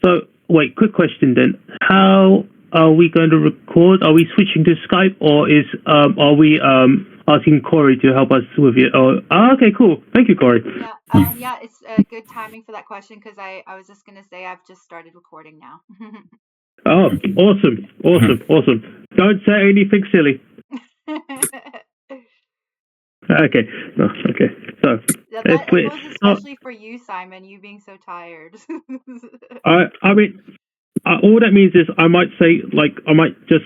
So, wait, quick question then. How are we going to record? Are we switching to Skype, or are we asking Corey to help us with it? Okay, cool. Thank you, Corey. Yeah, it's good timing for that question because I was just gonna say I've just started recording now. Oh, awesome. Don't say anything silly. Okay. No, okay. So That goes especially for you, Simon. You being so tired. I mean, all that means is I might say I might just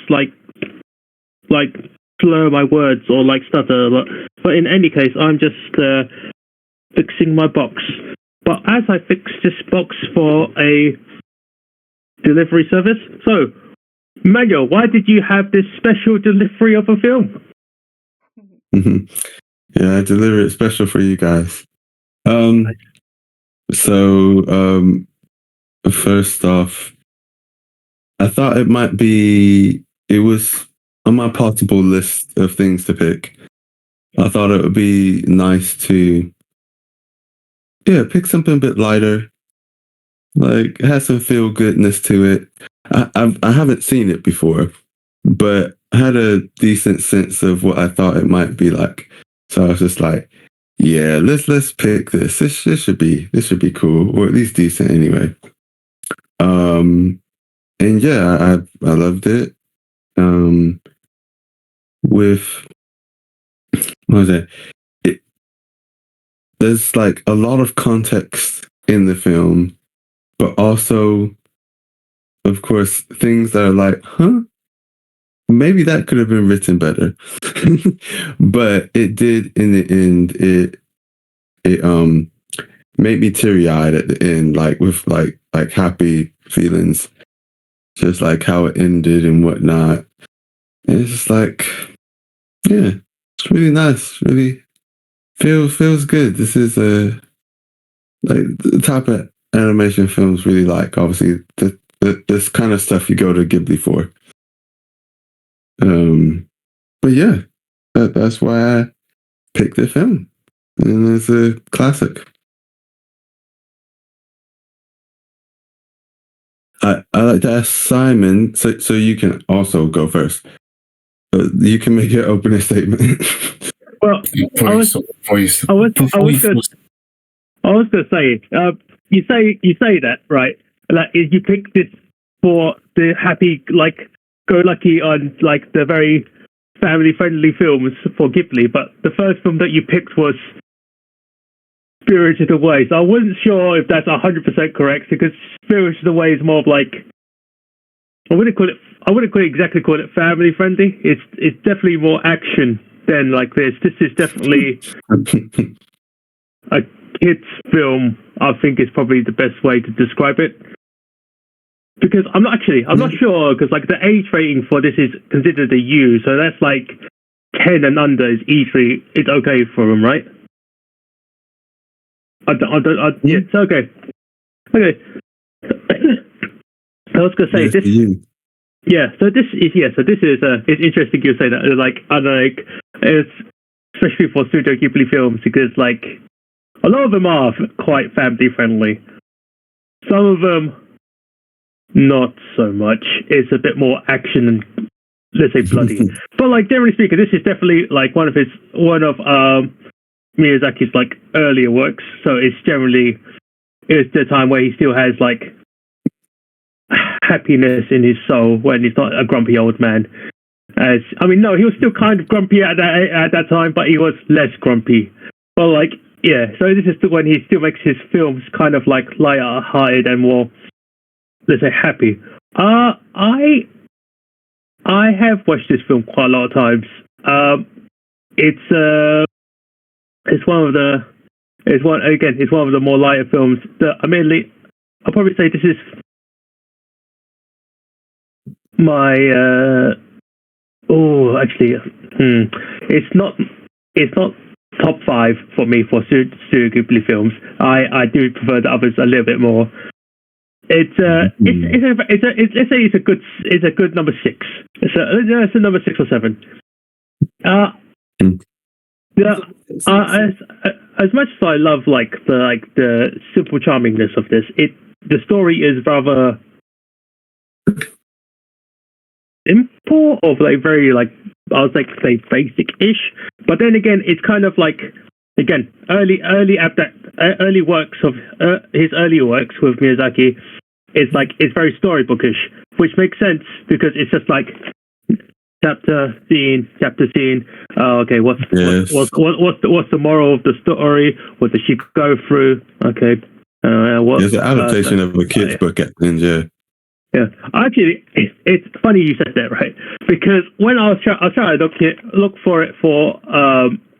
slur my words or stutter, but in any case, I'm just fixing my box. But as I fix this box for a delivery service, so Manuel, why did you have this special delivery of a film? Yeah, I deliver it special for you guys. First off, I thought it was on my possible list of things to pick. I thought it would be nice to, pick something a bit lighter, has some feel goodness to it. I haven't seen it before, but I had a decent sense of what I thought it might be like. So I was just like, yeah, let's pick this. This should be cool, or at least decent anyway. And yeah, I loved it. With what was it? There's a lot of context in the film, but also, of course, things that are maybe that could have been written better. But it did in the end. It made me teary eyed at the end, with happy feelings, just how it ended and whatnot. And it's just yeah, it's really nice. Really feels good. This is the type of animation films really obviously this kind of stuff you go to Ghibli for. But yeah, that's why I picked the film, and it's a classic. I like to ask Simon, so you can also go first. You can make your opening statement. Well, I was gonna say, you say that right? You picked this for the happy, go lucky on the very family friendly films for Ghibli, but the first film that you picked was Spirited Away. So I wasn't sure if that's 100% correct, because Spirited Away is more of I wouldn't exactly call it family friendly. It's definitely more action than this. This is definitely a kids film. I think is probably the best way to describe it. Because I'm not sure, because the age rating for this is considered a U, so that's 10 and under is easily, it's okay for them, right? Yeah, it's okay. Okay. I was gonna say this. So this is it's interesting you say that. It's especially for Studio Ghibli films, because a lot of them are quite family friendly. Some of them not so much. It's a bit more action and, let's say, bloody. But generally speaking, this is definitely one of Miyazaki's earlier works. So it's the time where he still has happiness in his soul, when he's not a grumpy old man. No, he was still kind of grumpy at that time, but he was less grumpy. Well, so this is when he still makes his films kind of lighter-hearted and more, let's say, happy. I have watched this film quite a lot of times. It's one of the more lighter films. I'll probably say this is my it's not top 5 for me for Studio Ghibli films. I do prefer the others a little bit more. Let's say it's a good number 6. It's a number 6 or 7. As much as I love the simple charmingness of this, the story is rather simple or like very like I was like say basic-ish, but then again it's kind of like again early works of his earlier works with Miyazaki. It's like it's very storybookish, which makes sense because it's just like chapter scene. Okay, what's the moral of the story? What does she go through? Okay, it's an adaptation of a kid's book at the end, yeah. Yeah, actually, it's funny you said that, right? Because when I was trying to look for it for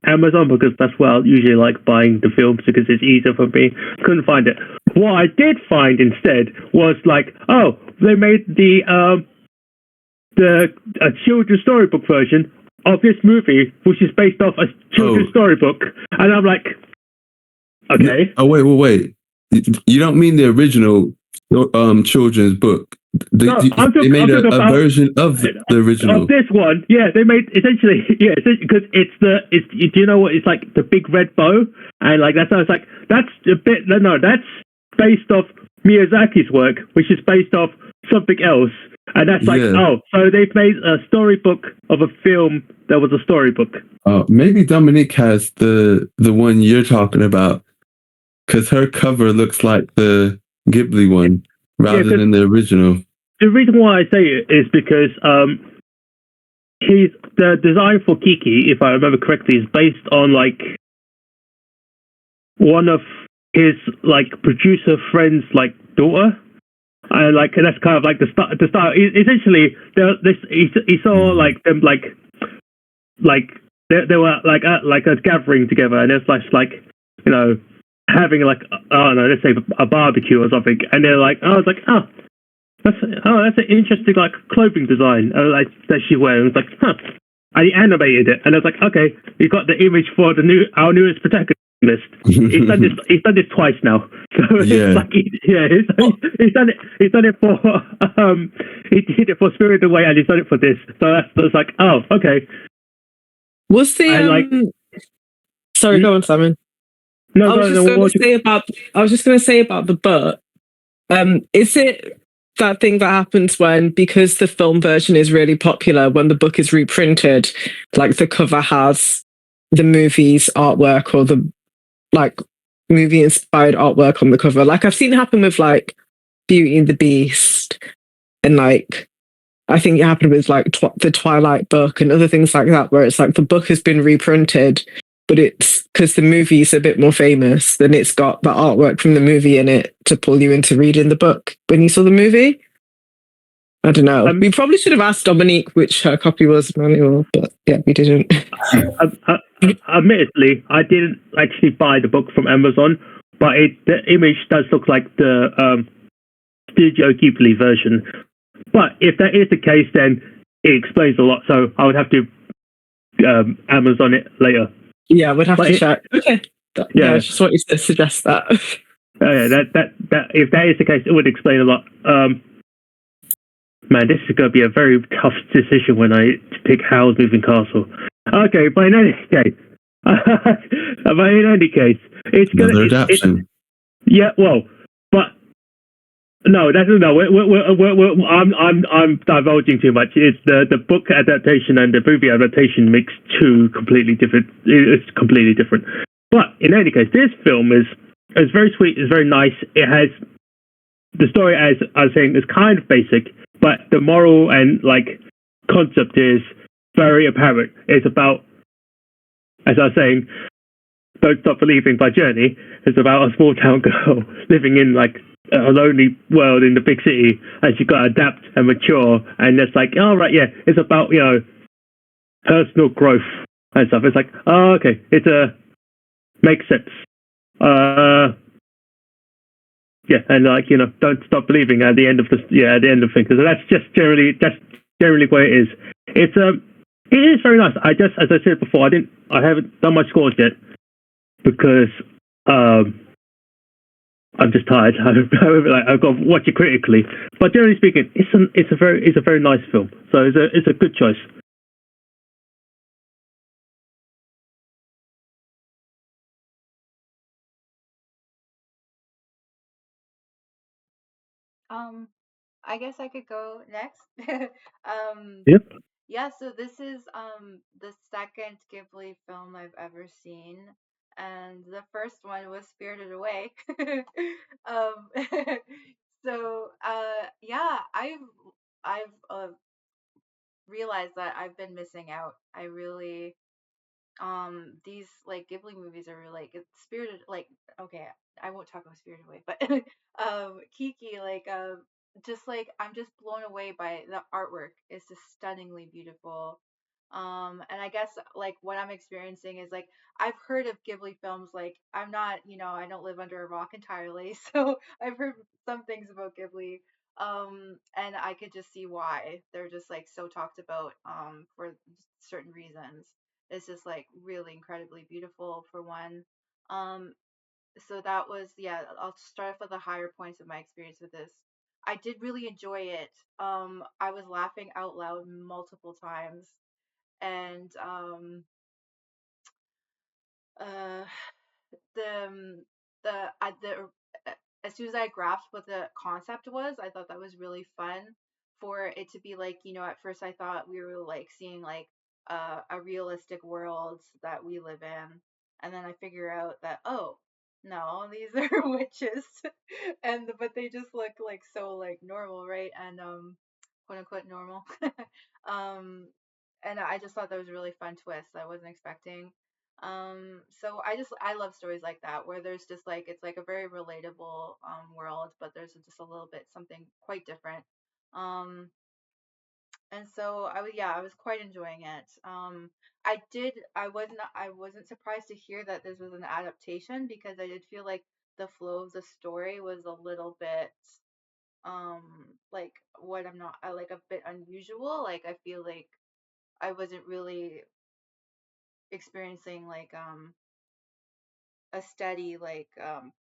Amazon, because that's where I usually like buying the films because it's easier for me. Couldn't find it. What I did find instead was like, oh, they made the children's storybook version of this movie, which is based off a children's storybook, and I'm like, okay. Oh wait. You don't mean the original children's book? They made a version of the original. Of this one, yeah. They made essentially, yeah, because do you know what? It's like the big red bow, and like that's a bit. No, that's based off Miyazaki's work, which is based off something else, and that's like so they've made a storybook of a film that was a storybook. Maybe Dominique has the one you're talking about, because her cover looks like the Ghibli one rather than the original. The reason why I say it is because the design for Kiki, if I remember correctly, is based on like one of his like producer friend's like daughter, and like that's kind of like the style. Essentially, he saw like them like they were like a gathering together, and it's like you know having like I don't know, let's say a barbecue or something, and they're like, I was like, that's an interesting like clothing design like that she wears. It's like, and he animated it, and I was like, okay, you got the image for our newest protagonist. He's done this twice now. So it's like he's done it for he did it for Spirited Away, and he's done it for this. So that's like, oh, okay. Was the sorry, go on, Simon. No, I was just going to say about the book. Is it that thing that happens because the film version is really popular, when the book is reprinted, like the cover has the movie's artwork or the like movie inspired artwork on the cover? Like I've seen it happen with like Beauty and the Beast, and like I think it happened with like the Twilight book and other things like that, where it's like the book has been reprinted, but it's because the movie's a bit more famous, then it's got the artwork from the movie in it to pull you into reading the book when you saw the movie. I don't know. We probably should have asked Dominique which her copy was, Manuel, but yeah, we didn't. Admittedly, I didn't actually buy the book from Amazon, but the image does look like the Studio Ghibli version. But if that is the case, then it explains a lot. So I would have to Amazon it later. Yeah, we'd have to check. Okay. I just wanted to suggest that. That if that is the case, it would explain a lot. Man, this is going to be a very tough decision when I pick Howl's Moving Castle. Okay, but in any case, it's going to adaptation. But no, I'm divulging too much. It's the book adaptation and the movie adaptation makes two completely different. It's completely different. But in any case, this film is very sweet. It's very nice. It has the story, as I was saying, is kind of basic, but the moral and like concept is very apparent. It's about, as I was saying, Don't Stop Believing by Journey. It's about a small town girl living in like a lonely world in the big city, and she's got to adapt and mature. And it's like, oh right, yeah, it's about personal growth and stuff. It's like, oh okay, makes sense. Yeah, and like don't stop believing at the end of things. So that's generally what it is. It is very nice. As I said before, I haven't done my scores yet because I'm just tired. I've got to watch it critically. But generally speaking, it's a very nice film. So it's a good choice. I guess I could go next. um, Yep. yeah, so this is the second Ghibli film I've ever seen, and the first one was Spirited Away. um, so yeah, I've realized that I've been missing out. I really these like Ghibli movies are really, like it's Spirited, like okay, I won't talk about Spirited Away, but Kiki, like just like I'm just blown away by the artwork. It's just stunningly beautiful. And I guess like what I'm experiencing is like I've heard of Ghibli films, like I'm not, I don't live under a rock entirely, so I've heard some things about Ghibli. And I could just see why they're just like so talked about for certain reasons. It's just like really incredibly beautiful for one. Um, so that was, yeah, I'll start off with the higher points of my experience with this. I did really enjoy it. I was laughing out loud multiple times, and uh the the as soon as I grasped what the concept was, I thought that was really fun for it to be like, at first I thought we were like seeing like a realistic world that we live in, and then I figure out that, oh no, these are witches, and but they just look like so like normal, right? And quote unquote normal. um, and I just thought that was a really fun twist I wasn't expecting. So I love stories like that where there's just like it's like a very relatable world, but there's just a little bit something quite different. Um, and so I was quite enjoying it. I wasn't surprised to hear that this was an adaptation because I did feel like the flow of the story was a little bit like what I'm not I like a bit unusual. Like I feel like I wasn't really experiencing like a steady like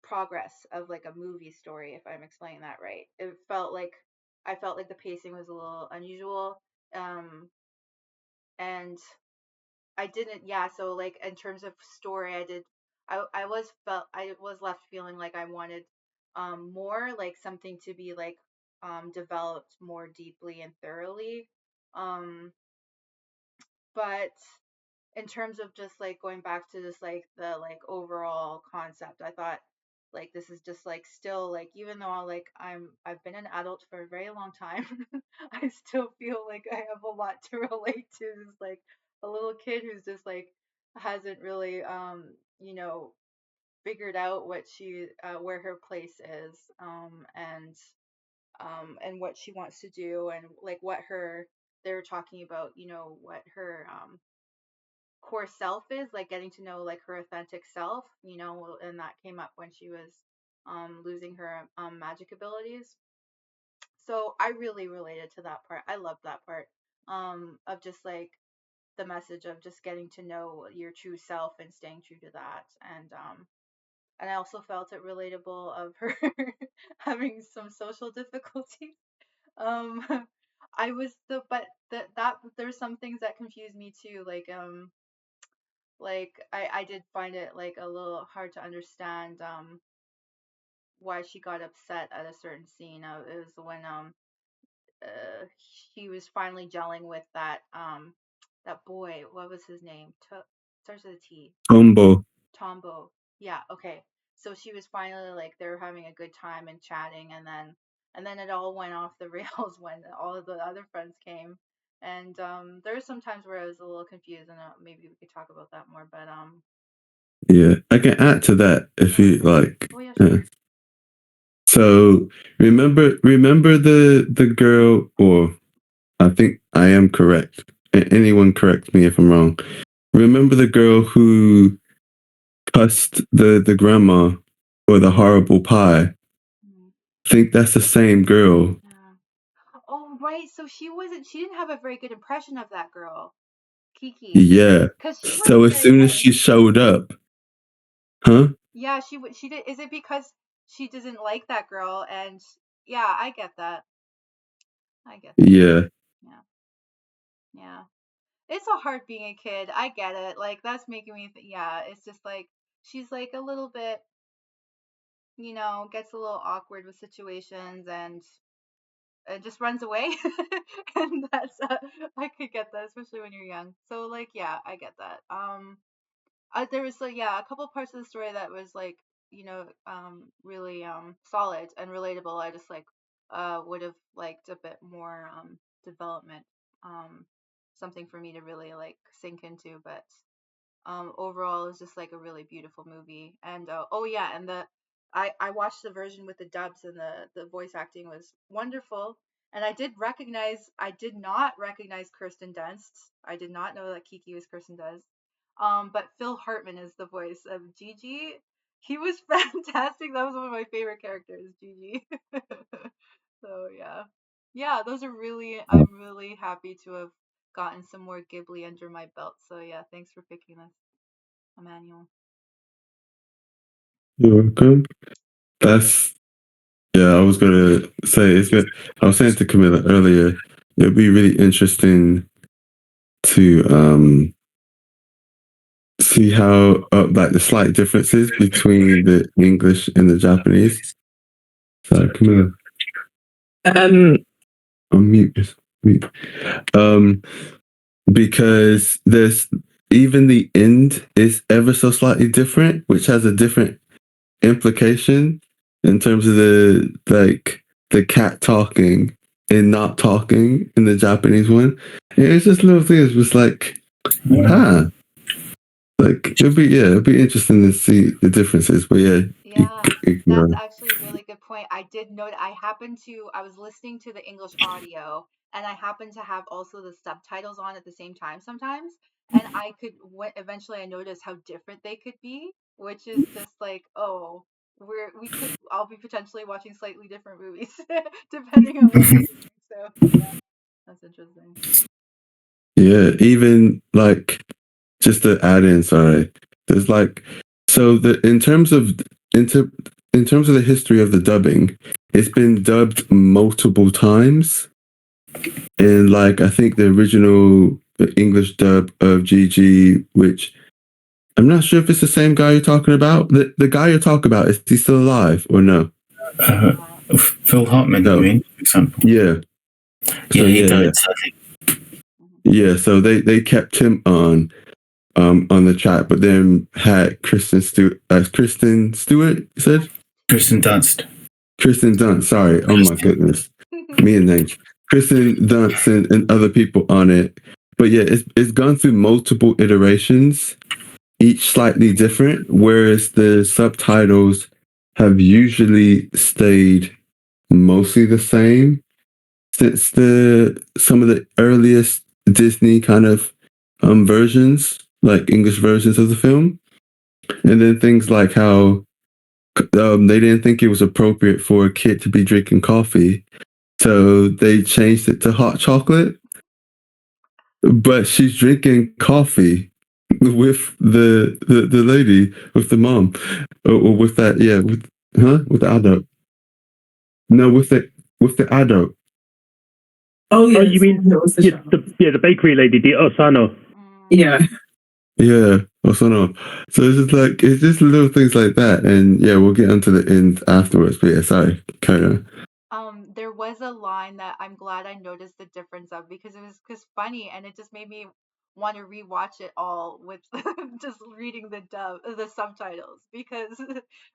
progress of like a movie story, if I'm explaining that right. I felt like the pacing was a little unusual. um and I didn't, yeah, so like in terms of story, I was left feeling like I wanted more, like something to be like developed more deeply and thoroughly. Um but in terms of just like going back to just like the like overall concept, I thought like this is just like still like, even though I've been an adult for a very long time, I still feel like I have a lot to relate to. This like a little kid who's just like hasn't really figured out what she where her place is, and what she wants to do, and like what her they were talking about, what her core self is, like getting to know like her authentic self, and that came up when she was losing her magic abilities. So I really related to that part. I loved that part of just like the message of just getting to know your true self and staying true to that. And I also felt it relatable of her having some social difficulties. um I was the but that there's some things that confused me too, like I did find it like a little hard to understand why she got upset at a certain scene. It was when he was finally gelling with that boy. What was his name? Starts with a T. Combo. Tombo. Yeah, okay. So she was finally like they were having a good time and chatting, and then it all went off the rails when all of the other friends came. And there were some times where I was a little confused, and maybe we could talk about that more. But Yeah, I can add to that if oh, you okay. like. Oh yeah, sure. So remember the girl, or I think I am correct. Anyone correct me if I'm wrong. Remember the girl who cussed the grandma for the horrible pie? Mhm. I think that's the same girl. Yeah. Oh, right. So she didn't have a very good impression of that girl, Kiki, Yeah. because she So wasn't as very soon as nice. she showed up, huh? Yeah, she did. Is it because she doesn't like that girl? And yeah, I get that. I get that. Yeah. Yeah, yeah. It's so hard being a kid. I get it. Like that's making me. Yeah, it's just like she's like a little bit. gets a little awkward with situations and it just runs away. And that's I could get that, especially when you're young. So like, yeah, I get that. There was like, yeah, a couple parts of the story that was like, really solid and relatable. I just like would have liked a bit more development, something for me to really like sink into. But overall it's just like a really beautiful movie. And oh yeah, and I watched the version with the dubs, and the voice acting was wonderful. And I did not recognize Kirsten Dunst. I did not know that Kiki was Kirsten Dunst. But Phil Hartman is the voice of Gigi. He was fantastic. That was one of my favorite characters, Gigi. So yeah. Yeah, those are really, I'm really happy to have gotten some more Ghibli under my belt. So yeah, thanks for picking this, Emmanuel. You're welcome. That's yeah. I was gonna say it's good. I was saying to Camilla earlier, it'd be really interesting to see how like the slight differences between the English and the Japanese. Sorry, Camilla, Um, unmute. Mute. Because there's even the end is ever so slightly different, which has a different implication in terms of the cat talking and not talking in the Japanese one. It's just little things, just like, huh. Like it'd be interesting to see the differences. But yeah, Yeah, that's you actually a really good point. I did note I was listening to the English audio, and I happened to have also the subtitles on at the same time sometimes, and I could eventually I noticed how different they could be, which is just like, oh, I'll be potentially watching slightly different movies depending on what we're doing. So yeah, that's interesting. yeah, even like just to add in, sorry, there's like so the into in terms of the history of the dubbing, it's been dubbed multiple times. And like I think the original English dub of GG, which I'm not sure if it's the same guy you're talking about. The guy you're talking about, is he still alive or no? Phil Hartman, No. you mean, for example? Yeah. Yeah, So he yeah, died. yeah. So they kept him on the chat, but then had Kristen Stewart, you said? Kristen Dunst. Kristen Dunst, sorry. Oh my goodness. Me and names. Kristen Dunst and other people on it. But yeah, it's gone through multiple iterations, each slightly different, whereas the subtitles have usually stayed mostly the same since the some of the earliest Disney kind of versions, like English versions of the film. And then things like how they didn't think it was appropriate for a kid to be drinking coffee, so they changed it to hot chocolate. But she's drinking coffee with the lady, with the mom, or with that, yeah, with the adult. No, with the adult. oh yeah, Oh, you mean the bakery lady, the Osano? yeah. Yeah, also no. So it's just little things like that, and yeah, we'll get onto the end afterwards. But yeah, sorry, carry on. There was a line that I'm glad I noticed the difference of, because it was just funny and it just made me want to rewatch it all with just reading the subtitles, because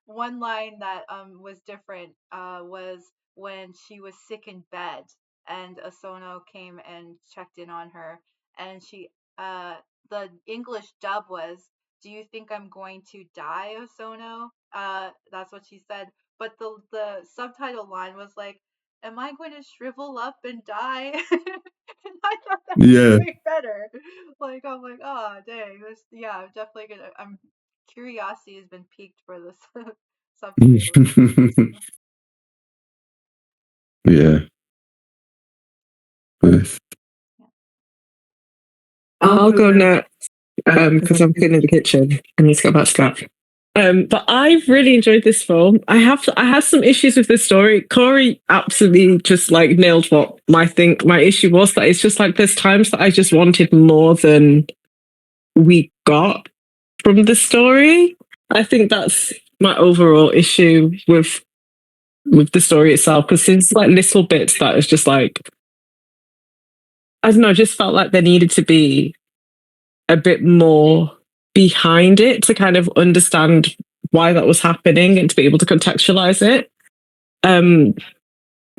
one line that was different was when she was sick in bed and Asono came and checked in on her, and uh the English dub was, "Do you think I'm going to die, Asono?" That's what she said, but the subtitle line was like, "Am I going to shrivel up and die?" And I thought that was Yeah. way better. Like, I'm like, oh dang, this, yeah, I'm definitely gonna. I'm Curiosity has been piqued for this subtitle. Yeah. Nice. I'll go next because I'm cleaning the kitchen. I need to go back to that. But I've really enjoyed this film. I had some issues with the story. Corey absolutely just like nailed what my issue was, that it's just like there's times that I just wanted more than we got from the story. I think that's my overall issue with the story itself, because there's like little bits that is just like, I don't know, just felt like there needed to be a bit more behind it to kind of understand why that was happening and to be able to contextualize it.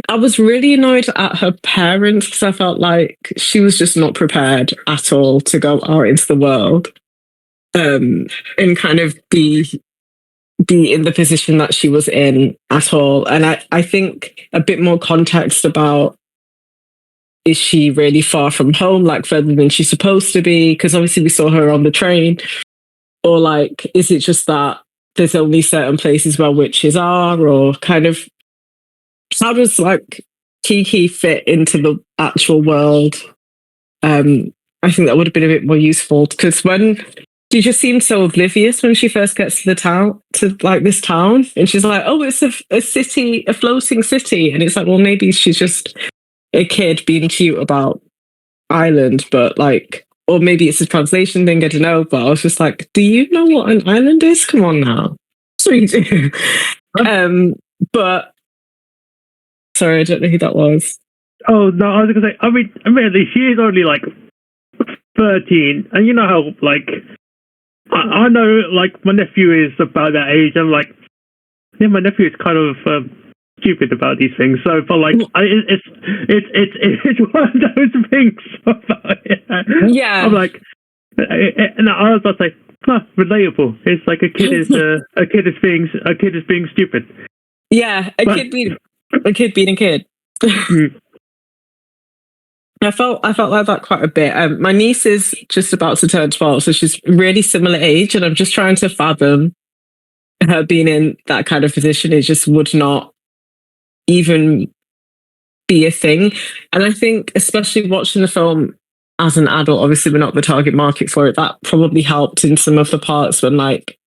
I was really annoyed at her parents because I felt like she was just not prepared at all to go out into the world and kind of be in the position that she was in at all. And I think a bit more context about, is she really far from home, like further than she's supposed to be? Because obviously we saw her on the train. Or like, is it just that there's only certain places where witches are? Or kind of, how does like Kiki fit into the actual world? I think that would have been a bit more useful, because when she just seemed so oblivious when she first gets to the town, to like this town, and she's like, oh, it's a city, a floating city. And it's like, well, maybe she's just a kid being cute about island, but like, or maybe it's a translation thing, I don't know. But I was just like, do you know what an island is? Come on now. So you do. But sorry, I don't know who that was. Oh no, I was gonna say. I mean, she is only like 13, and you know how like I know like my nephew is about that age. I'm like, yeah, my nephew is kind of stupid about these things. So, but like, it's one of those things about it. Yeah, I'm like, and I was about to say, relatable. It's like a kid is being stupid. Yeah, a kid being a kid. I felt like that quite a bit. My niece is just about to turn 12, so she's really similar age, and I'm just trying to fathom her being in that kind of position. It just would not even be a thing. And I think, especially watching the film as an adult, obviously we're not the target market for it, that probably helped in some of the parts when like,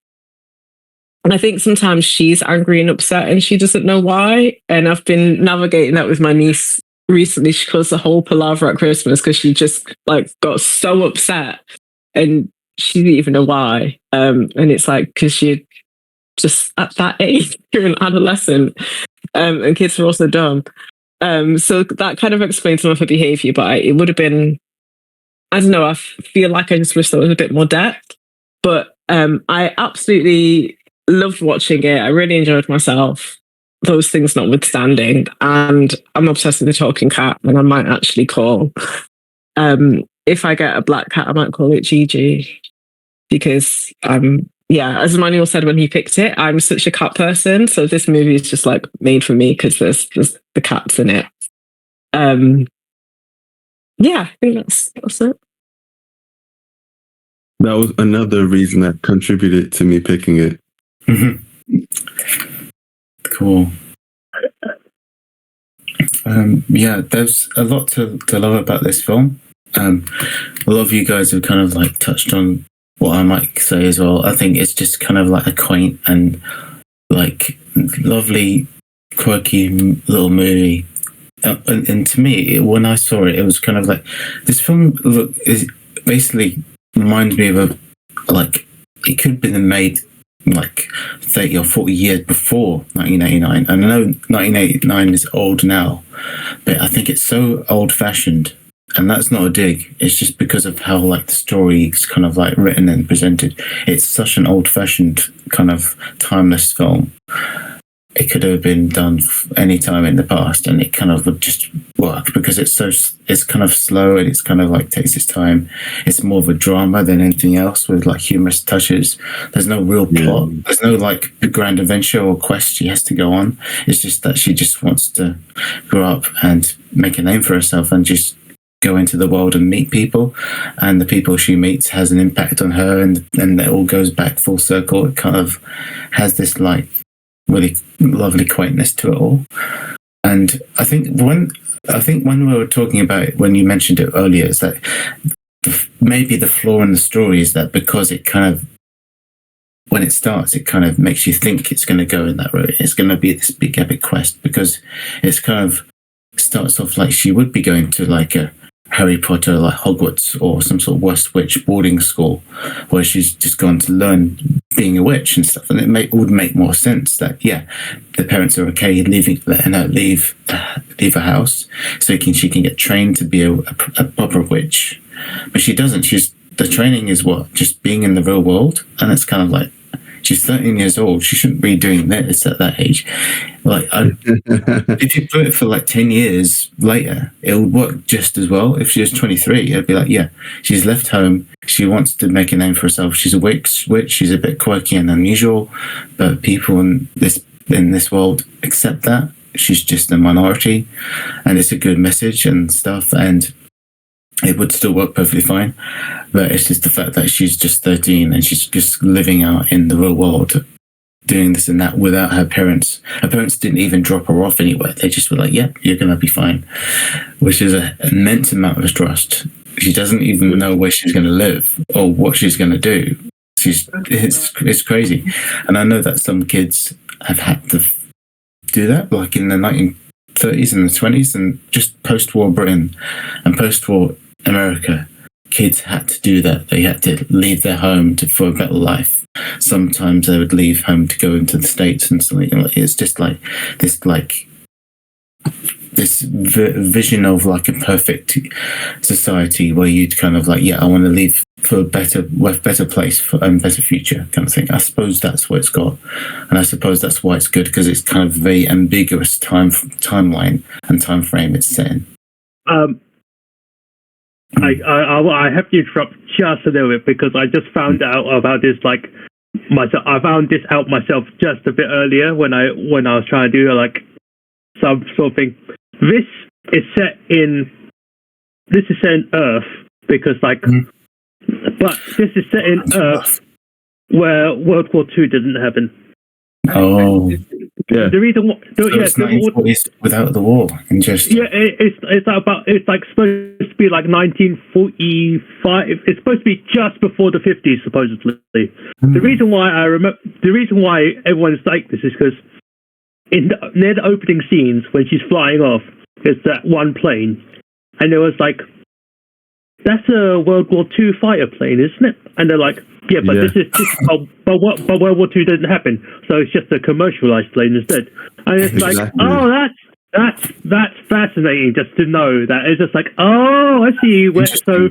and I think sometimes she's angry and upset and she doesn't know why. And I've been navigating that with my niece recently. She caused the whole palaver at Christmas because she just like got so upset and she didn't even know why. And it's like, because she just at that age, you're an adolescent, and kids are also dumb. So that kind of explains some of her behavior, but it would have been, I don't know, I feel like I just wish there was a bit more depth. But I absolutely loved watching it. I really enjoyed myself, those things notwithstanding. And I'm obsessed with the talking cat, and I might actually call, if I get a black cat, I might call it Gigi, because yeah, as Emmanuel said when he picked it, I'm such a cat person. So this movie is just like made for me because there's the cats in it. Yeah, I think that's it. That was another reason that contributed to me picking it. Cool. Yeah, there's a lot to love about this film. A lot of you guys have kind of like touched on what I might say as well. I think it's just kind of like a quaint and like lovely, quirky little movie. And to me, when I saw it, it was kind of like this film. Look, is basically reminds me of like it could have been made like 30 or 40 years before 1989. And I know 1989 is old now, but I think it's so old-fashioned. And that's not a dig. It's just because of how like the story is kind of like written and presented. It's such an old-fashioned kind of timeless film. It could have been done any time in the past, and it kind of would just work because it's kind of slow and it's kind of like takes its time. It's more of a drama than anything else with like humorous touches. There's no real plot. There's no like grand adventure or quest she has to go on. It's just that she just wants to grow up and make a name for herself and just go into the world and meet people, and the people she meets has an impact on her, and it all goes back full circle. It kind of has this like really lovely quaintness to it all. And I think when we were talking about it, when you mentioned it earlier, is that maybe the flaw in the story is that because it kind of, when it starts, it kind of makes you think it's going to go in that route. It's going to be this big epic quest, because it's kind of starts off like she would be going to like her Harry Potter, like Hogwarts, or some sort of West Witch boarding school, where she's just gone to learn being a witch and stuff. And it would make more sense that the parents are okay letting her leave a house so she can get trained to be a proper witch, but she doesn't. The training is just being in the real world, and it's kind of like, she's 13 years old. She shouldn't be doing this at that age. Like, if you put it for like 10 years later, it would work just as well. If she was 23, it'd be like, she's left home. She wants to make a name for herself. She's a witch. She's a bit quirky and unusual, but people in this world accept that. She's just a minority, and it's a good message and stuff, and it would still work perfectly fine. But it's just the fact that she's just 13 and she's just living out in the real world, doing this and that without her parents. Her parents didn't even drop her off anywhere. They just were like, you're going to be fine, which is an immense amount of trust. She doesn't even know where she's going to live or what she's going to do. It's crazy. And I know that some kids have had to do that, like in the 1930s and the 20s, and just post-war Britain and post-war America, kids had to do that. They had to leave their home for a better life. Sometimes they would leave home to go into the States and something. It's just like this vision of like a perfect society where you'd kind of like, I want to leave for a better place and better future kind of thing. I suppose that's what it's got, and I suppose that's why it's good, because it's kind of a very ambiguous timeline and time frame it's set in. I have to interrupt just a little bit, because I just found out about this myself. I found this out myself just a bit earlier when I was trying to do some sort of thing. This is set in Earth, because but this is set in Earth where World War II didn't happen. Oh, yeah. The reason why, without the war, and just it's supposed to be like 1945. It's supposed to be just before the 50s, supposedly. The reason why everyone's like this is because near the opening scenes when she's flying off, it's that one plane, and it was like, that's a World War II fighter plane, isn't it? And they're like, but World War II didn't happen, so it's just a commercialized plane instead. And it's that's fascinating just to know that. It's just like, oh, I see. So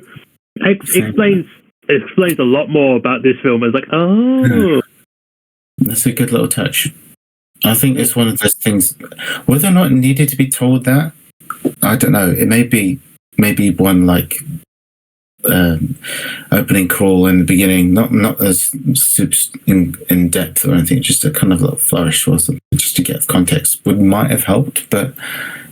explains a lot more about this film. It's like, oh, that's a good little touch. I think it's one of those things. Whether or not it needed to be told that, I don't know. It may be one opening crawl in the beginning, not as in depth or anything, just a kind of little flourish or something, just to get context might have helped. But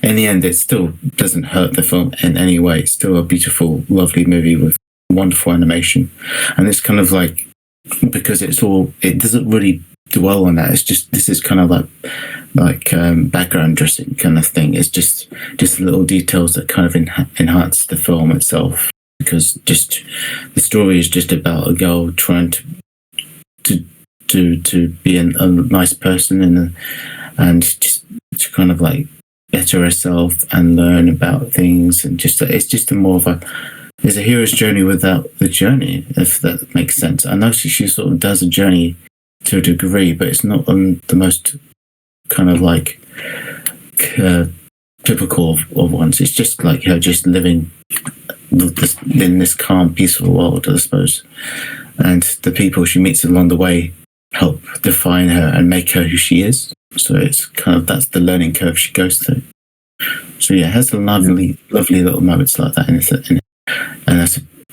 in the end, it still doesn't hurt the film in any way. It's still a beautiful, lovely movie with wonderful animation, and it's kind of like, because it doesn't really dwell on that. It's just, this is kind of like background dressing kind of thing. It's just little details that kind of enhance the film itself, because just the story is just about a girl trying to be a nice person and just to kind of like better herself and learn about things, and it's just it's a hero's journey without the journey, if that makes sense. I know she sort of does a journey to a degree, but it's not on the most kind of like typical of ones. It's just like her just living in this calm, peaceful world, I suppose. And the people she meets along the way help define her and make her who she is. So it's kind of, that's the learning curve she goes through. So yeah, it has a lovely little moments like that in it. And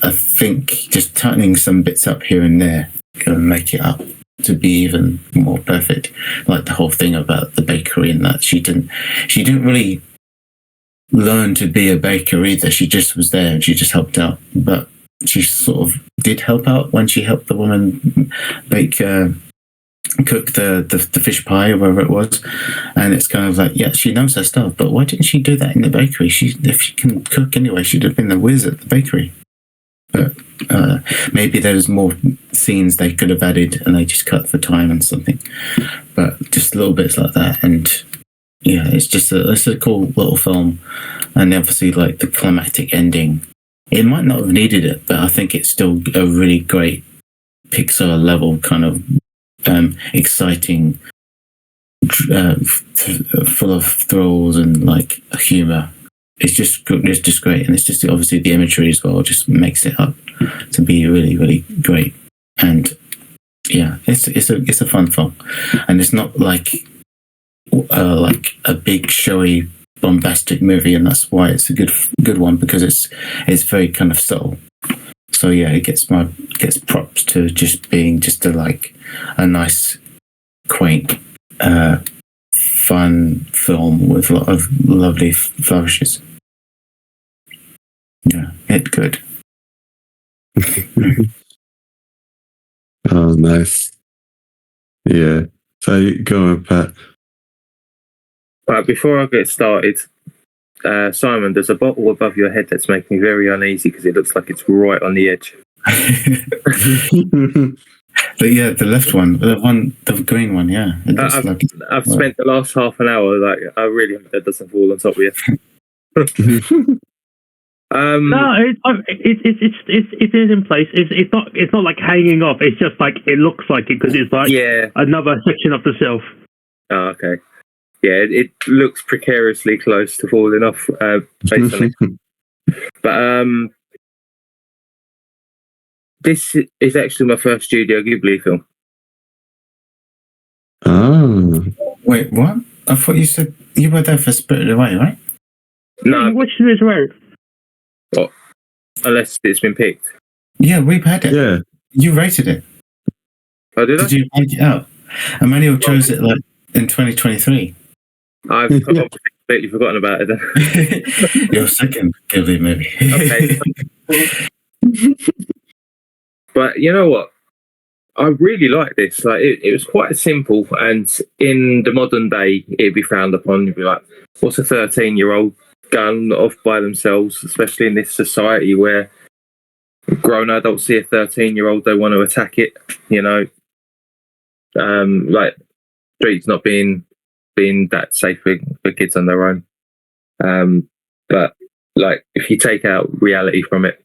I think just tightening some bits up here and there can make it up to be even more perfect. Like the whole thing about the bakery, and that she didn't really learn to be a baker either. She just was there and she just helped out. But she sort of did help out when she helped the woman cook the fish pie or whatever it was. And it's kind of like, yeah, she knows her stuff, but why didn't she do that in the bakery? If she can cook anyway, she'd have been the whiz at the bakery. But maybe there's more scenes they could have added and they just cut for time and something. But just little bits like that. And yeah, it's a cool little film. And obviously, like, the climactic ending it might not have needed it, but I think it's still a really great Pixar level kind of exciting, full of thrills and like humor. It's just great, and it's just obviously the imagery as well just makes it up to be really, really great. And yeah, it's a fun film, and it's not like a big showy bombastic movie, and that's why it's a good one, because it's very kind of subtle. So yeah, it gets props to just being just a nice, quaint, fun film with a lot of lovely flourishes. Yeah, it's good. Oh, nice. Yeah. So go on, Pat. Right, before I get started, Simon, there's a bottle above your head that's making me very uneasy because it looks like it's right on the edge. But yeah, the left one, the green one, yeah. I've spent the last half an hour, like, I really hope that doesn't fall on top of you. No, it is in place. It's not like hanging off. It's just like it looks like it because it's like another section of the shelf. Oh, okay. Yeah, it looks precariously close to falling off based on it. But this is actually my first Studio Ghibli film. Oh. Wait, what? I thought you said you were there for Spirited Away, right? No, you watched it as well. What? Unless it's been picked. Yeah, we've had it. Yeah. You rated it. Oh, did I? Did you take it out? Emmanuel chose it like in 2023. I've completely forgotten about it then. Your second Ghibli movie. Okay. But you know what? I really like this. Like, it was quite simple, and in the modern day, it'd be frowned upon. You'd be like, "What's a 13-year-old going off by themselves?" Especially in this society where grown adults see a 13-year-old, they want to attack it. You know, like streets not being that safe for kids on their own. But like, if you take out reality from it,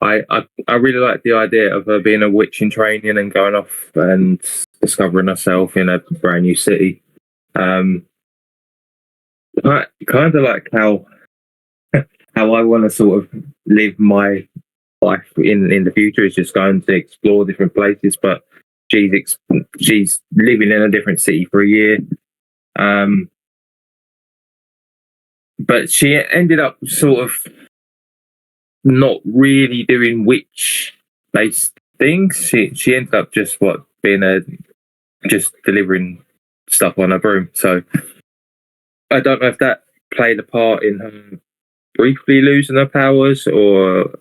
I really like the idea of her being a witch in training and going off and discovering herself in a brand new city. Kind of like how I want to sort of live my life in the future, is just going to explore different places. But she's living in a different city for a year. But she ended up sort of not really doing witch-based things. She ended up just just delivering stuff on a broom. So I don't know if that played a part in her briefly losing her powers, or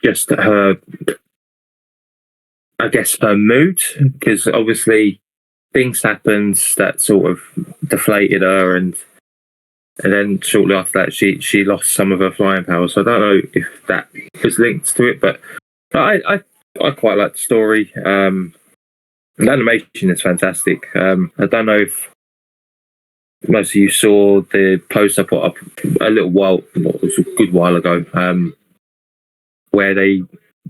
just her, I guess, her mood, because obviously things happened that sort of deflated her, and then shortly after that she lost some of her flying powers. So I don't know if that was linked to it, but I quite like the story. The animation is fantastic. I don't know if most of you saw the post I put up a little while, it was a good while ago, where they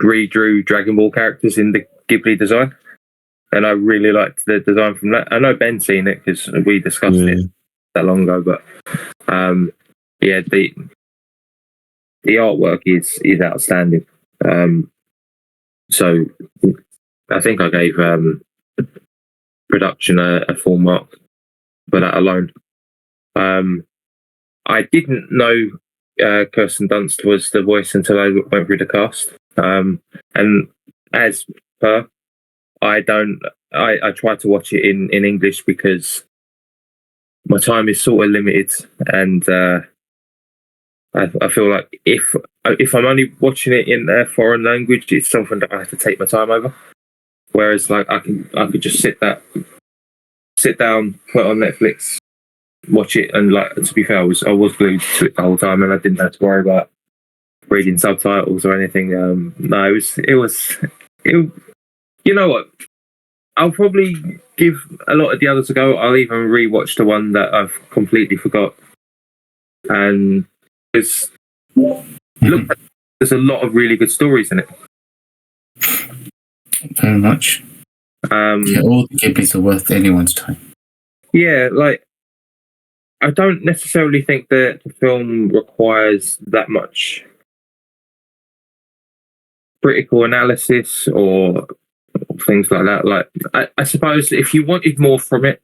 redrew Dragon Ball characters in the Ghibli design, and I really liked the design from that. I know Ben's seen it because we discussed it that long ago, but yeah, the artwork is outstanding. So I think I gave production a full mark for that alone. I didn't know Kirsten Dunst was the voice until I went through the cast, and as per, I try to watch it in English because my time is sort of limited, and I feel like if I'm only watching it in a foreign language, it's something that I have to take my time over. Whereas, like, I could just sit down, put it on Netflix, watch it, and, like, to be fair, I was glued to it the whole time, and I didn't have to worry about reading subtitles or anything. No, it was. You know what? I'll probably give a lot of the others a go. I'll even rewatch the one that I've completely forgot, and because look, there's a lot of really good stories in it. Very much. Yeah, all the Ghiblis are worth anyone's time. Yeah, like I don't necessarily think that the film requires that much critical analysis or things like that. Like I suppose if you wanted more from it,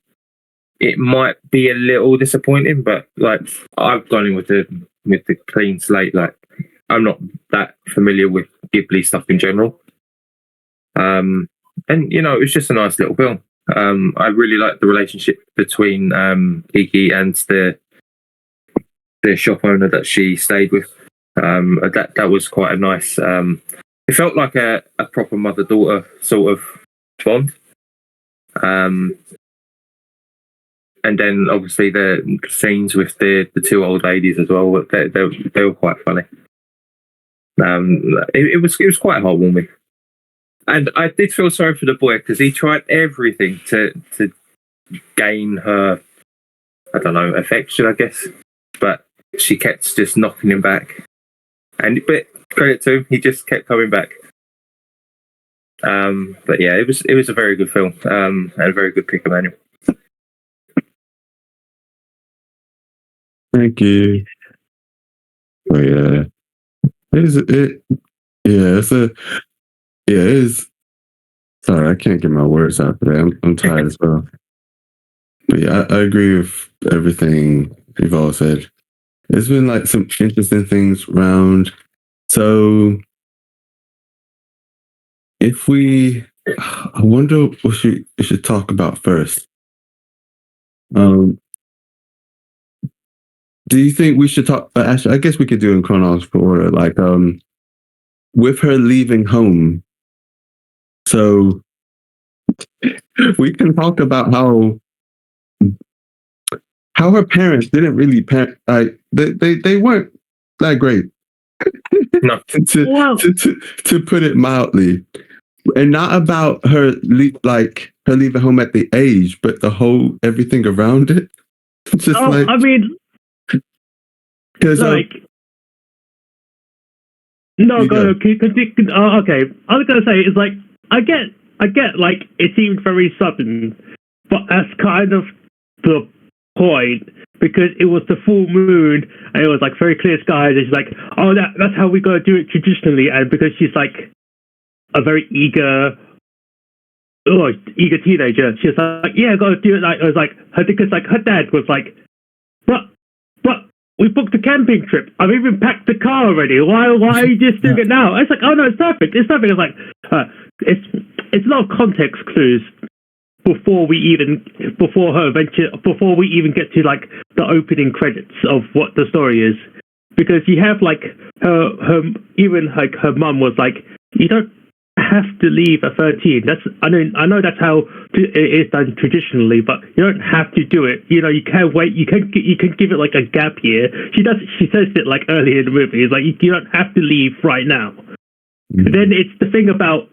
it might be a little disappointing. But like I've gone in with the clean slate. Like I'm not that familiar with Ghibli stuff in general. And you know, it was just a nice little film. I really liked the relationship between Kiki and the shop owner that she stayed with. That was quite a nice. It felt like a proper mother-daughter sort of bond. And then obviously the scenes with the two old ladies as well. They were quite funny. It was quite heartwarming. And I did feel sorry for the boy because he tried everything to gain her, I don't know, affection, I guess. But she kept just knocking him back. But credit to him, he just kept coming back. But yeah, it was a very good film and a very good pick, Emmanuel. Thank you. Oh yeah, it is. Sorry, I can't get my words out today. I'm tired as well. But yeah, I agree with everything you've all said. There's been like some interesting things around. So if I wonder what we should talk about first. Do you think we should talk? Actually, I guess we could do it in chronological order. Like, with her leaving home. So we can talk about how her parents didn't really like they weren't that great. No. to put it mildly, and not about her her leaving home at the age, but the whole everything around it. Just I mean, because like. No, go. Okay. I was gonna say it's like I get like it seemed very sudden, but that's kind of the point because it was the full moon and it was like very clear skies. And she's like, oh, that's how we gotta do it traditionally, and because she's like a very eager teenager, she's like, yeah, gotta do it. Like it was like because like her dad was like, but. We booked a camping trip. I've even packed the car already. Why are you just doing it now? It's like, oh no, it's perfect. It's perfect. It's like, it's a lot of context clues before we even get to like the opening credits of what the story is, because you have like her mum was like, you don't have to leave at 13. I know that's how it is done traditionally, but you don't have to do it. You know, you can wait. You can give it like a gap year. She says it like early in the movie. It's like you don't have to leave right now. Mm-hmm. Then it's the thing about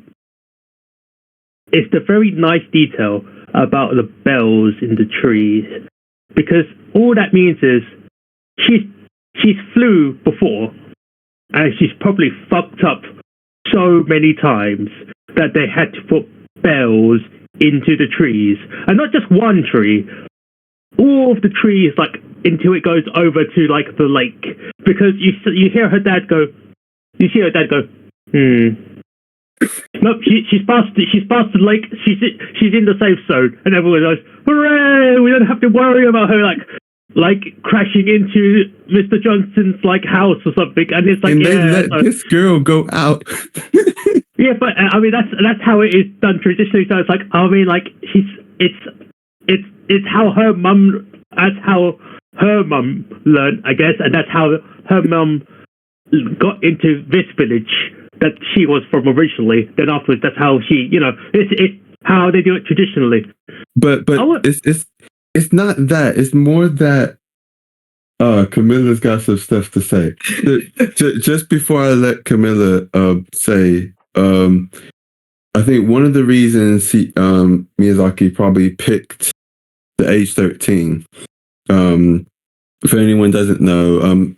it's the very nice detail about the bells in the trees, because all that means is she's flew before and she's probably fucked up so many times that they had to put bells into the trees, and not just one tree, all of the trees, like until it goes over to like the lake, because you hear her dad go, nope, she's past the lake, she's in the safe zone, and everyone goes, hooray, we don't have to worry about her like crashing into Mr. Johnson's like house or something, and it's like, and they let this girl go out. Yeah, but I mean that's how it is done traditionally. So it's like, I mean, like it's how her mum learned, I guess, and that's how her mum got into this village that she was from originally. Then afterwards, that's how she, it's how they do it traditionally. But it's not that. It's more that Camilla's got some stuff to say. Just before I let Camilla say, I think one of the reasons Miyazaki probably picked the age 13, if anyone doesn't know,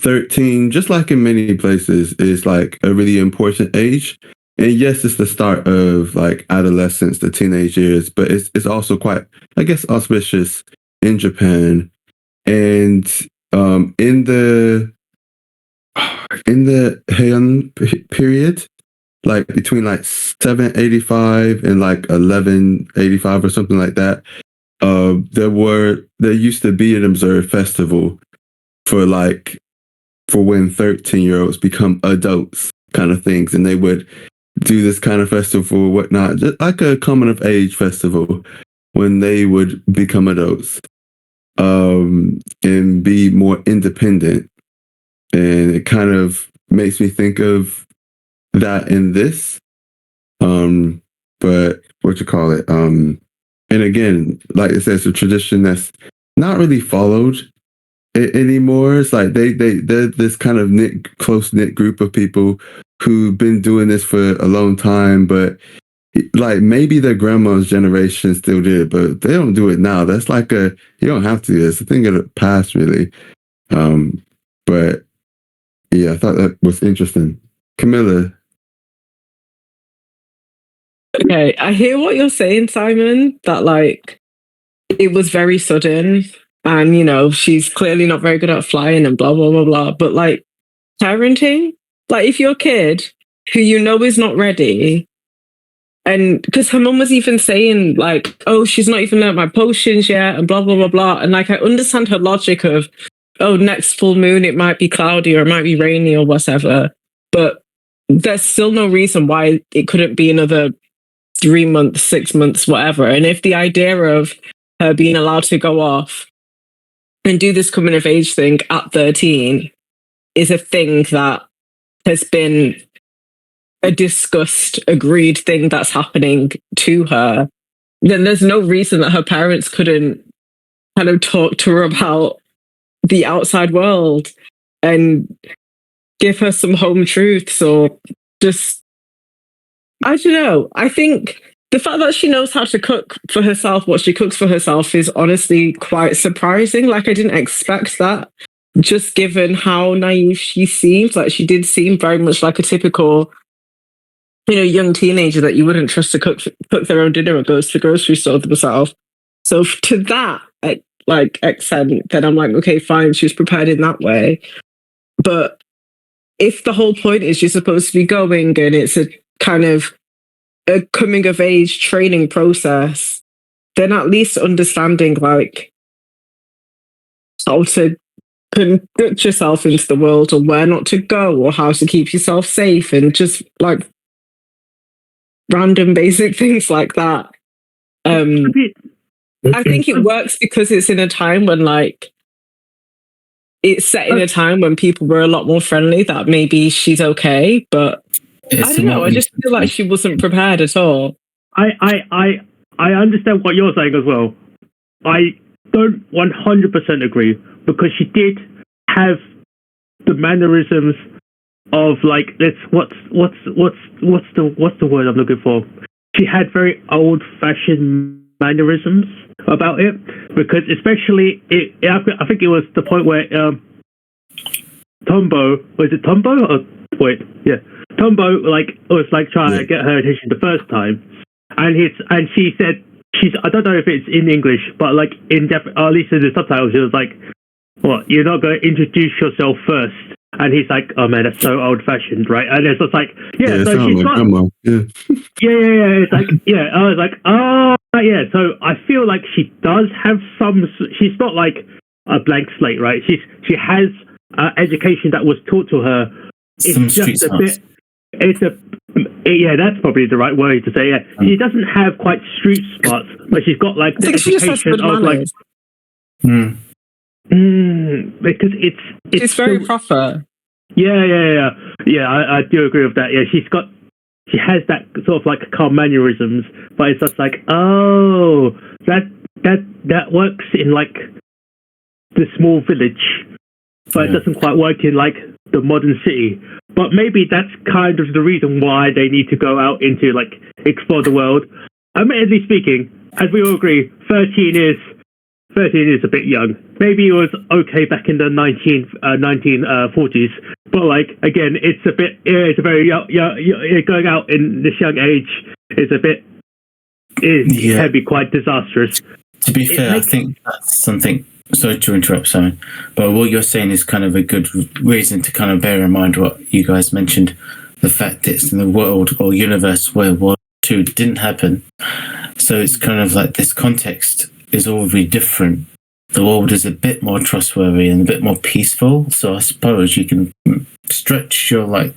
13, just like in many places, is like a really important age. And yes, it's the start of like adolescence, the teenage years, but it's also quite, I guess, auspicious in Japan. And in the Heian period, like between like 785 and like 1185 or something like that, there used to be an observed festival for when 13-year-olds become adults kind of things, and they would do this kind of festival or whatnot, just like a coming of age festival when they would become adults, and be more independent. And it kind of makes me think of that in this. But what you call it? And again, like I said, it's a tradition that's not really followed anymore. It's like they're this kind of close knit group of people who've been doing this for a long time, but like maybe their grandma's generation still did it, but they don't do it now. That's like you don't have to. It's a thing of the past, really. But yeah, I thought that was interesting. Camilla. Okay, I hear what you're saying, Simon, that like it was very sudden and, you know, she's clearly not very good at flying and blah, blah, blah, blah. But like parenting, like if your kid who you know is not ready, and because her mum was even saying like, oh, she's not even learnt my potions yet and blah, blah, blah, blah. And like, I understand her logic of, oh, next full moon, it might be cloudy or it might be rainy or whatever. But there's still no reason why it couldn't be another 3 months, 6 months, whatever. And if the idea of her being allowed to go off and do this coming of age thing at 13 is a thing that has been a discussed, agreed thing that's happening to her, then there's no reason that her parents couldn't kind of talk to her about the outside world and give her some home truths, or just, I don't know. I think the fact that she knows how to cook for herself, what she cooks for herself, is honestly quite surprising. Like, I didn't expect that, just given how naive she seems. Like, she did seem very much like a typical, you know, young teenager that you wouldn't trust to cook their own dinner or goes to the grocery store themselves. So to that, like, extent, then I'm like, okay, fine, she's prepared in that way. But if the whole point is you're supposed to be going and it's a kind of a coming of age training process, then at least understanding like how to conduct yourself into the world, or where not to go, or how to keep yourself safe, and just like random basic things like that. I think it works because it's in a time when like it's set in a time when people were a lot more friendly, that maybe she's okay, but I don't know. I just feel like she wasn't prepared at all. I understand what you're saying as well. I don't 100% agree, because she did have the mannerisms of like, what's the word I'm looking for? She had very old-fashioned mannerisms about it, because especially I think it was the point where Tombo like was like trying to get her attention the first time, and she said, I don't know if it's in English, but like or at least in the subtitles, she was like, "What? You're not going to introduce yourself first?" And he's like, "Oh man, that's so old-fashioned, right?" And it's just like, yeah, so she's got, yeah. It's like, yeah, I was like, oh, yeah. So I feel like she does have some. She's not like a blank slate, right? She has education that was taught to her. It's just a bit. Yeah, that's probably the right word to say. Yeah, she doesn't have quite street smarts, but she's got like the education of like. Because it's very proper. Yeah. I do agree with that. Yeah, she has that sort of like calm mannerisms, but it's just like, oh, that works in like the small village, but it doesn't quite work in like the modern city. But maybe that's kind of the reason why they need to go out into like explore the world. Admittedly speaking, as we all agree, 13 is 13 is a bit young. Maybe it was okay back in the 1940s, but like again, it's a very young, going out in this young age is a bit can be quite disastrous. To be fair, I think that's something. Sorry to interrupt, Simon, but what you're saying is kind of a good reason to kind of bear in mind what you guys mentioned, the fact it's in the world or universe where World War II didn't happen. So it's kind of like this context is already different. The world is a bit more trustworthy and a bit more peaceful. So I suppose you can stretch your like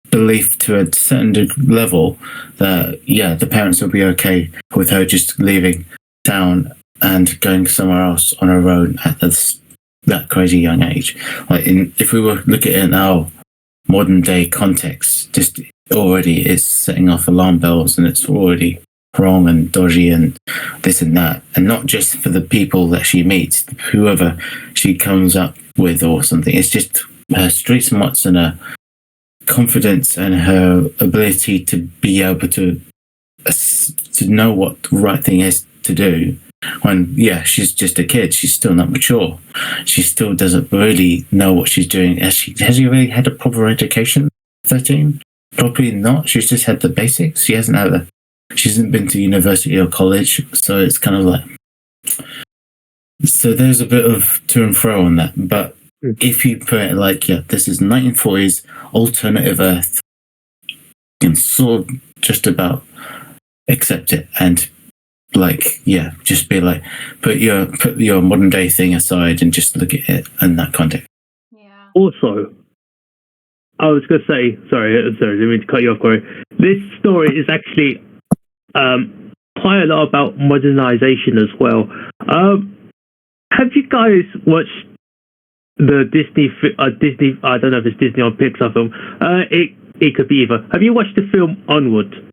belief to a certain level that the parents will be okay with her just leaving town and going somewhere else on her own at that crazy young age. Like if we were looking at it in our modern day context, just already it's setting off alarm bells and it's already wrong and dodgy and this and that. And not just for the people that she meets, whoever she comes up with or something. It's just her street smarts and her confidence and her ability to be able to know what the right thing is to do. When she's just a kid, she's still not mature. She still doesn't really know what she's doing. Has she really had a proper education? 13? Probably not. She's just had the basics. She hasn't been to university or college, so it's kind of like. So there's a bit of to and fro on that. But if you put it like, this is 1940s alternative Earth, you can sort of just about accept it and. Like, just be like, put your modern day thing aside and just look at it in that context. Yeah. Also, I was going to say, sorry, I didn't mean to cut you off, Corey. This story is actually quite a lot about modernization as well. Have you guys watched the Disney? I don't know if it's Disney or Pixar film. It could be either. Have you watched the film Onward?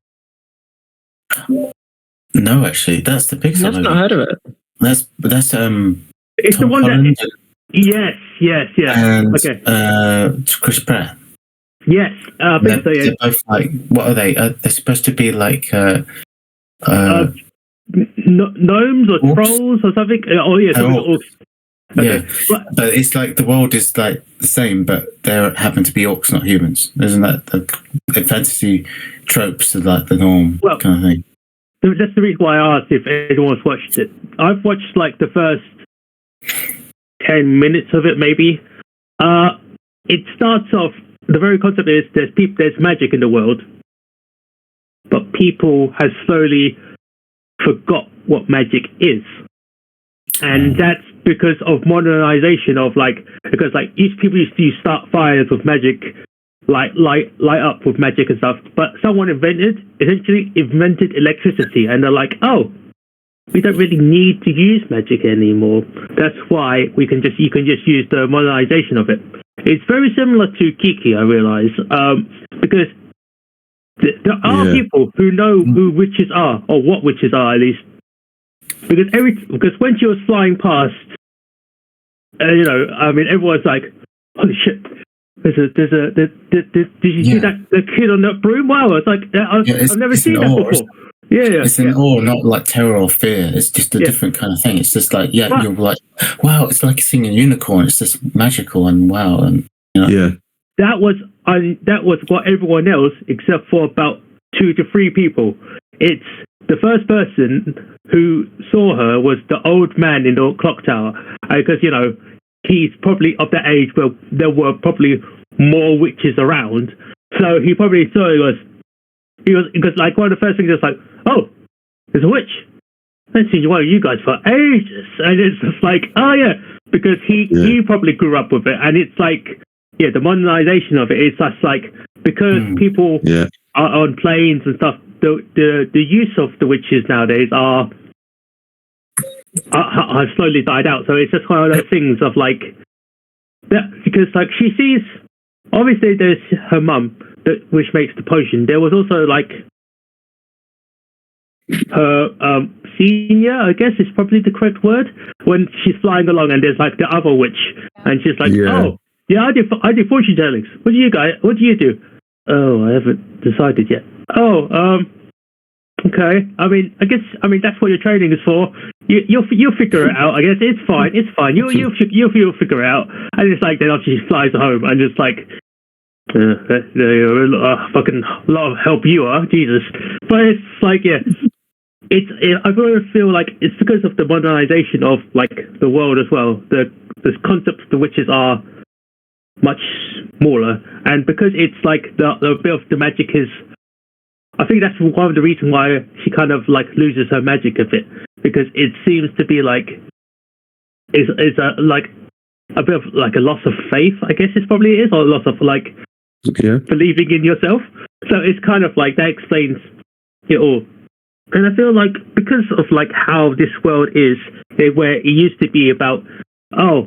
No, actually, that's the Pixar movie. I've not heard of it. That's It's Tom the one Holland that. Yes. and Okay. Chris Pratt. Yes, I think so. Yeah. They're both like, what are they? They're supposed to be like gnomes or orcs? trolls or something. Oh yeah, something orcs. Okay. Yeah, but it's like the world is like the same, but there happen to be orcs, not humans. Isn't that the fantasy tropes of like the norm kind of thing? That's the reason why I asked if anyone's watched it. I've watched like the first 10 minutes of it, maybe. It starts off, the very concept is there's magic in the world, but people have slowly forgot what magic is. And that's because of modernization because each people used to start fires with magic, light up with magic and stuff, but someone essentially invented electricity, and they're like, oh, we don't really need to use magic anymore. That's why you can just use the modernization of it. It's very similar to Kiki, I realize, because there are people who know who witches are, or what witches are at least, because when she was flying past, everyone's like, holy shit. Did you see that the kid on that broom? Wow, it's like I've never seen that before. It's an awe, not like terror or fear. It's just a different kind of thing. It's just like you're like, wow, it's like seeing a unicorn. It's just magical and wow, and that was what everyone else except for about 2 to 3 people. It's the first person who saw her was the old man in the clock tower, because he's probably of that age where there were probably more witches around. So he probably saw because like one of the first things was like, oh, there's a witch. I haven't seen one of you guys for ages. And it's just like, oh yeah, because he probably grew up with it. And it's like, the modernization of it, it's just like, because people are on planes and stuff, the use of the witches nowadays are slowly died out. So it's just one of those things of like that, because like she sees, obviously there's her mum which makes the potion. There was also like her senior, I guess is probably the correct word, when she's flying along and there's like the other witch and she's like, oh yeah, I do fortune tellings. What do you do? Oh, I haven't decided yet. Oh, okay. I mean, that's what your training is for. you'll figure it out. I guess it's fine. It's fine. You'll figure it out. And it's like then after she flies home and it's like. Fucking lot of help you are, Jesus. But it's like, yeah, I really feel like it's because of the modernization of like the world as well. The concepts of the witches are much smaller, and because it's like the bit of the magic is. I think that's one of the reasons why she kind of like loses her magic a bit, because it seems to be like is like a bit of like a loss of faith. I guess it probably is, or a loss of like. Yeah. Believing in yourself. So it's kind of like that explains it all. And I feel like because of like how this world is, where it used to be about, I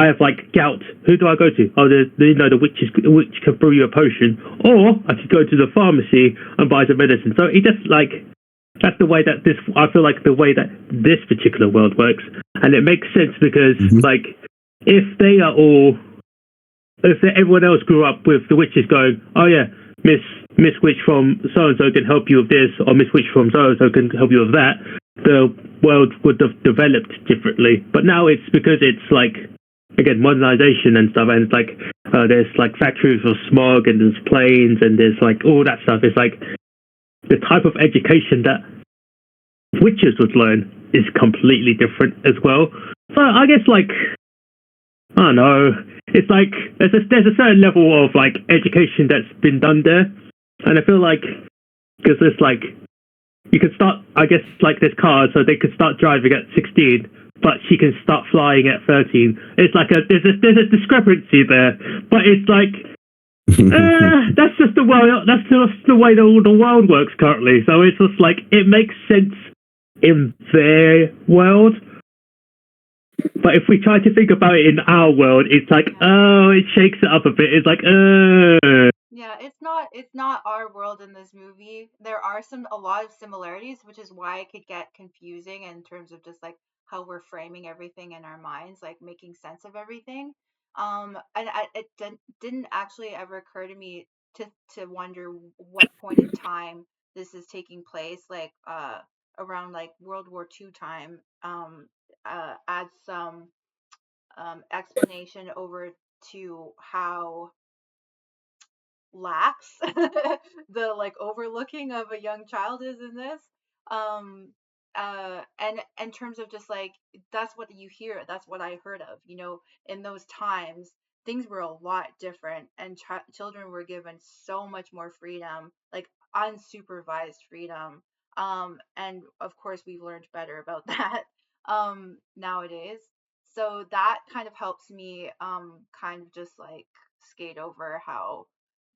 have like gout. Who do I go to? Oh, the witch can brew you a potion, or I could go to the pharmacy and buy some medicine. So it just like that's the way that I feel like the way that this particular world works, and it makes sense because like if they are all. If everyone else grew up with the witches going, oh yeah, Miss Witch from so and so can help you with this, or Miss Witch from so and so can help you with that, the world would have developed differently. But now it's because it's like again modernization and stuff, and it's like there's like factories of smog and there's planes and there's like all that stuff. It's like the type of education that witches would learn is completely different as well. So I guess like I don't know. It's like there's a certain level of like education that's been done there, and I feel like because it's like you can start. I guess like there's cars, so they could start driving at 16, but she can start flying at 13. It's like there's a discrepancy there, but it's like that's just the world. That's just the way the world works currently. So it's just like it makes sense in their world. But if we try to think about it in our world, it's like, it shakes it up a bit. It's like, Yeah, it's not our world in this movie. There are a lot of similarities, which is why it could get confusing in terms of just like how we're framing everything in our minds, like making sense of everything. And it didn't actually ever occur to me to wonder what point in time this is taking place, like around like World War II time. Add some explanation over to how lax the like overlooking of a young child is in this. And in terms of just like that's what you hear, that's what I heard of. In those times things were a lot different, and children were given so much more freedom, like unsupervised freedom. And of course we've learned better about that nowadays. So that kind of helps me kind of just like skate over how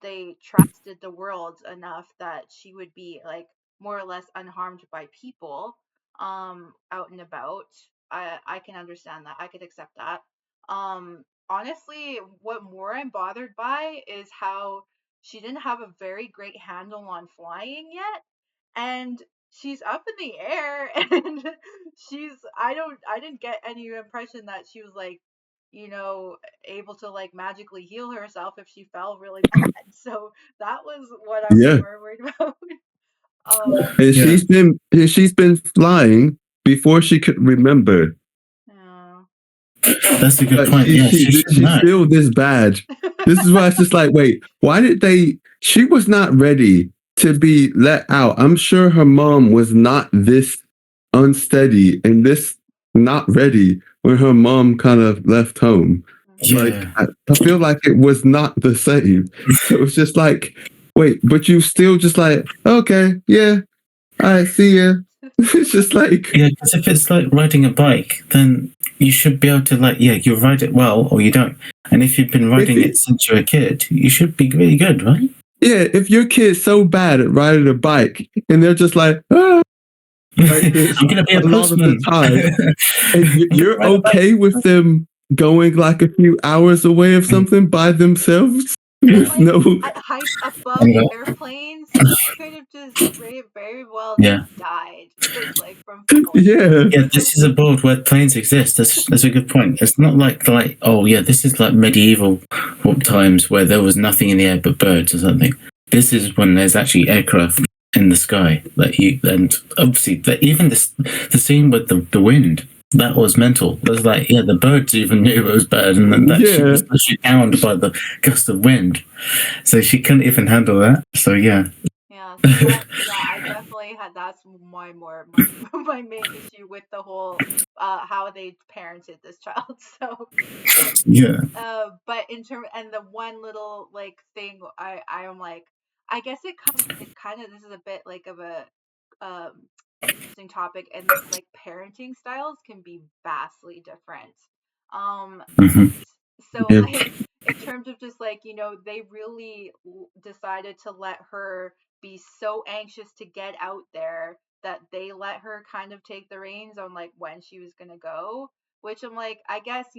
they trusted the world enough that she would be like more or less unharmed by people out and about. I can understand that. I could accept that. Honestly, what more I'm bothered by is how she didn't have a very great handle on flying yet, and she's up in the air and I didn't get any impression that she was like able to like magically heal herself if she fell really bad. So that was what I'm more worried about. And she's been flying before she could remember. That's a good point. She's still this bad. This is why it's just like, wait, why did they? She was not ready to be let out. I'm sure her mom was not this unsteady and this not ready when her mom kind of left home. Yeah. Like I feel like it was not the same. It was just like, wait, but you still just like, okay, yeah, I see ya. It's just like, yeah, because if it's like riding a bike, then you should be able to like, you ride it well or you don't. And if you've been riding it since you're a kid, you should be really good, right? Yeah, if your kid's so bad at riding a bike and they're just like this, I'm gonna be a lot of the postman. time, and you're okay with them going like a few hours away of something by themselves. With like, no at heights above airplanes, you could have just very well died, just like from falling. Yeah, this is a world where planes exist. That's a good point. It's not like this is like medieval times where there was nothing in the air but birds or something. This is when there's actually aircraft in the sky. Like you, and obviously, even the scene with the wind. That was mental. It was like, yeah, the birds even knew it was bad, and then that she was literally downed by the gust of wind, so she couldn't even handle that. So yeah. Yeah, so I definitely had. That's my my main issue with the whole how they parented this child. So Yeah. but in term and the one little like thing I am like, I guess it kind of, this is a bit like of a interesting topic, and like parenting styles can be vastly different. Mhm. So Yeah. like in terms of just like, they really decided to let her be so anxious to get out there that they let her kind of take the reins on like when she was going to go, which I'm like, I guess,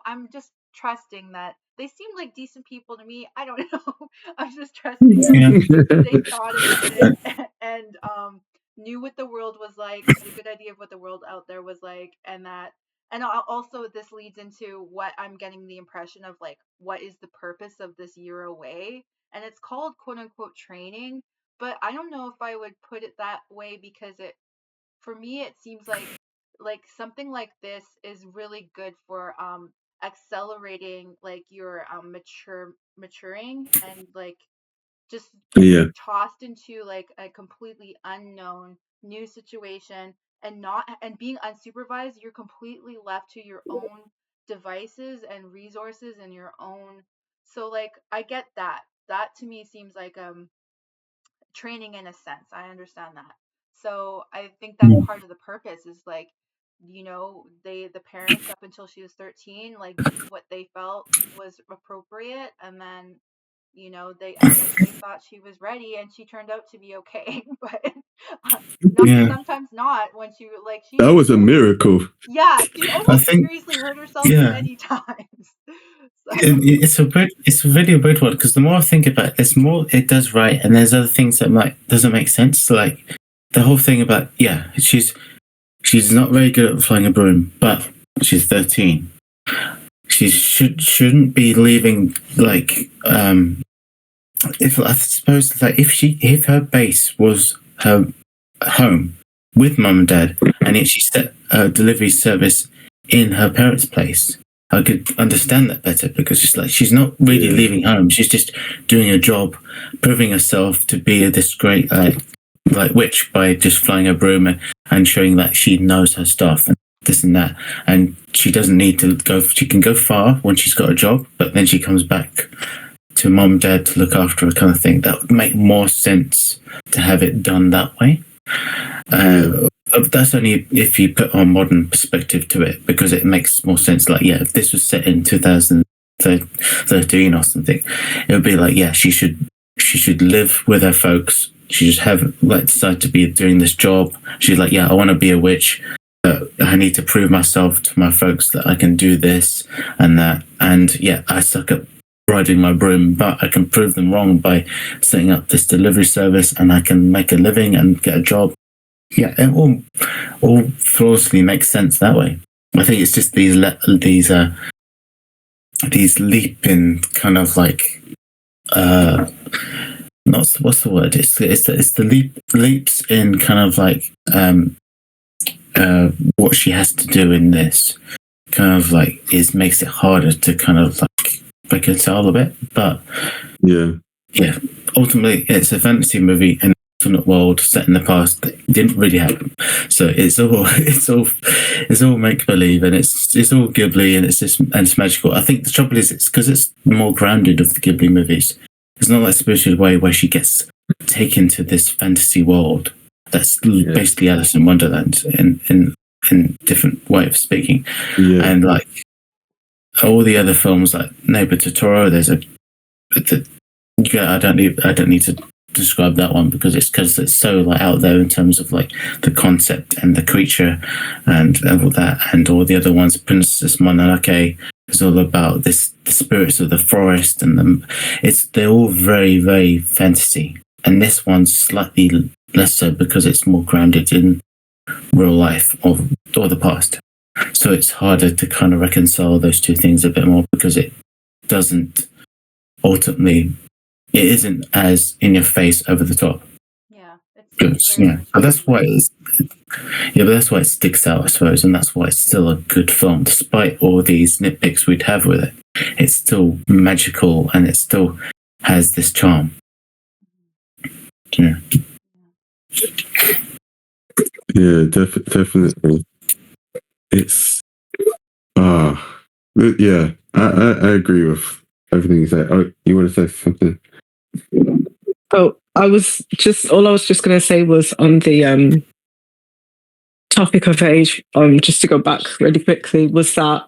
I'm just trusting that they seem like decent people to me. I don't know. I'm just trusting that Yeah. they thought about it and knew what the world was like, had a good idea of what the world out there was like, and that, and also this leads into what I'm getting the impression of, like, what is the purpose of this year away, and it's called quote unquote training, but I don't know if I would put it that way, because it, for me, it seems like something like this is really good for accelerating like your maturing, and like just Yeah. tossed into like a completely unknown new situation, and being unsupervised, you're completely left to your own devices and resources and your own. So like I get that. That to me seems like training in a sense. I understand that. So I think that's part of the purpose, is like, the parents up until she was 13 like did what they felt was appropriate, and then I guess they thought she was ready, and she turned out to be okay. But Yeah. sometimes not, when she That was a miracle. yeah, she I almost think, seriously hurt herself yeah. many times. So It's a really weird one, because the more I think about it, there's more it does right, and there's other things that doesn't make sense. So, like the whole thing about, yeah, she's not very good at flying a broom, but she's 13. She shouldn't be leaving, like, if I suppose, like, if her base was her home with mum and dad, and yet she set a delivery service in her parents' place, I could understand that better, because it's like she's not really leaving home. She's just doing a job, proving herself to be this great like witch by just flying a broom and showing that she knows her stuff and this and that. And she doesn't need to go. She can go far when she's got a job, but then she comes back to mom and dad to look after her, kind of thing. That would make more sense to have it done that way. That's only if you put a modern perspective to it, because it makes more sense. Like, yeah, if this was set in 2013 or something, it would be like, yeah, she should live with her folks. She should decide to be doing this job. She's like, yeah, I want to be a witch. I need to prove myself to my folks that I can do this and that. And yeah, I suck at riding my broom, but I can prove them wrong by setting up this delivery service, and I can make a living and get a job. Yeah, it all flawlessly makes sense that way. I think it's just these leaping kind of like not what's the word? It's the leaps in kind of like what she has to do in this kind of like makes it harder to kind of like reconcile a bit. But yeah, ultimately it's a fantasy movie in an alternate world set in the past that didn't really happen. So it's all make believe, and it's all Ghibli, and it's magical. I think the trouble is it's because it's more grounded of the Ghibli movies. It's not like Spirited Away where she gets taken to this fantasy world that's basically Alice in Wonderland in different way of speaking. And like all the other films like Neighbor Totoro, I don't need to describe that one, because it's so like out there in terms of like the concept and the creature and all that. And all the other ones, Princess Mononoke, is all about the spirits of the forest, and they're all very, very fantasy. And this one's slightly less so, because it's more grounded in real life or the past. So it's harder to kind of reconcile those two things a bit more, because it isn't as in your face, over the top. Yeah. Good. Yeah, but that's why it's but that's why it sticks out, I suppose, and that's why it's still a good film, despite all these nitpicks we'd have with it. It's still magical, and it still has this charm. Yeah. Yeah, definitely. It's yeah. I agree with everything you said. Oh, you want to say something? Oh, I was just going to say was on the topic of age, just to go back really quickly, was that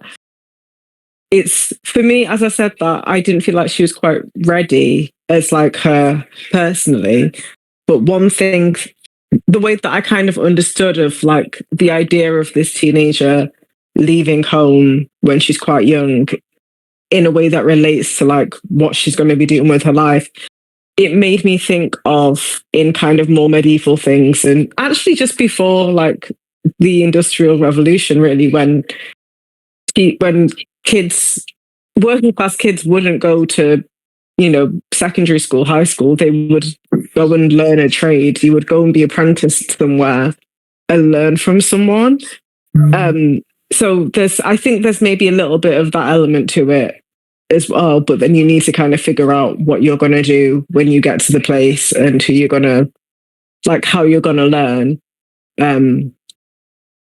it's, for me, as I said, that I didn't feel like she was quite ready as like her personally. But one thing, the way that I kind of understood of like the idea of this teenager leaving home when she's quite young in a way that relates to like what she's going to be doing with her life, it made me think of in kind of more medieval things, and actually just before like the Industrial Revolution, really, when kids, working class kids, wouldn't go to, secondary school, high school. They would go and learn a trade. You would go and be apprenticed somewhere and learn from someone. So I think there's maybe a little bit of that element to it as well, but then you need to kind of figure out what you're going to do when you get to the place and who you're going to, like, how you're going to learn.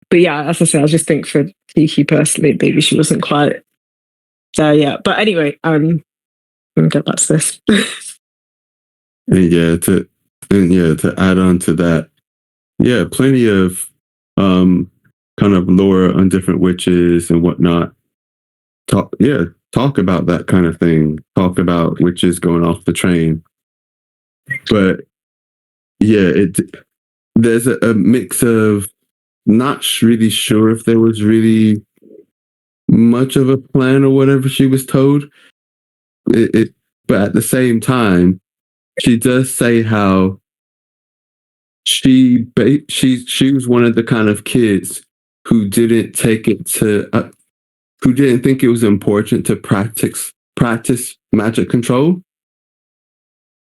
But yeah, as I say, I just think for Kiki personally, maybe she wasn't quite there yet. But anyway, I'm going to get back to this. To add on to that, yeah, plenty of kind of lore on different witches and whatnot. Talk about that kind of thing. Talk about witches going off the train. But yeah, there's a mix of not really sure if there was really much of a plan or whatever she was told. But at the same time, she does say how she was one of the kind of kids who didn't take it to who didn't think it was important to practice magic control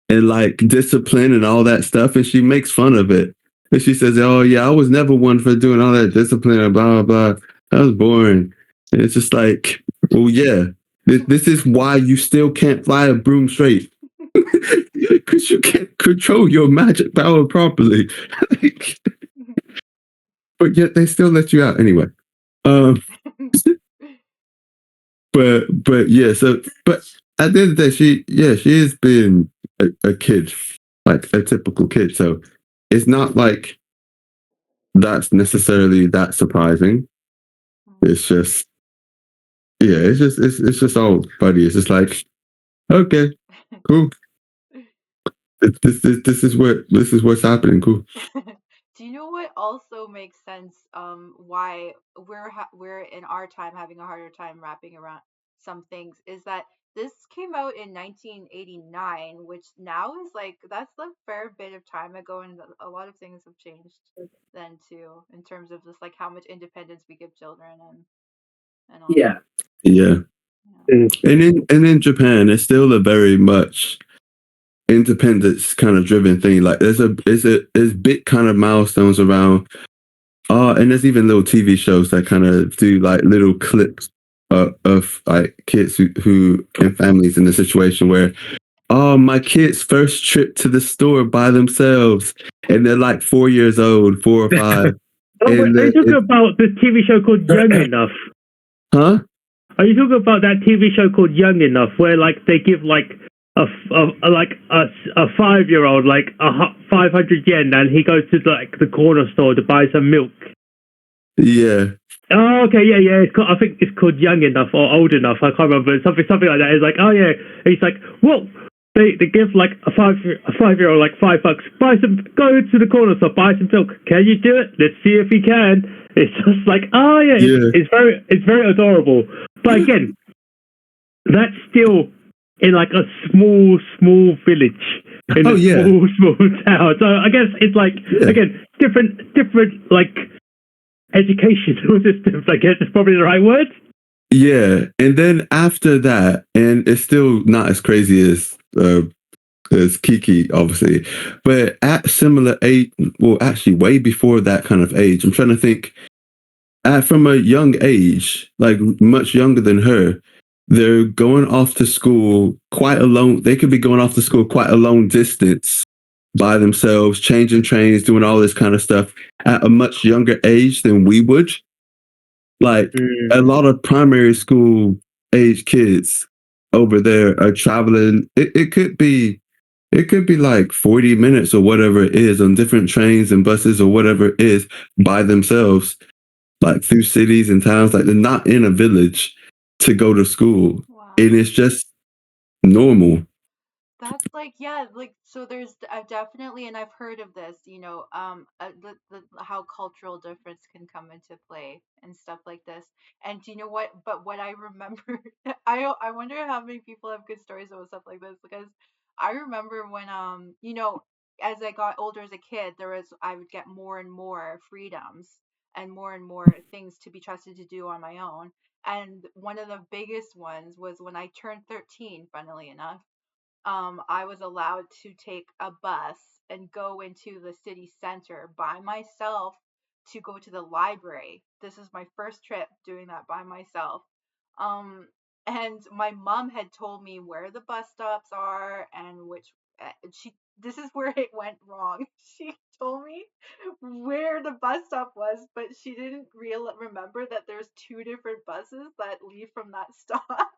and like discipline and all that stuff, and she makes fun of it. And she says, "Oh yeah, I was never one for doing all that discipline and blah blah blah. That was boring." And it's just like, well, yeah, this is why you still can't fly a broom straight, because you can't control your magic power properly. But yet they still let you out anyway. But yeah, but at the end of the day, she has been a kid, like a typical kid. So it's not like that's necessarily that surprising. It's just it's just all funny. It's just like, okay, cool. This is what's happening. Cool. Do you know what also makes sense? Why we're in our time having a harder time wrapping around some things is that this came out in 1989, which now is like that's a fair bit of time ago, and a lot of things have changed then too, in terms of just like how much independence we give children and all. Yeah. Yeah. And in Japan, it's still a very much independence kind of driven thing. Like there's big kind of milestones around. And there's even little TV shows that kind of do like little clips of like kids who and families in the situation where, my kid's first trip to the store by themselves, and they're like 4 years old, 4 or 5. Are you talking about the TV show called Young Enough? Huh? Are you talking about that TV show called Young Enough, where like they give like a 5-year-old like 500 yen, and he goes to like the corner store to buy some milk? Yeah. Oh, okay, yeah. I think it's called Young Enough or Old Enough. I can't remember. Something like that. It's like, oh yeah. And he's like, well, they give like a 5-year-old like $5. Go to the corner store, buy some milk. Can you do it? Let's see if he can. It's just like, oh yeah, it's very adorable. But again, that's still in like a small village in a small town. So I guess it's like again different like education systems. I guess is probably the right word. Yeah, and then after that, and it's still not as crazy as as Kiki, obviously. But at similar age, well, actually, way before that kind of age, I'm trying to think. From a young age, like much younger than her, they're going off to school quite alone. They could be going off to school quite a long distance by themselves, changing trains, doing all this kind of stuff at a much younger age than we would. Like a lot of primary school age kids over there are traveling. It could be like 40 minutes or whatever it is on different trains and buses or whatever it is by themselves, like through cities and towns. Like they're not in a village to go to school. Wow. And it's just normal. That's like, yeah, like, so there's definitely, and I've heard of this, how cultural difference can come into play and stuff like this. And do you know what? But what I remember, I wonder how many people have good stories about stuff like this, because I remember when, as I got older as a kid, I would get more and more freedoms and more things to be trusted to do on my own. And one of the biggest ones was when I turned 13, funnily enough. I was allowed to take a bus and go into the city center by myself to go to the library. This is my first trip doing that by myself. And my mom had told me where the bus stops are and this is where it went wrong. She told me where the bus stop was, but she didn't remember that there's two different buses that leave from that stop.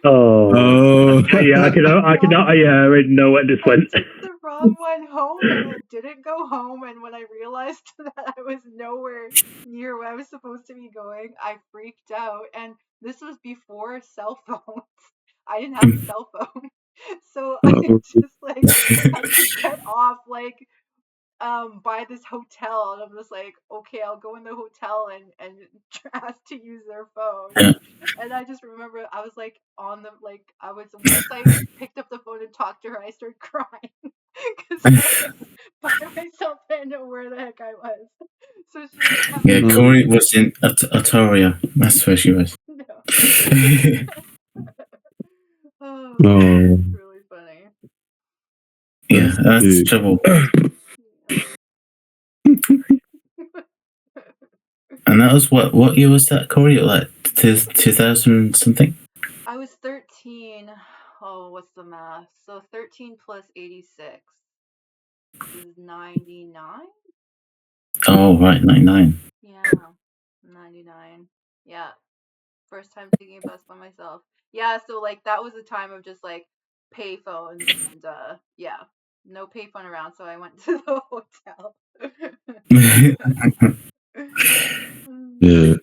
Oh. Yeah, I already know what this I went. took the wrong one home and it didn't go home. And when I realized that I was nowhere near where I was supposed to be going, I freaked out. And this was before cell phones. I didn't have a cell phone. So I just had to get off by this hotel, and I'm just like, okay, I'll go in the hotel and ask to use their phone. Yeah. And I just remember I was like once I picked up the phone and talked to her, I started crying because I was by myself. I didn't know where the heck I was. So she didn't have Yeah, to Corey was in Atoria. That's where she was. no. Oh, Oh. it's really funny. Yeah, that's the trouble. And that was what year was that, Corey? Like 2000 something? I was 13. Oh, what's the math? So 13 plus 86 is 99? Oh, right, 99. Yeah, 99. Yeah. First time taking a bus by myself. Yeah, so that was a time of just payphones and yeah, no payphone around, so I went to the hotel. Yeah.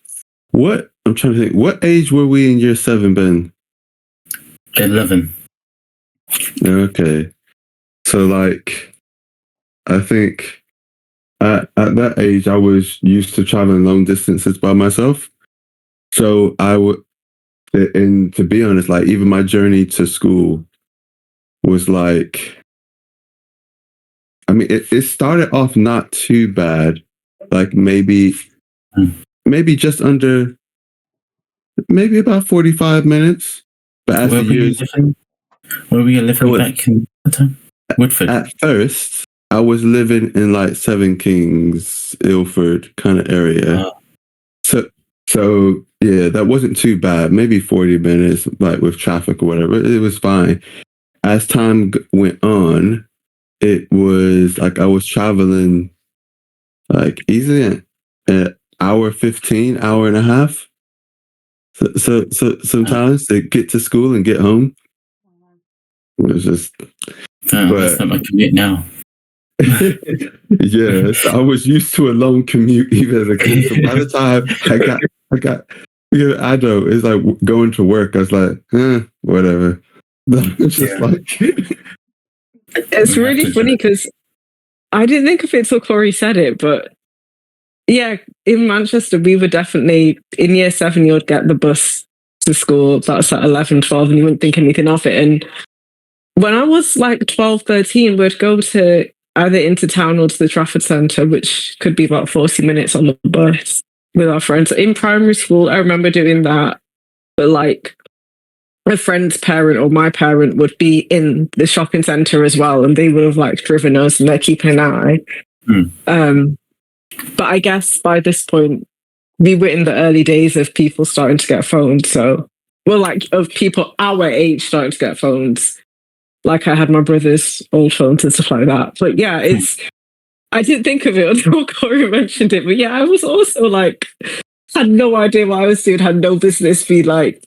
What? I'm trying to think. What age were we in year 7, Ben? 11. Okay. So, I think at that age, I was used to traveling long distances by myself. So I would, and to be honest, even my journey to school was I mean, it started off not too bad, maybe just under, maybe about 45 minutes. But as Where the were you years, living? Where were you living back in that time? Woodford. at first, I was living in Seven Kings, Ilford kind of area. So yeah, that wasn't too bad. Maybe 40 minutes, with traffic or whatever. It was fine. As time went on, it was I was traveling easily an hour 15, hour and a half. So sometimes to get to school and get home, it was just. That's not my commute now. Yeah, so I was used to a long commute even as a kid. So by the time I got, I know it's like going to work. I was like, whatever. It's really funny because I didn't think of it till Corey said it, but yeah, in Manchester, we were definitely in year 7, you would get the bus to school. That's at 11, 12, and you wouldn't think anything of it. And when I was 12, 13, we'd go to either into town or to the Trafford Centre, which could be about 40 minutes on the bus with our friends. In primary school, I remember doing that. But a friend's parent or my parent would be in the shopping centre as well, and they would have like driven us, and they're keeping an eye. But I guess by this point, we were in the early days of people starting to get phones. So, well, like of people our age starting to get phones. Like I had my brother's old phones and stuff like that. But yeah, I didn't think of it until Corey mentioned it. But yeah, I was also like, had no idea what I was doing, had no business be like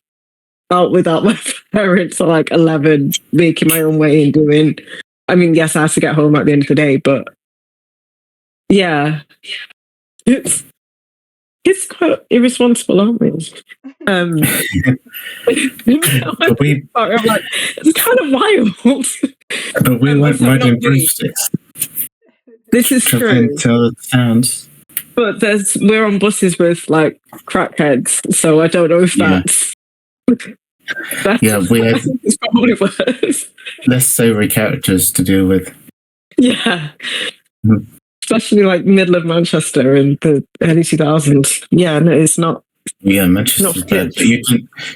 out without my parents at like 11, making my own way and doing. I mean, yes, I had to get home at the end of the day, but yeah, it's quite irresponsible, aren't we? I'm like, it's kind of wild. But we weren't riding broomsticks. This is true. To other towns. But we're on buses with like crackheads, so I don't know if that's we had it's probably worse. less savoury characters to deal with. Yeah. Especially like middle of Manchester in the early 2000s. Yeah, no, it's not. Yeah, Manchester's bad. But you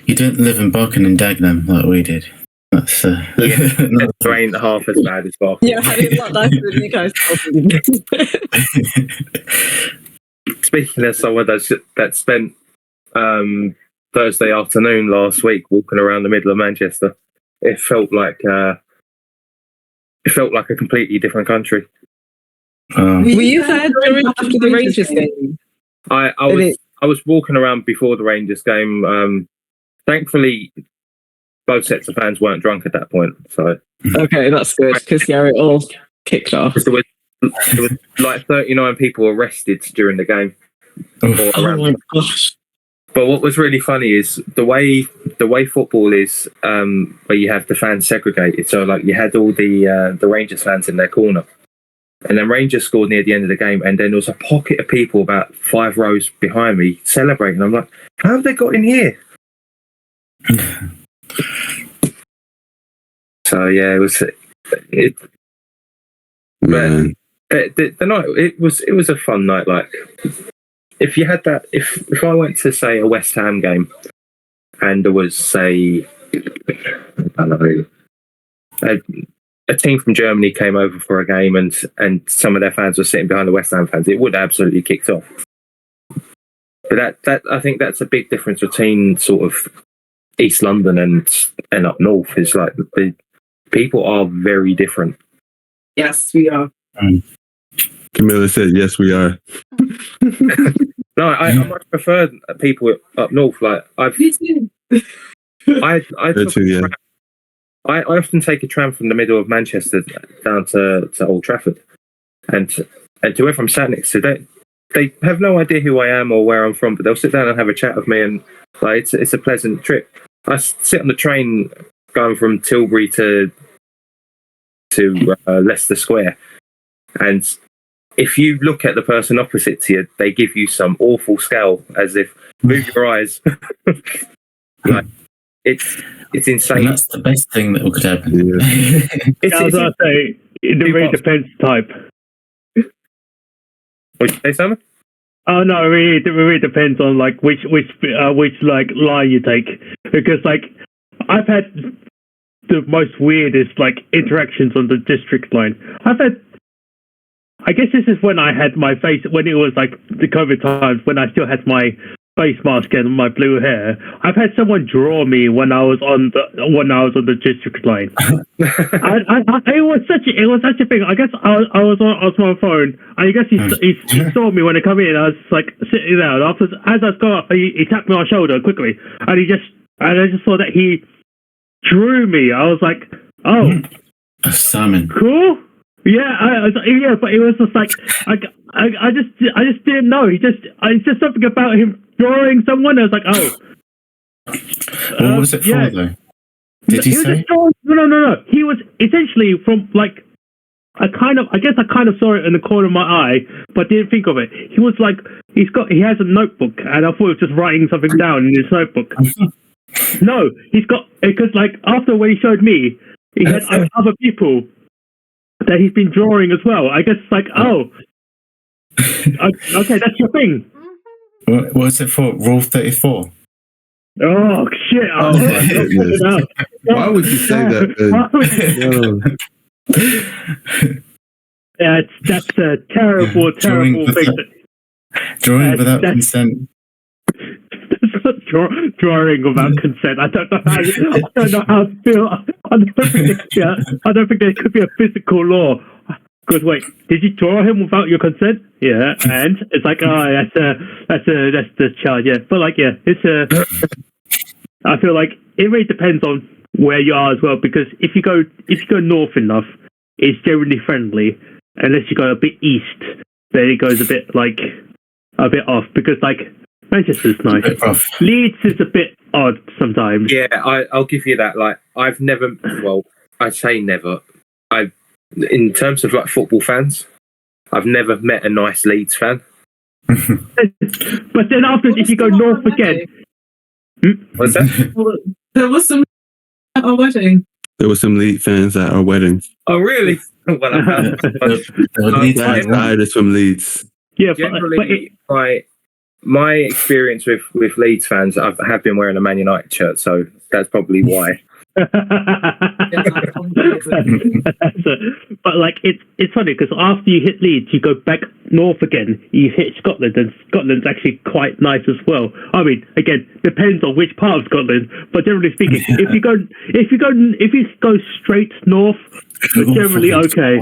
didn't live in Barking and Dagenham like we did. That's it ain't half as bad as Barking. Yeah, I didn't like that than you guys. Speaking of someone that spent Thursday afternoon last week walking around the middle of Manchester, it felt like a completely different country. Were you there after the Rangers game? I was walking around before the Rangers game. Thankfully, both sets of fans weren't drunk at that point. So okay, that's good because it all kicked off. There was like 39 people arrested during the game. Oh my gosh! But what was really funny is the way football is, where you have the fans segregated. So like you had all the Rangers fans in their corner. And then Rangers scored near the end of the game, and then there was a pocket of people about 5 rows behind me celebrating. I'm like, how have they got in here? So yeah, the night it was a fun night. Like if you had that, if I went to say a West Ham game, and there was say, I don't know, a team from Germany came over for a game and some of their fans were sitting behind the West Ham fans, it would absolutely kicked off. But that I think that's a big difference between sort of East London and up north, is like the people are very different. Yes, we are. Camilla said, yes, we are. No, I much prefer people up north. Like I often take a tram from the middle of Manchester down to Old Trafford, and to whoever I'm sat next to, they have no idea who I am or where I'm from, but they'll sit down and have a chat with me, and like it's a pleasant trip. I sit on the train going from Tilbury to Leicester Square, and if you look at the person opposite to you, they give you some awful scowl, as if move your eyes. Like it's insane. And that's the best thing that could happen. Yeah. I was going to say, it really depends type. Would you say something? Oh no, it really depends on like which like line you take, because like I've had the most weirdest like interactions on the district line. I guess this is when I had my face, when it was like the COVID times, when I still had my face mask and my blue hair. I've had someone draw me when I was on the district line. It was such a thing. I guess I was on my phone. I guess he saw me when I come in. I was like sitting there. And after, as I was going up, he tapped me on the shoulder quickly, and I just saw that he drew me. I was like, oh, a salmon. Cool. Yeah, but it was just like I just didn't know. It's just something about him drawing someone. I was like, oh. What was it for though? Did he say? No. He was essentially from like I kind of saw it in the corner of my eye, but didn't think of it. He was like he has a notebook, and I thought he was just writing something down in his notebook. No, he's got, because like after when he showed me, he had other people that he's been drawing as well. I guess it's like, oh, okay, that's your thing. What was it for? Rule 34? Oh shit! Oh my goodness. Why would you say that? Why would you- No. that's a terrible, Drawing terrible thing. Drawing without that's- consent. Drawing without consent. I don't know how. I don't know how to feel. I don't think there could be a physical law. Because wait, did you draw him without your consent? Yeah, and it's like, oh, that's the charge. Yeah, but like, yeah, it's I feel like it really depends on where you are as well. Because if you go north enough, it's generally friendly. Unless you go a bit east, then it goes a bit off. Because like Manchester's nice. Leeds is a bit odd sometimes. Yeah, I'll give you that. Like, I've never. Well, I say never. In terms of like football fans, I've never met a nice Leeds fan. But then after, if you go north again, What's that? There was some at our wedding. There were some Leeds fans at our wedding. Oh, really? Well, That side is from Leeds. yeah, generally, my experience with Leeds fans, I have been wearing a Man United shirt, so that's probably why. but like it's funny because after you hit Leeds, you go back north again. You hit Scotland, and Scotland's actually quite nice as well. I mean, again, depends on which part of Scotland, but generally speaking, if you go straight north, you're generally okay.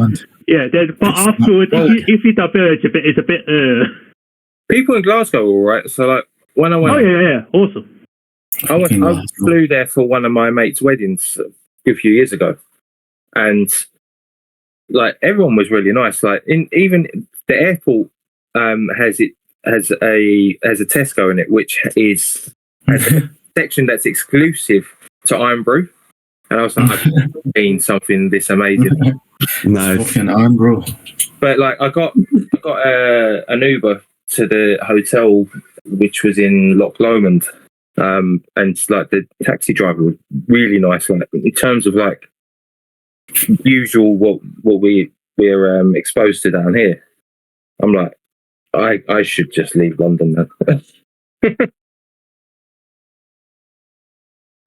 Yeah, then but afterwards, if you diverge a bit, it's a bit. People in Glasgow are all right. So like when I went, oh yeah, awesome. I flew there for one of my mates' weddings a few years ago, and like everyone was really nice. Like even the airport has a Tesco in it, which has a section that's exclusive to Iron Brew, and I was like, I've seen something this amazing. Nice. Fucking Iron Brew. But like I got an Uber to the hotel, which was in Loch Lomond. And like the taxi driver was really nice. Like in terms of like usual what we're exposed to down here, I'm like, I should just leave London now.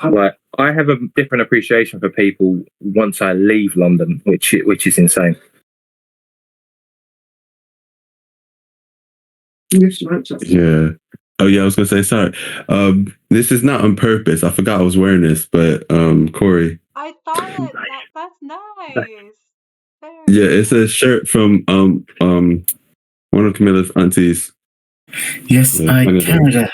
Like I have a different appreciation for people once I leave London, which is insane. Yeah. Oh yeah, I was gonna say sorry. This is not on purpose. I forgot I was wearing this, but Corey. I thought that's nice. Yeah, it's a shirt from one of Camilla's aunties. Yes, Yeah, I carried it.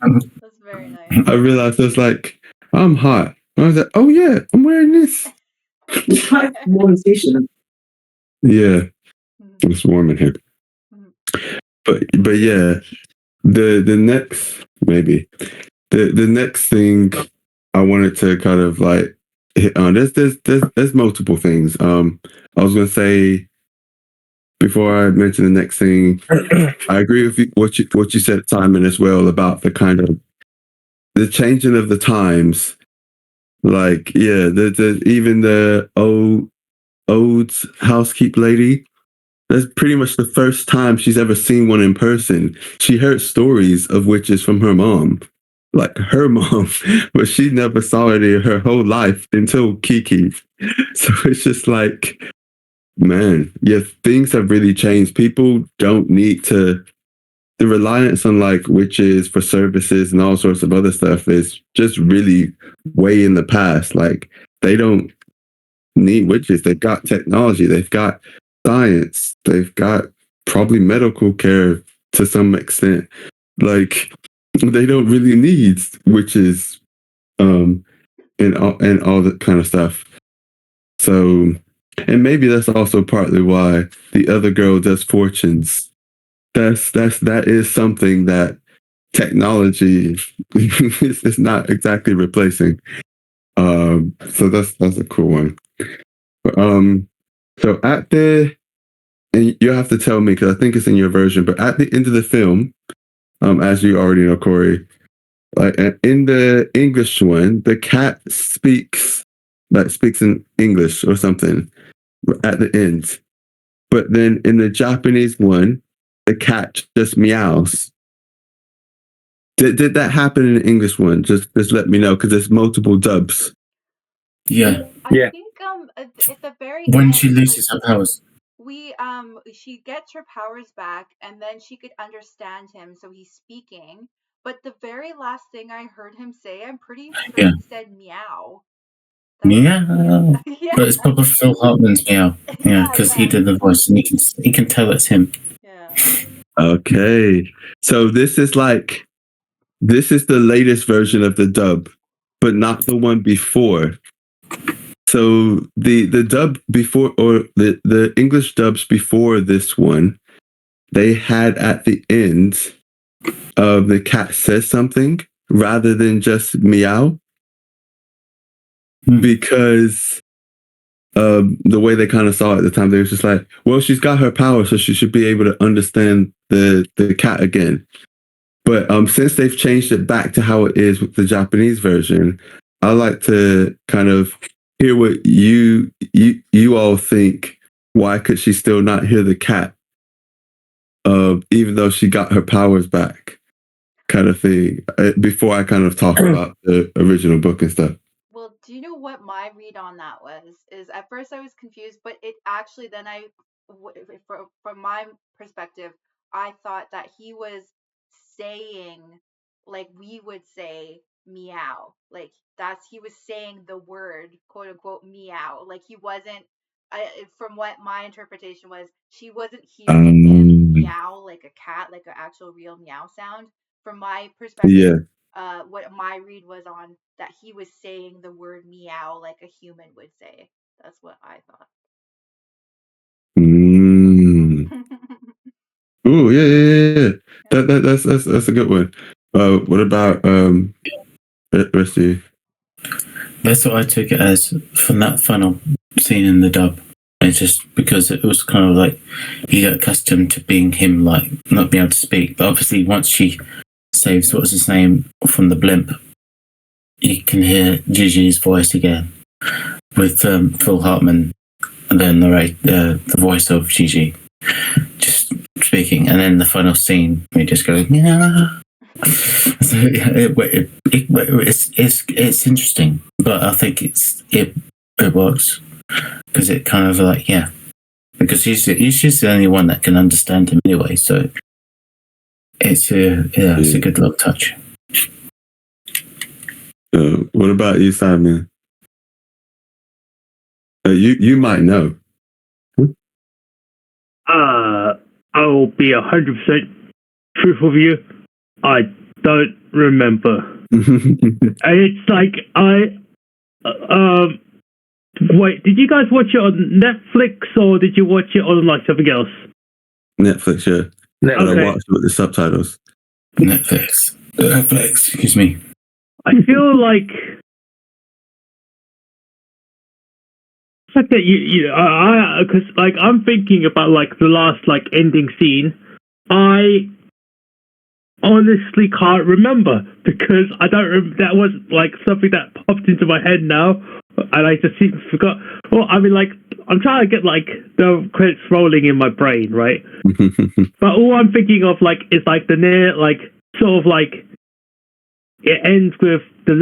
That's very nice. I realized I was like, I'm hot. I was like, oh yeah, I'm wearing this. Yeah, it's warm in here. But yeah, the next maybe the next thing I wanted to kind of like hit on. There's multiple things. I was gonna say before I mention the next thing, I agree with what you said, Simon, as well about the kind of the changing of the times. Like yeah, the even the old housekeep lady. That's pretty much the first time she's ever seen one in person. She heard stories of witches from her mom, like her mom, but she never saw it in her whole life until Kiki. So it's just like, man, yeah, things have really changed. People don't need to. The reliance on like witches for services and all sorts of other stuff is just really way in the past. Like they don't need witches. They've got technology. They've got science. They've got probably medical care to some extent. Like they don't really need witches, and all that kind of stuff. So, and maybe that's also partly why the other girl does fortunes. That is something that technology is not exactly replacing. So that's a cool one. But, so at the, and you have to tell me because I think it's in your version, but at the end of the film, as you already know, Corey, like in the English one, the cat speaks in English or something at the end. But then in the Japanese one, the cat just meows. Did that happen in the English one? Just let me know because there's multiple dubs. Yeah, I think at the very when end, she like, loses her powers. she gets her powers back, and then she could understand him, so he's speaking. But the very last thing I heard him say, I'm pretty sure Yeah. he said meow. Meow. Yeah. But it's probably Phil Hartman's meow. Yeah, because he did the voice, and he can tell it's him. Yeah. Okay, so this is the latest version of the dub, but not the one before. So the dub before, or the English dubs before this one, they had at the end of the cat says something rather than just meow, because the way they kind of saw it at the time, they was just like, well, she's got her power, so she should be able to understand the cat again. But since they've changed it back to how it is with the Japanese version, I like to kind of hear what you all think. Why could she still not hear the cat, even though she got her powers back, kind of thing? Before I kind of talk about the original book and stuff. Well, do you know what my read on that was? Is at first I was confused, but it actually then from my perspective, I thought that he was saying, like we would say, meow. Like he was saying the word, quote unquote, meow. Like he wasn't. From what my interpretation was, she wasn't hearing him meow like a cat, like an actual real meow sound. From my perspective, what my read was on that he was saying the word meow like a human would say. That's what I thought. Oh yeah. That's a good one. What about rest of you? That's what I took it as from that final scene in the dub. It's just because it was kind of like you get accustomed to being him, like not being able to speak. But obviously, once she saves what's his name from the blimp, you can hear Gigi's voice again with Phil Hartman, and then the voice of Gigi just speaking, and then the final scene we just go yeah. So yeah, it's interesting, but I think it works because it kind of like because he's just the only one that can understand him anyway. So it's a good little touch. What about you, Simon? You might know. I'll be 100% truthful with you. I don't remember. And it's like wait, did you guys watch it on Netflix or did you watch it on like something else? Netflix, yeah. Okay. I watched it with the subtitles. Netflix, excuse me. I feel like that because like I'm thinking about like the last like ending scene. I honestly can't remember because I don't. That was like something that popped into my head now, and I just forgot. Well, I mean, like I'm trying to get like the credits rolling in my brain, right? But all I'm thinking of like is like the near like sort of like it ends with the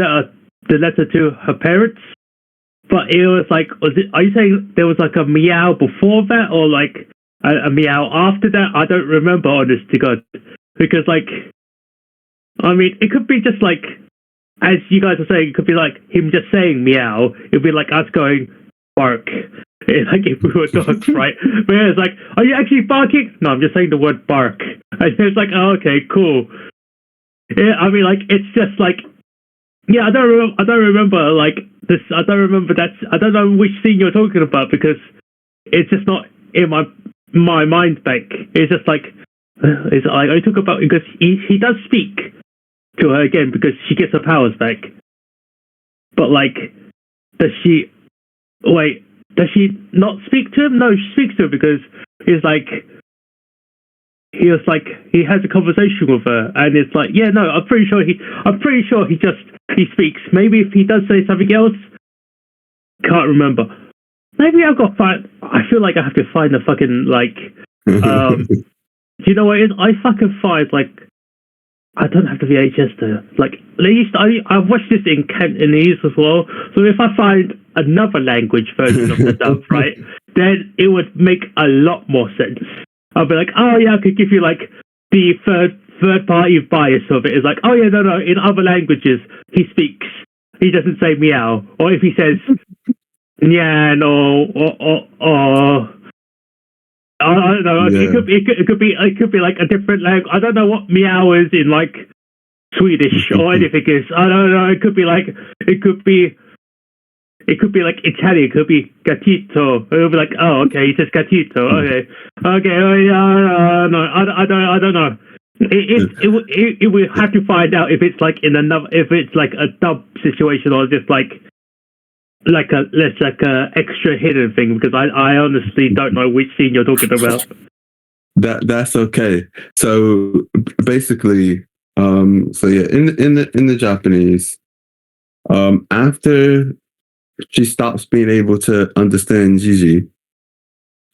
letter to her parents. But it was like, are you saying there was like a meow before that or like a meow after that? I don't remember, honest to God. Because like, I mean, it could be just like, as you guys are saying, it could be like him just saying meow. It'd be like us going bark. Like if we were dogs, right? But it's like, are you actually barking? No, I'm just saying the word bark. And it's like, oh, okay, cool. Yeah, I mean, like, it's just like, yeah, I don't remember like this. I don't remember that. I don't know which scene you're talking about because it's just not in my mind bank. It's just like it's like I talk about because he does speak to her again because she gets her powers back. But like, does she not speak to him? No, she speaks to him because it's like. He was like he has a conversation with her, and it's like, yeah, no, I'm pretty sure he speaks. Maybe if he does say something else, can't remember. Maybe I've got to find. I feel like I have to find the fucking like. Do you know what it is? I fucking find like I don't have the VHS though. Like I watched this in Cantonese as well. So if I find another language version of the dub, right, then it would make a lot more sense. I'll be like, oh yeah, I could give you like the third party bias of it. Is like, oh yeah, no. In other languages, he doesn't say meow, or if he says nyan or I don't know. Yeah. It could be like a different language. I don't know what meow is in like Swedish or anything is. I don't know. It could be like Italian. It could be gatito. It would be like, oh, okay, he says gatito. Okay. Oh, yeah, no, I don't know. It will have to find out if it's like if it's like a dub situation or just like a extra hidden thing, because I honestly don't know which scene you're talking about. That's okay. So basically, so yeah, in the Japanese, after she stops being able to understand Gigi,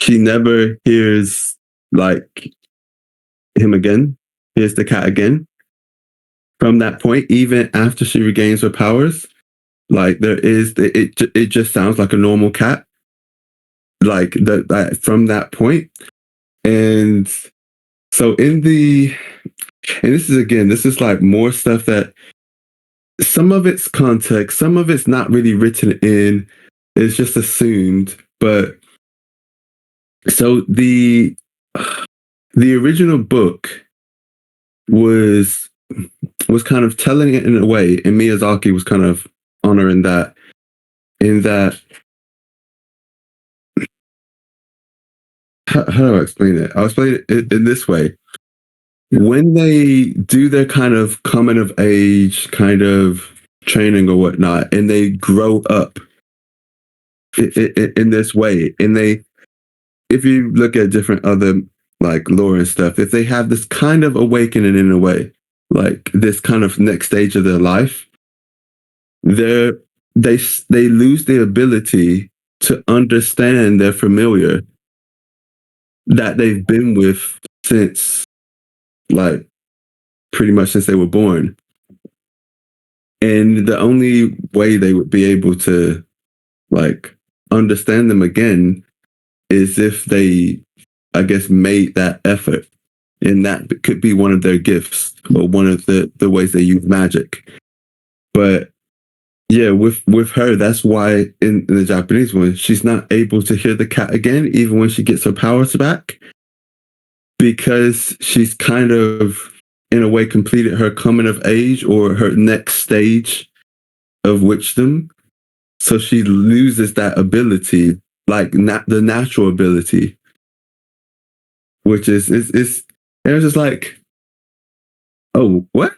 she never hears like him again, hears the cat again. From that point, even after she regains her powers, like it just sounds like a normal cat. Like that from that point. And so and this is like more stuff that some of it's context, some of it's not really written in, it's just assumed. But so the original book was kind of telling it in a way, and Miyazaki was kind of honoring that, in that, how do I explain it? I'll explain it in this way. When they do their kind of coming of age kind of training or whatnot, and they grow up in this way, and if you look at different other like lore and stuff, if they have this kind of awakening in a way, like this kind of next stage of their life, they lose the ability to understand their familiar that they've been with since, like, pretty much since they were born. And the only way they would be able to like understand them again is if they, I guess, made that effort. And that could be one of their gifts or one of the ways they use magic. But yeah, with her, that's why in the Japanese one, she's not able to hear the cat again, even when she gets her powers back, because she's kind of, in a way, completed her coming of age or her next stage of witchdom. So she loses that ability, like the natural ability, which is and it was just like, oh, what?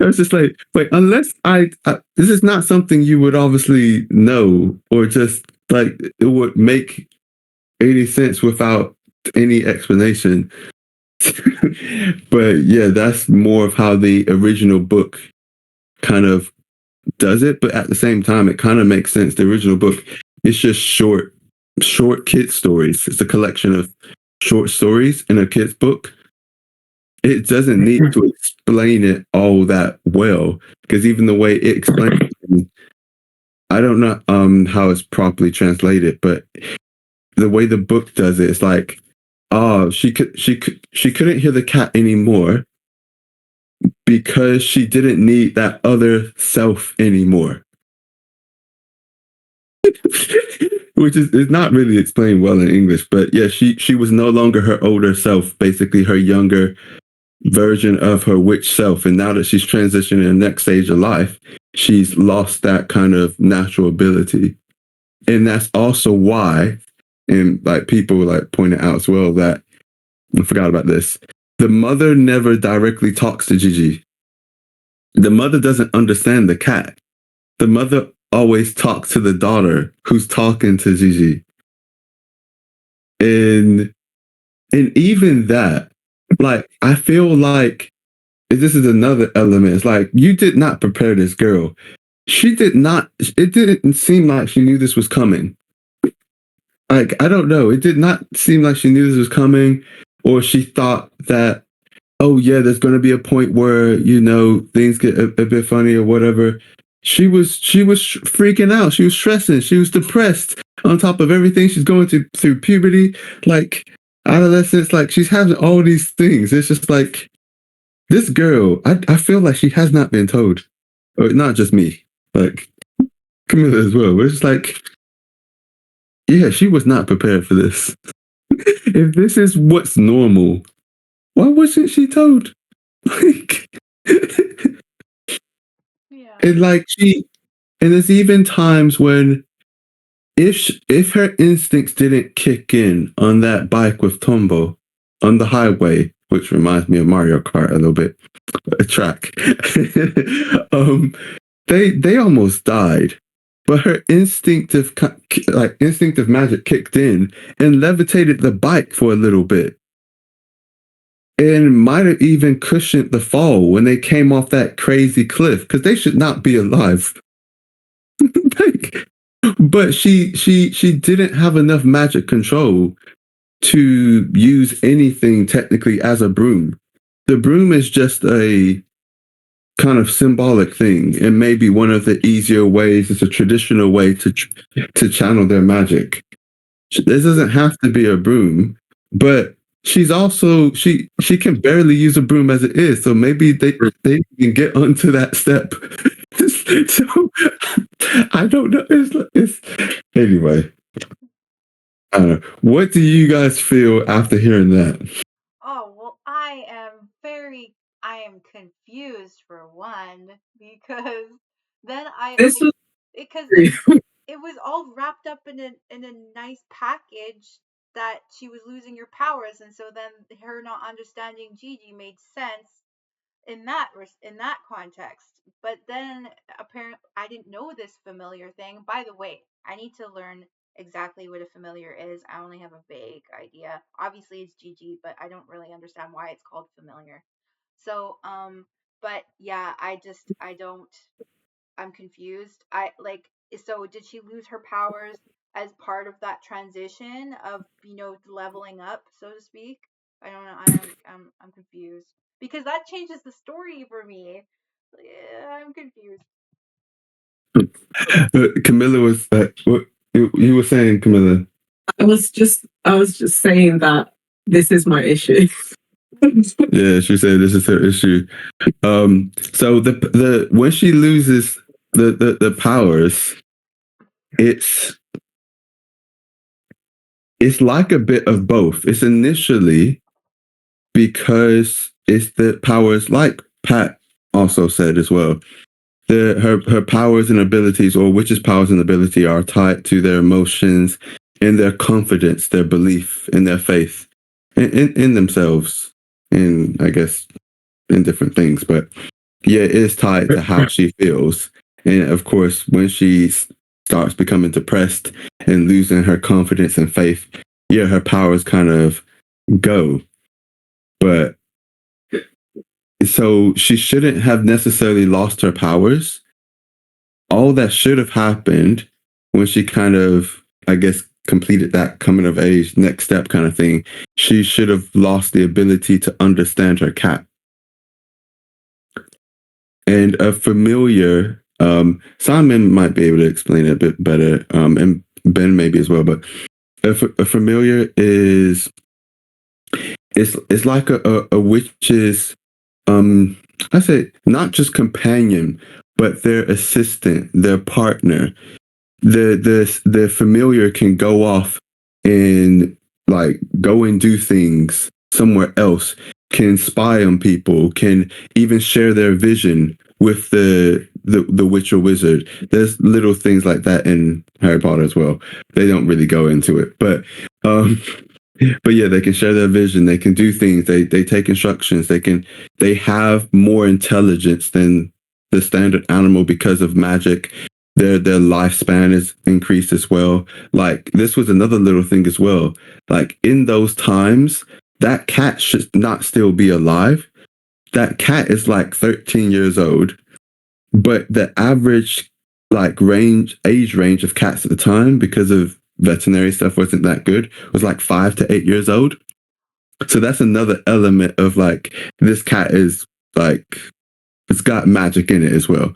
I was just like, wait, unless this is not something you would obviously know, or just like it would make any sense without any explanation. But yeah, that's more of how the original book kind of does it. But at the same time, it kind of makes sense. The original book, it's just short kid stories. It's a collection of short stories in a kid's book. It doesn't need to explain it all that well, because even the way it explains it, I don't know how it's properly translated, but the way the book does it, it's like, oh, she couldn't hear the cat anymore because she didn't need that other self anymore. Which is not really explained well in English, but yeah, she was no longer her older self, basically her younger version of her witch self. And now that she's transitioning to the next stage of life, she's lost that kind of natural ability. And that's also why, and like people like pointed out as well, that I forgot about this. The mother never directly talks to Gigi. The mother doesn't understand the cat. The mother always talks to the daughter who's talking to Gigi. And even that, like, I feel like this is another element. It's like, you did not prepare this girl. She did not, it didn't seem like she knew this was coming. Like, I don't know. It did not seem like she knew this was coming, or she thought that, oh yeah, there's going to be a point where things get a bit funny or whatever. She was freaking out. She was stressing. She was depressed. On top of everything she's going through puberty, like adolescence, like she's having all these things. It's just like this girl. I feel like she has not been told, or not just me, like Camilla as well. We're just like, yeah, she was not prepared for this. If this is what's normal, why wasn't she told? Like, Yeah. and like and there's even times when if her instincts didn't kick in on that bike with Tombo on the highway, which reminds me of Mario Kart a little bit, a track, they almost died. But her instinctive magic kicked in and levitated the bike for a little bit. And might have even cushioned the fall when they came off that crazy cliff, because they should not be alive. Like, but she didn't have enough magic control to use anything technically as a broom. The broom is just a kind of symbolic thing, and maybe one of the easier ways. It's a traditional way to channel their magic. This doesn't have to be a broom, but she's also she can barely use a broom as it is. So maybe they can get onto that step. So I don't know. It's anyway. I don't know. What do you guys feel after hearing that? Oh, well, I am confused for one, because then This was because it was all wrapped up in a nice package that she was losing her powers, and so then her not understanding Gigi made sense in that context. But then apparently I didn't know this familiar thing. By the way, I need to learn exactly what a familiar is. I only have a vague idea. Obviously it's Gigi, but I don't really understand why it's called familiar. So but yeah, I don't I'm confused. So did she lose her powers as part of that transition of, leveling up, so to speak? I don't know. I'm confused, because that changes the story for me. Yeah, I'm confused. Camilla was what you were saying, Camilla. I was just saying that this is my issue. Yeah, she said this is her issue. So the when she loses the powers, it's like a bit of both. It's initially because it's the powers, like Pat also said as well. Her powers and abilities, or witches' powers and ability, are tied to their emotions and their confidence, their belief, and their faith in themselves, and I guess in different things. But yeah, it is tied to how she feels. And of course, when she starts becoming depressed and losing her confidence and faith, yeah, her powers kind of go. But so she shouldn't have necessarily lost her powers. All that should have happened when she kind of, I guess, completed that coming of age next step kind of thing, she should have lost the ability to understand her cat. And a familiar, Simon might be able to explain it a bit better, and Ben maybe as well, but a familiar is, it's like a witch's, I say not just companion, but their assistant, their partner. The familiar can go off and like go and do things somewhere else, can spy on people, can even share their vision with the witch or wizard. There's little things like that in Harry Potter as well. They don't really go into it, but yeah, they can share their vision. They can do things. They take instructions. They have more intelligence than the standard animal because of magic. Their lifespan is increased as well. Like, this was another little thing as well. Like, in those times, that cat should not still be alive. That cat is like 13 years old, but the average age range of cats at the time, because of veterinary stuff wasn't that good, was like 5 to 8 years old. So that's another element of like this cat is like it's got magic in it as well.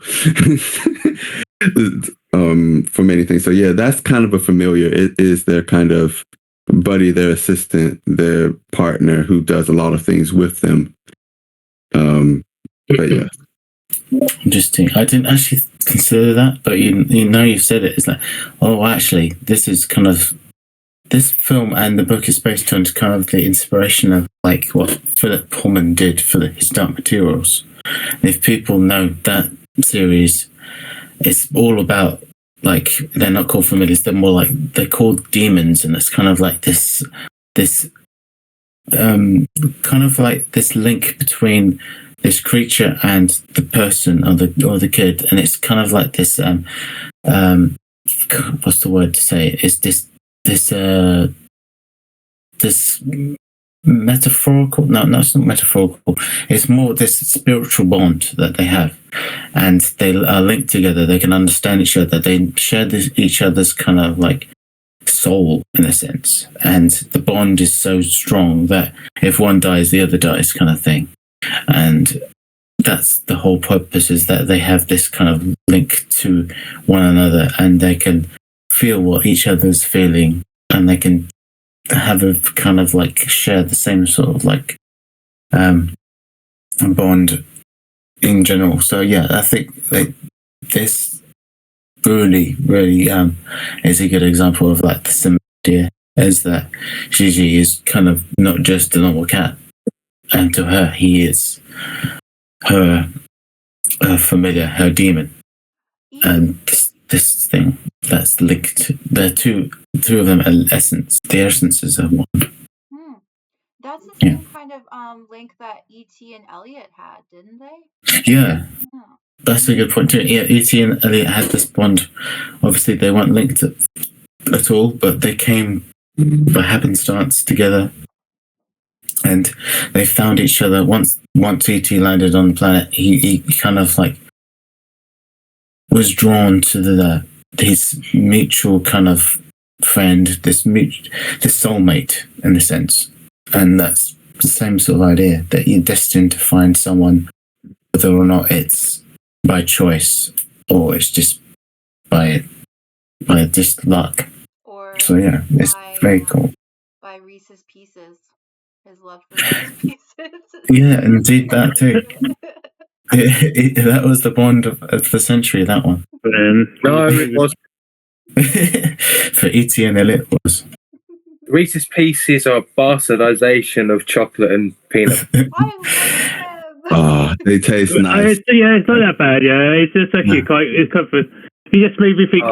For many things. So yeah, that's kind of a familiar. It is their kind of buddy, their assistant, their partner who does a lot of things with them. But yeah. Interesting. I didn't actually consider that, but you said it. It's like, oh, actually, this is kind of this film and the book is based on kind of the inspiration of like what Philip Pullman did for his Dark Materials. If people know that series, it's all about like they're not called familiars; they're more like they're called demons, and it's kind of like this kind of like this link between this creature and the person or the kid, and it's kind of like this what's the word to say? It's this metaphorical. No, it's not metaphorical. It's more this spiritual bond that they have, and they are linked together. They can understand each other. They share each other's kind of like soul in a sense, and the bond is so strong that if one dies, the other dies, kind of thing. And that's the whole purpose, is that they have this kind of link to one another, and they can feel what each other's feeling, and they can have a kind of like share the same sort of like bond in general. So yeah, I think this really is a good example of like the same idea, is that Gigi is kind of not just a normal cat, and to her he is her familiar, her demon. And this thing that's linked, the two of them are the essences of one. That's the same kind of link that E.T. and Elliot had, didn't they? Yeah. That's a good point too. Yeah, E.T. and Elliot had this bond. Obviously they weren't linked at all, but they came by happenstance together, and they found each other. Once E.T. landed on the planet, he kind of like was drawn to his mutual kind of friend, this soulmate in a sense. And that's the same sort of idea, that you're destined to find someone, whether or not it's by choice or it's just by just luck. Or so yeah, it's very cool. By Reese's Pieces, his love for Reese's Pieces. Yeah, indeed, that too. That was the bond of the century, that one. No, it was. For E.T. and Elliot was. Reese's Pieces are bastardization of chocolate and peanut. I love them. They taste nice. It's not that bad. Yeah, it's just actually quite. It's comfort. You just made me think.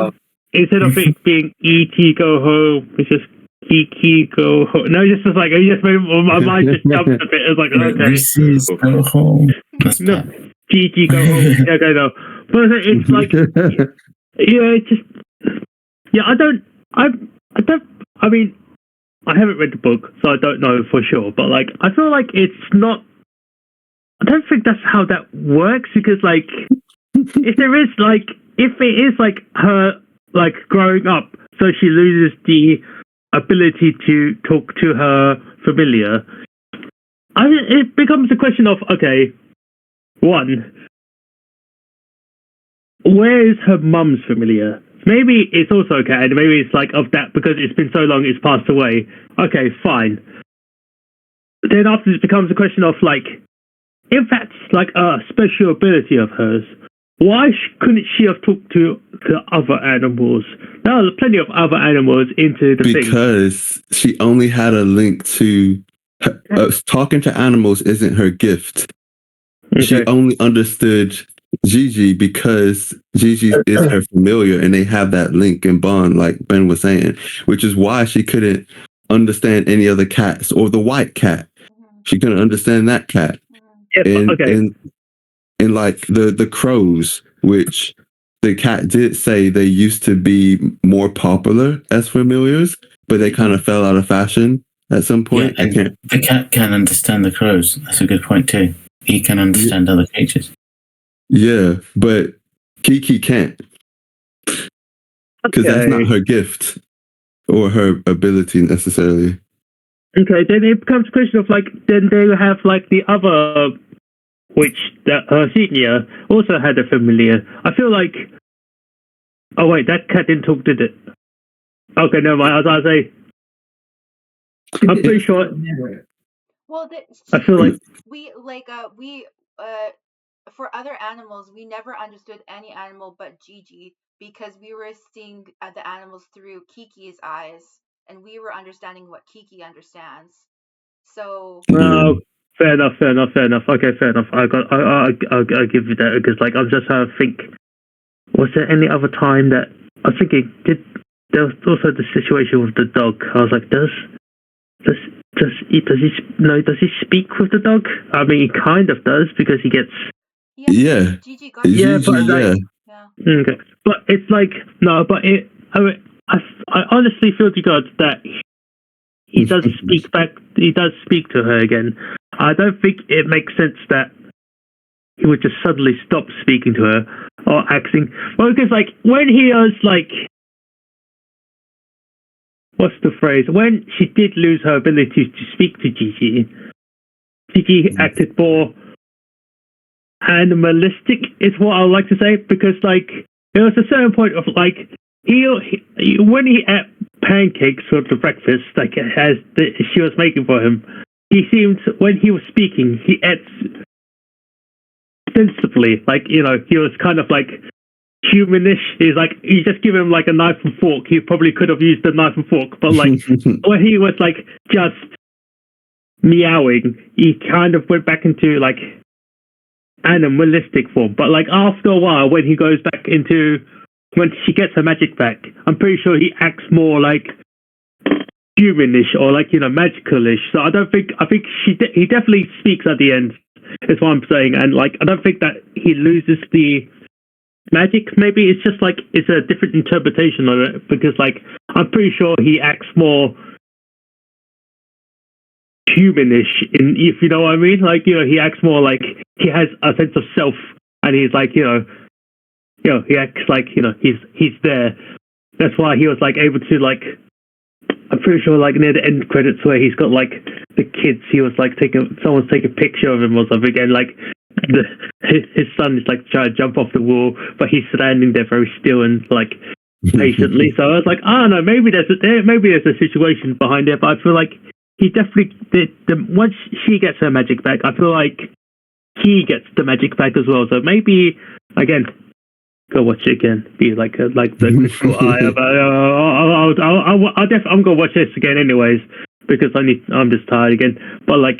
Instead of it being E.T. go home, it's just Kiki go home. No, it just like it just made my mind just jumped a bit. It's like okay, Reese's go home. No, Kiki go home. Okay, no, but it's like it's just I mean, I haven't read the book, so I don't know for sure. But like, I feel like it's not. I don't think that's how that works, because like, if it is like her like growing up, so she loses the ability to talk to her familiar. I mean, it becomes a question of okay, one, where is her mum's familiar? Maybe it's also okay, and maybe it's like of that because it's been so long it's passed away. Okay, fine. Then after it becomes a question of like, if that's like a special ability of hers, why couldn't she have talked to other animals? There are plenty of other animals into the thing. Because she only had a link to talking to animals isn't her gift. Okay. She only understood Gigi because Gigi is her familiar, and they have that link and bond, like Ben was saying, which is why she couldn't understand any other cats or the white cat. She couldn't understand that cat. And like the crows, which the cat did say they used to be more popular as familiars, but they kind of fell out of fashion at some point. Yeah, and the cat can understand the crows. That's a good point too. He can understand other creatures. Yeah, but Kiki can't. Because that's not her gift or her ability necessarily. Okay, then it becomes a question of like, then they have like the other, which that her senior also had a familiar. I feel like, oh wait, that cat didn't talk, did it? Okay, no, I was say, I'm pretty sure. Well, I feel like we for other animals, we never understood any animal but Gigi because we were seeing the animals through Kiki's eyes, and we were understanding what Kiki understands. So oh, fair enough. Okay, fair enough. I'll give you that because like I'm just trying to think. Was there any other time that I was thinking? There was also the situation with the dog? I was like, does he speak with the dog? I mean, he kind of does because he gets. Yeah. Gigi got Yeah, but like, yeah. Okay, but it's like no, but it. I honestly feel to God that he does speak back. He does speak to her again. I don't think it makes sense that he would just suddenly stop speaking to her or acting. Well, because like when he was like, what's the phrase? When she did lose her ability to speak to Gigi, Gigi acted more animalistic, is what I would like to say, because like there was a certain point of like he when he ate pancakes for the breakfast, like as she was making for him, he seemed when he was speaking, he ate sensibly, like he was kind of like humanish. He's like you just give him like a knife and fork, he probably could have used a knife and fork, but like when he was like just meowing, he kind of went back into like animalistic form. But like after a while, when he goes back into when she gets her magic back, I'm pretty sure he acts more like humanish or like magicalish. So I think he definitely speaks at the end. Is what I'm saying, and like I don't think that he loses the magic. Maybe it's just like it's a different interpretation of it because like I'm pretty sure he acts more humanish if you know what I mean. Like he acts more like he has a sense of self, and he's like he acts like he's there. That's why he was like able to like. I'm pretty sure like near the end credits where he's got like the kids, he was like someone's taking a picture of him or something, and like his son is like trying to jump off the wall, but he's standing there very still and like patiently. So I was like, I don't know, maybe there's a situation behind it, but I feel like he definitely once she gets her magic back, I feel like he gets the magic back as well. So maybe again, go watch it again. Be like the critical eye. I'm gonna watch this again anyways because I'm just tired again. But like,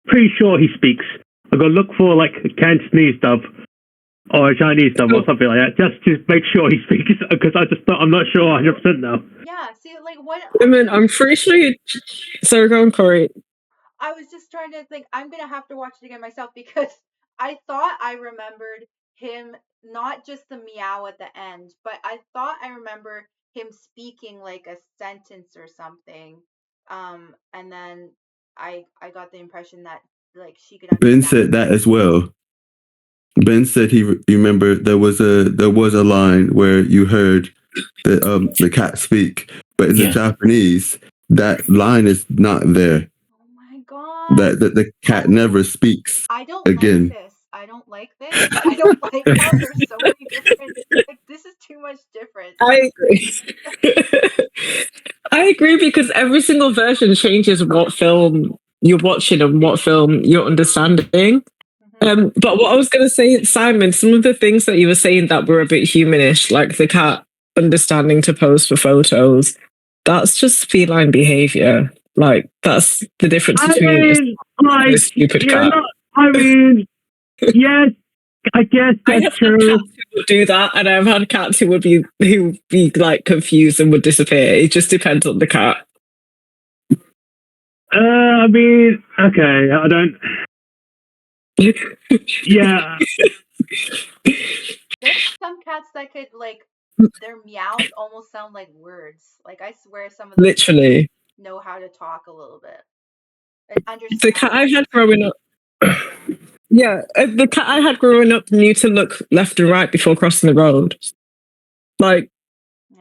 pretty sure he speaks. I'm gonna look for like a Cantonese dub or a Chinese dub or something like that just to make sure he speaks because I'm not sure 100% now. Yeah. See, like what? I mean, I'm pretty sure. Sorry, go on, Corey. I was just trying to think. I'm gonna have to watch it again myself because I thought I remembered him not just the meow at the end, but I thought I remember him speaking like a sentence or something. And then I got the impression that like she could Ben understand. said that as well. Ben said he remembered there was a line where you heard the cat speak, but in the Japanese that line is not there. Oh my god! That the cat never speaks. I don't again. like this. I don't like this. I don't like how there's so many different. Like this is too much difference. I agree. I agree because every single version changes what film you're watching and what film you're understanding. But what I was going to say, Simon, some of the things that you were saying that were a bit humanish, like the cat understanding to pose for photos, that's just feline behavior. Like that's the difference between a stupid cat. Yes, I guess that's true. Cats who would do that, and I've had cats who would be like confused and would disappear. It just depends on the cat. I mean, okay, I don't. Yeah. There's some cats that could like their meows almost sound like words. Like I swear some of them literally know how to talk a little bit. And understand. The cat I had growing up. Yeah, the cat I had growing up knew to look left and right before crossing the road. Like,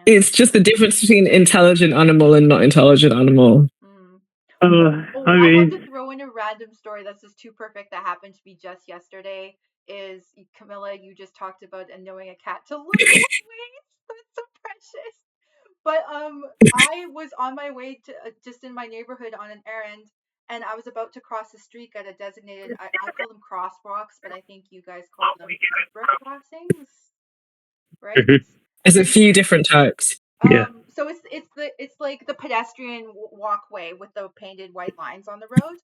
it's just the difference between intelligent animal and not intelligent animal. I I mean, want to throw in a random story that's just too perfect that happened to me just yesterday. Is Camilla, you just talked about and knowing a cat to look both ways. That's so precious. But I was on my way to just in my neighborhood on an errand, and I was about to cross the street at a designated. I call them crosswalks, but I think you guys call them zebra crossings, right? There's a few different types. Yeah. So it's like the pedestrian walkway with the painted white lines on the road.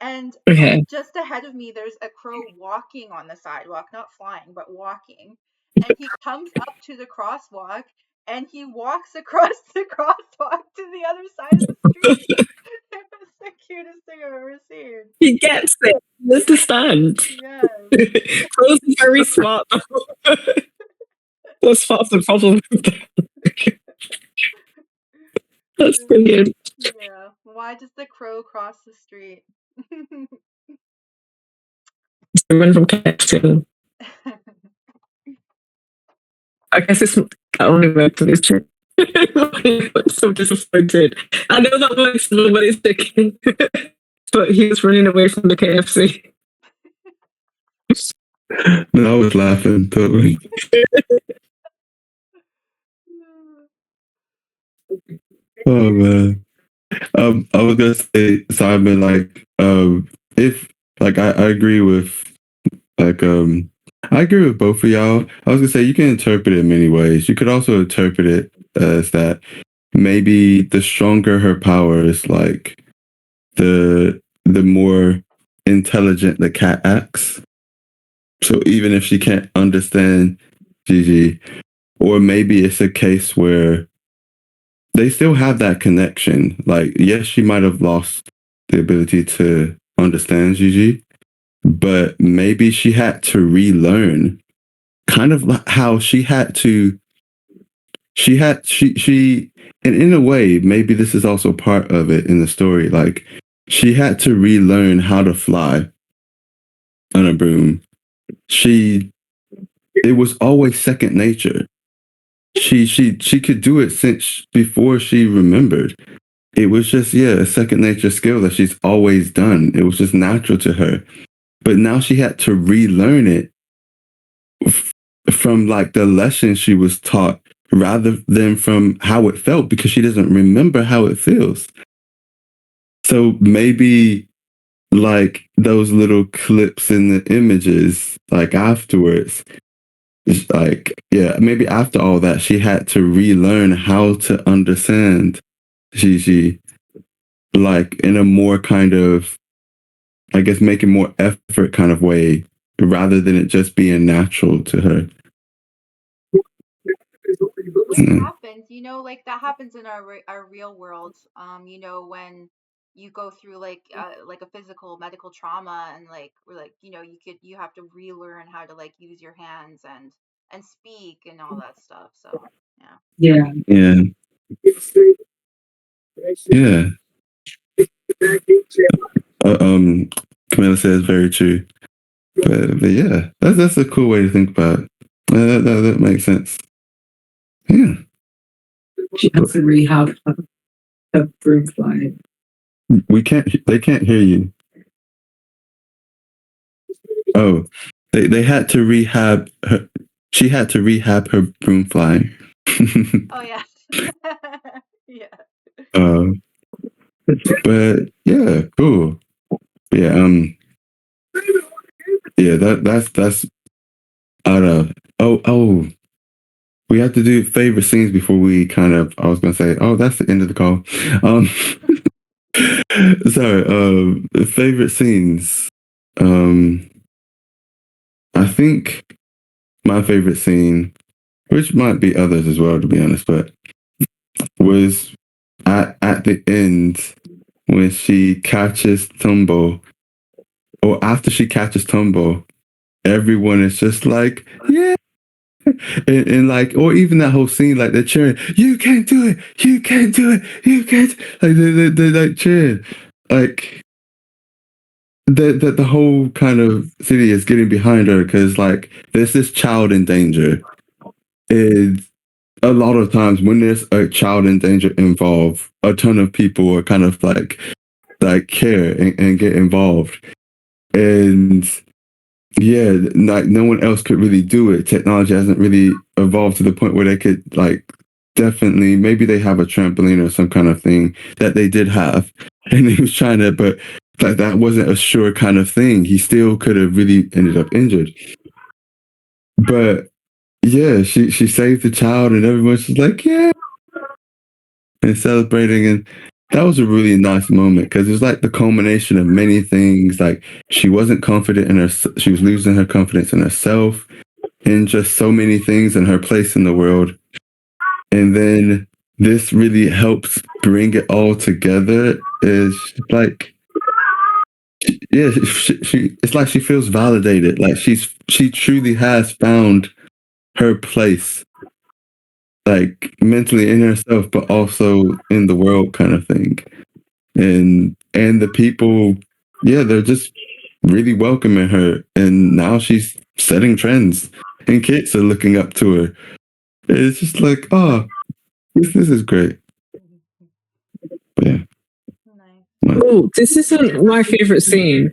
And Okay. just ahead of me, there's a crow walking on the sidewalk, not flying, but walking. And he comes up to the crosswalk and he walks across the crosswalk to the other side of the street. It was the cutest thing I've ever seen. He gets it. He understands. Yes. Crows are very smart. That's part of the problem with them. That's brilliant. Yeah. Why does the crow cross the street? Someone from KFC. I guess it's only worked for this trip. I'm so disappointed. I know that works when it's chicken, but he was running away from the KFC. No, I was laughing totally. Oh man. I was gonna say, Simon, like, if like I agree with like I agree with both of y'all. I was gonna say you can interpret it in many ways. You could also interpret it as that maybe the stronger her powers, like the more intelligent the cat acts. So even if she can't understand Gigi, or maybe it's a case where they still have that connection. Like, yes, she might have lost the ability to understand Gigi, but maybe she had to relearn kind of like how she and in a way, maybe this is also part of it in the story. Like, she had to relearn how to fly on a broom. It was always second nature. She could do it since before she remembered. It was just, yeah, a second nature skill that she's always done. It was just natural to her. But now she had to relearn it from like the lesson she was taught rather than from how it felt because she doesn't remember how it feels. So maybe like those little clips in the images, like afterwards, like, yeah, maybe after all that, she had to relearn how to understand Gigi, like in a more kind of, I guess, making more effort kind of way rather than it just being natural to her. Which happens, like that happens in our real world. When you go through like a physical medical trauma and like or like you have to relearn how to like use your hands and speak and all that stuff. So yeah. Yeah. Yeah. Camilla says very true. But yeah, that's a cool way to think about it. That makes sense. Yeah. She has to rehab her broom flying. They can't hear you. Oh, they had to rehab her. She had to rehab her broom flying. Oh yeah. Yeah. But yeah, cool. Yeah, yeah, that's out of oh, we have to do favorite scenes before we kind of. I was gonna say, oh, that's the end of the call. Sorry. Favorite scenes. I think my favorite scene, which might be others as well, to be honest, but was at the end when she catches Tumbo, or after she catches Tumbo, everyone is just like, yeah. And like, or even that whole scene, like they're cheering, you can't do it, you can't do it, you can't. Like they're like cheering, like the whole kind of city is getting behind her because like there's this child in danger. It's a lot of times when there's a child in danger involved, a ton of people are kind of like like care and get involved. And yeah, like no one else could really do it. Technology hasn't really evolved to the point where they could like definitely maybe they have a trampoline or some kind of thing that they did have, and he was trying to, but that wasn't a sure kind of thing. He still could have really ended up injured. But yeah, she saved the child, and everyone's just like, yeah, and celebrating, and that was a really nice moment because it was like the culmination of many things. Like she wasn't confident in her, she was losing her confidence in herself, and just so many things in her place in the world. And then this really helps bring it all together. Is like, yeah, it's like she feels validated. Like she truly has found her place, like mentally in herself, but also in the world, kind of thing. And the people, yeah, they're just really welcoming her, and now she's setting trends, and kids are looking up to her. It's just like, oh, this is great. But yeah. Nice. Oh, this isn't my favorite scene,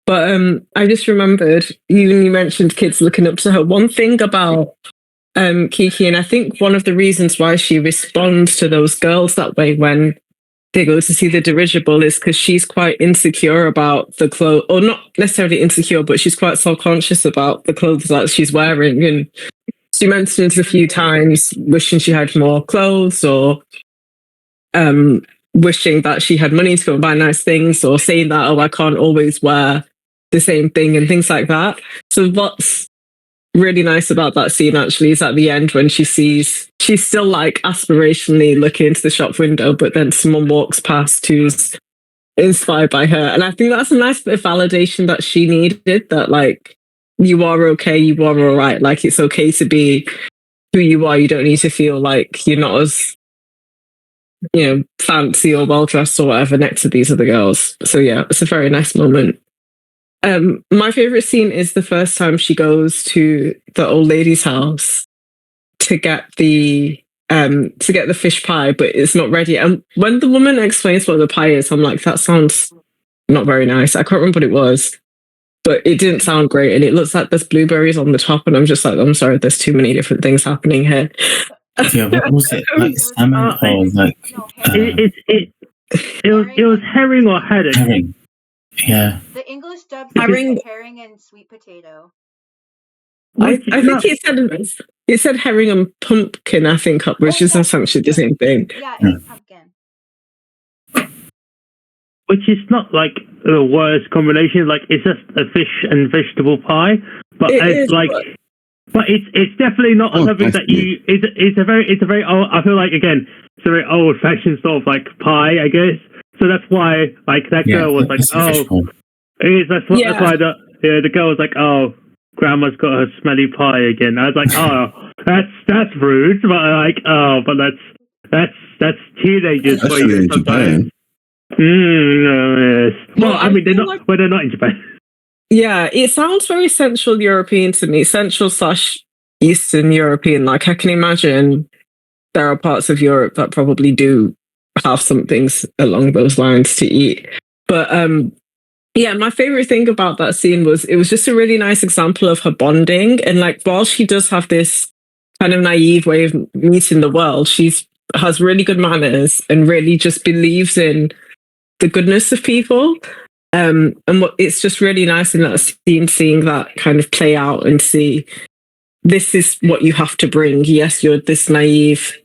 but I just remembered you mentioned kids looking up to her. One thing about Kiki, and I think one of the reasons why she responds to those girls that way when they go to see the dirigible is because she's quite insecure about the clothes, or not necessarily insecure, but she's quite self-conscious about the clothes that she's wearing. And she mentions a few times wishing she had more clothes, or wishing that she had money to go and buy nice things, or saying that, oh, I can't always wear the same thing and things like that. So what's really nice about that scene actually is at the end when she's still like aspirationally looking into the shop window, but then someone walks past who's inspired by her. And I think that's a nice bit of validation that she needed, that like, you are okay, you are all right. Like, it's okay to be who you are. You don't need to feel like you're not as, fancy or well dressed or whatever next to these other girls. So yeah, it's a very nice moment. My favorite scene is the first time she goes to the old lady's house to get the fish pie, but it's not ready. And when the woman explains what the pie is, I'm like, that sounds not very nice. I can't remember what it was, but it didn't sound great. And it looks like there's blueberries on the top, and I'm just like, I'm sorry, there's too many different things happening here. Yeah, what was it? Like salmon or like No, it was herring or haddock. herring? Yeah. The English dub Herring. says herring and sweet potato. I think it said herring and pumpkin, I think, which is essentially the same thing. Yeah, it's pumpkin. Which is not like the worst combination. Like it's just a fish and vegetable pie, but it's like, but it's definitely not something that you. It's a very old. I feel like again, it's a very old fashioned sort of like pie, I guess. So that's why like that girl was like, oh, that's why the girl was like, oh, grandma's got her smelly pie again. I was like, oh, that's rude, but like, oh, but that's teenagers for you sometimes. Yes. Well, I mean, they're not in Japan. Yeah, it sounds very Central European to me, Central/Eastern European. Like, I can imagine there are parts of Europe that probably do have some things along those lines to eat. But yeah, my favorite thing about that scene was it was just a really nice example of her bonding. And like, while she does have this kind of naive way of meeting the world, has really good manners and really just believes in the goodness of people. And it's just really nice in that scene, seeing that kind of play out and see this is what you have to bring. Yes, you're this naive,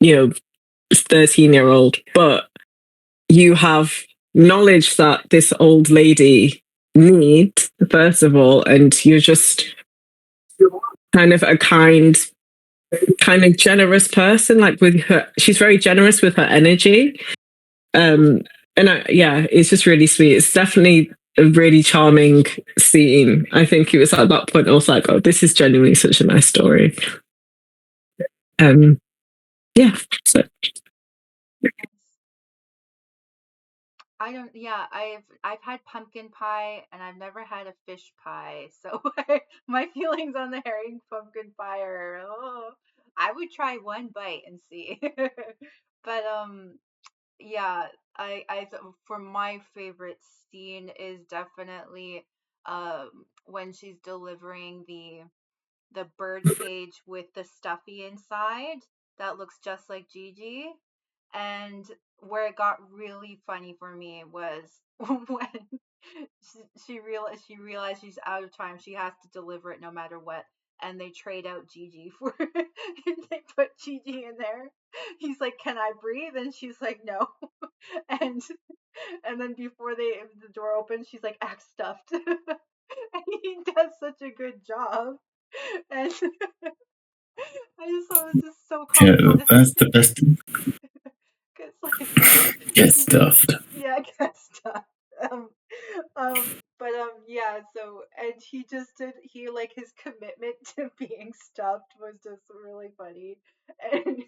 13-year-old, but you have knowledge that this old lady needs, first of all, and you're just kind of a kind of generous person. Like with her, she's very generous with her energy. And it's just really sweet. It's definitely a really charming scene. I think it was at that point I was like, oh, this is genuinely such a nice story. Yeah. So. I've had pumpkin pie and I've never had a fish pie, so my feelings on the herring pumpkin pie are, I would try one bite and see. But yeah, for my favorite scene is definitely when she's delivering the bird cage with the stuffy inside that looks just like Gigi. And where it got really funny for me was when she realized she's out of time. She has to deliver it no matter what. And they trade out Gigi for they put Gigi in there. He's like, "Can I breathe?" And she's like, "No." And then before the door opens, she's like, "Act stuffed." And he does such a good job. And I just thought it was just so Yeah, comical. that's the best. Cause like Get he, stuffed. yeah, I guess stuff. Um, yeah. So and he just did. He like his commitment to being stuffed was just really funny. And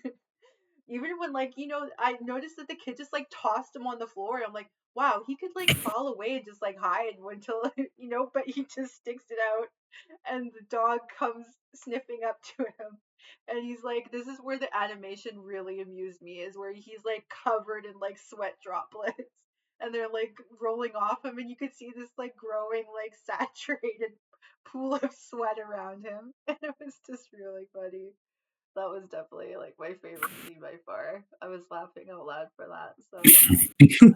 even when I noticed that the kid just like tossed him on the floor. And I'm like, wow, he could like crawl away and just like hide until but he just sticks it out. And the dog comes sniffing up to him, and he's like, this is where the animation really amused me, is where he's like covered in like sweat droplets, and they're like rolling off him, and you could see this like growing like saturated pool of sweat around him. And it was just really funny. That was definitely like my favorite scene by far. I was laughing out loud for that. So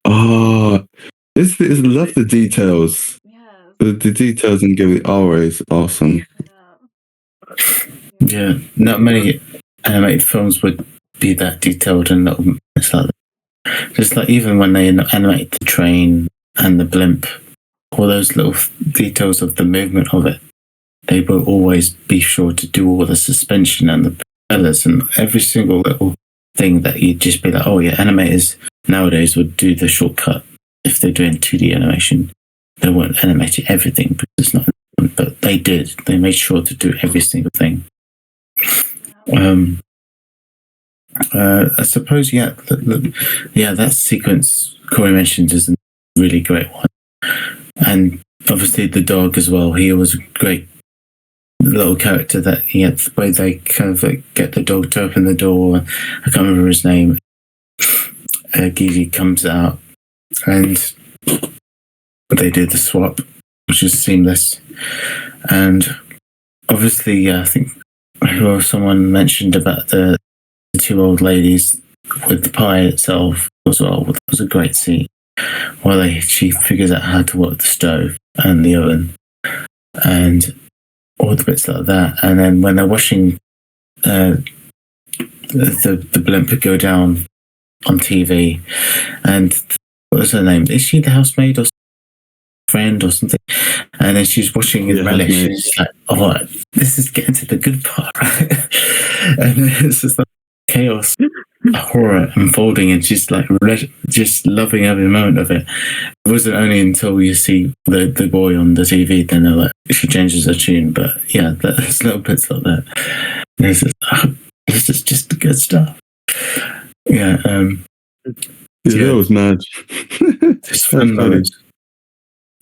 Oh, it's love the details. yes, The details in Gilly always awesome. yeah, Yeah, not many animated films would be that detailed and little. It's like just like even when they animate the train and the blimp, all those little details of the movement of it, they will always be sure to do all the suspension and the propellers and every single little thing that you'd just be like, oh yeah, animators nowadays would do the shortcut if they're doing 2D animation. They won't animate everything because it's not, but they did. They made sure to do every single thing. I suppose, yeah, that sequence Corey mentioned is a really great one, and obviously the dog as well. He was a great little character that he had. The way they kind of like get the dog to open the door. I can't remember his name. Gigi comes out, and they do the swap, which is seamless, and obviously, I think someone mentioned about the two old ladies with the pie itself as well. That was a great scene while she figures out how to work the stove and the oven and all the bits like that. And then when they're watching the blimp go down on TV, and what was her name? Is she the housemaid or friend or something? And then she's watching in relish, and she's like, oh, this is getting to the good part, right? And then it's just like chaos, horror unfolding, and she's like just loving every moment of it. It wasn't only until you see the boy on the TV, then they're like, she changes her tune. But yeah, there's little bits like that. This is just good stuff. Yeah, that was mad. Just fun moments.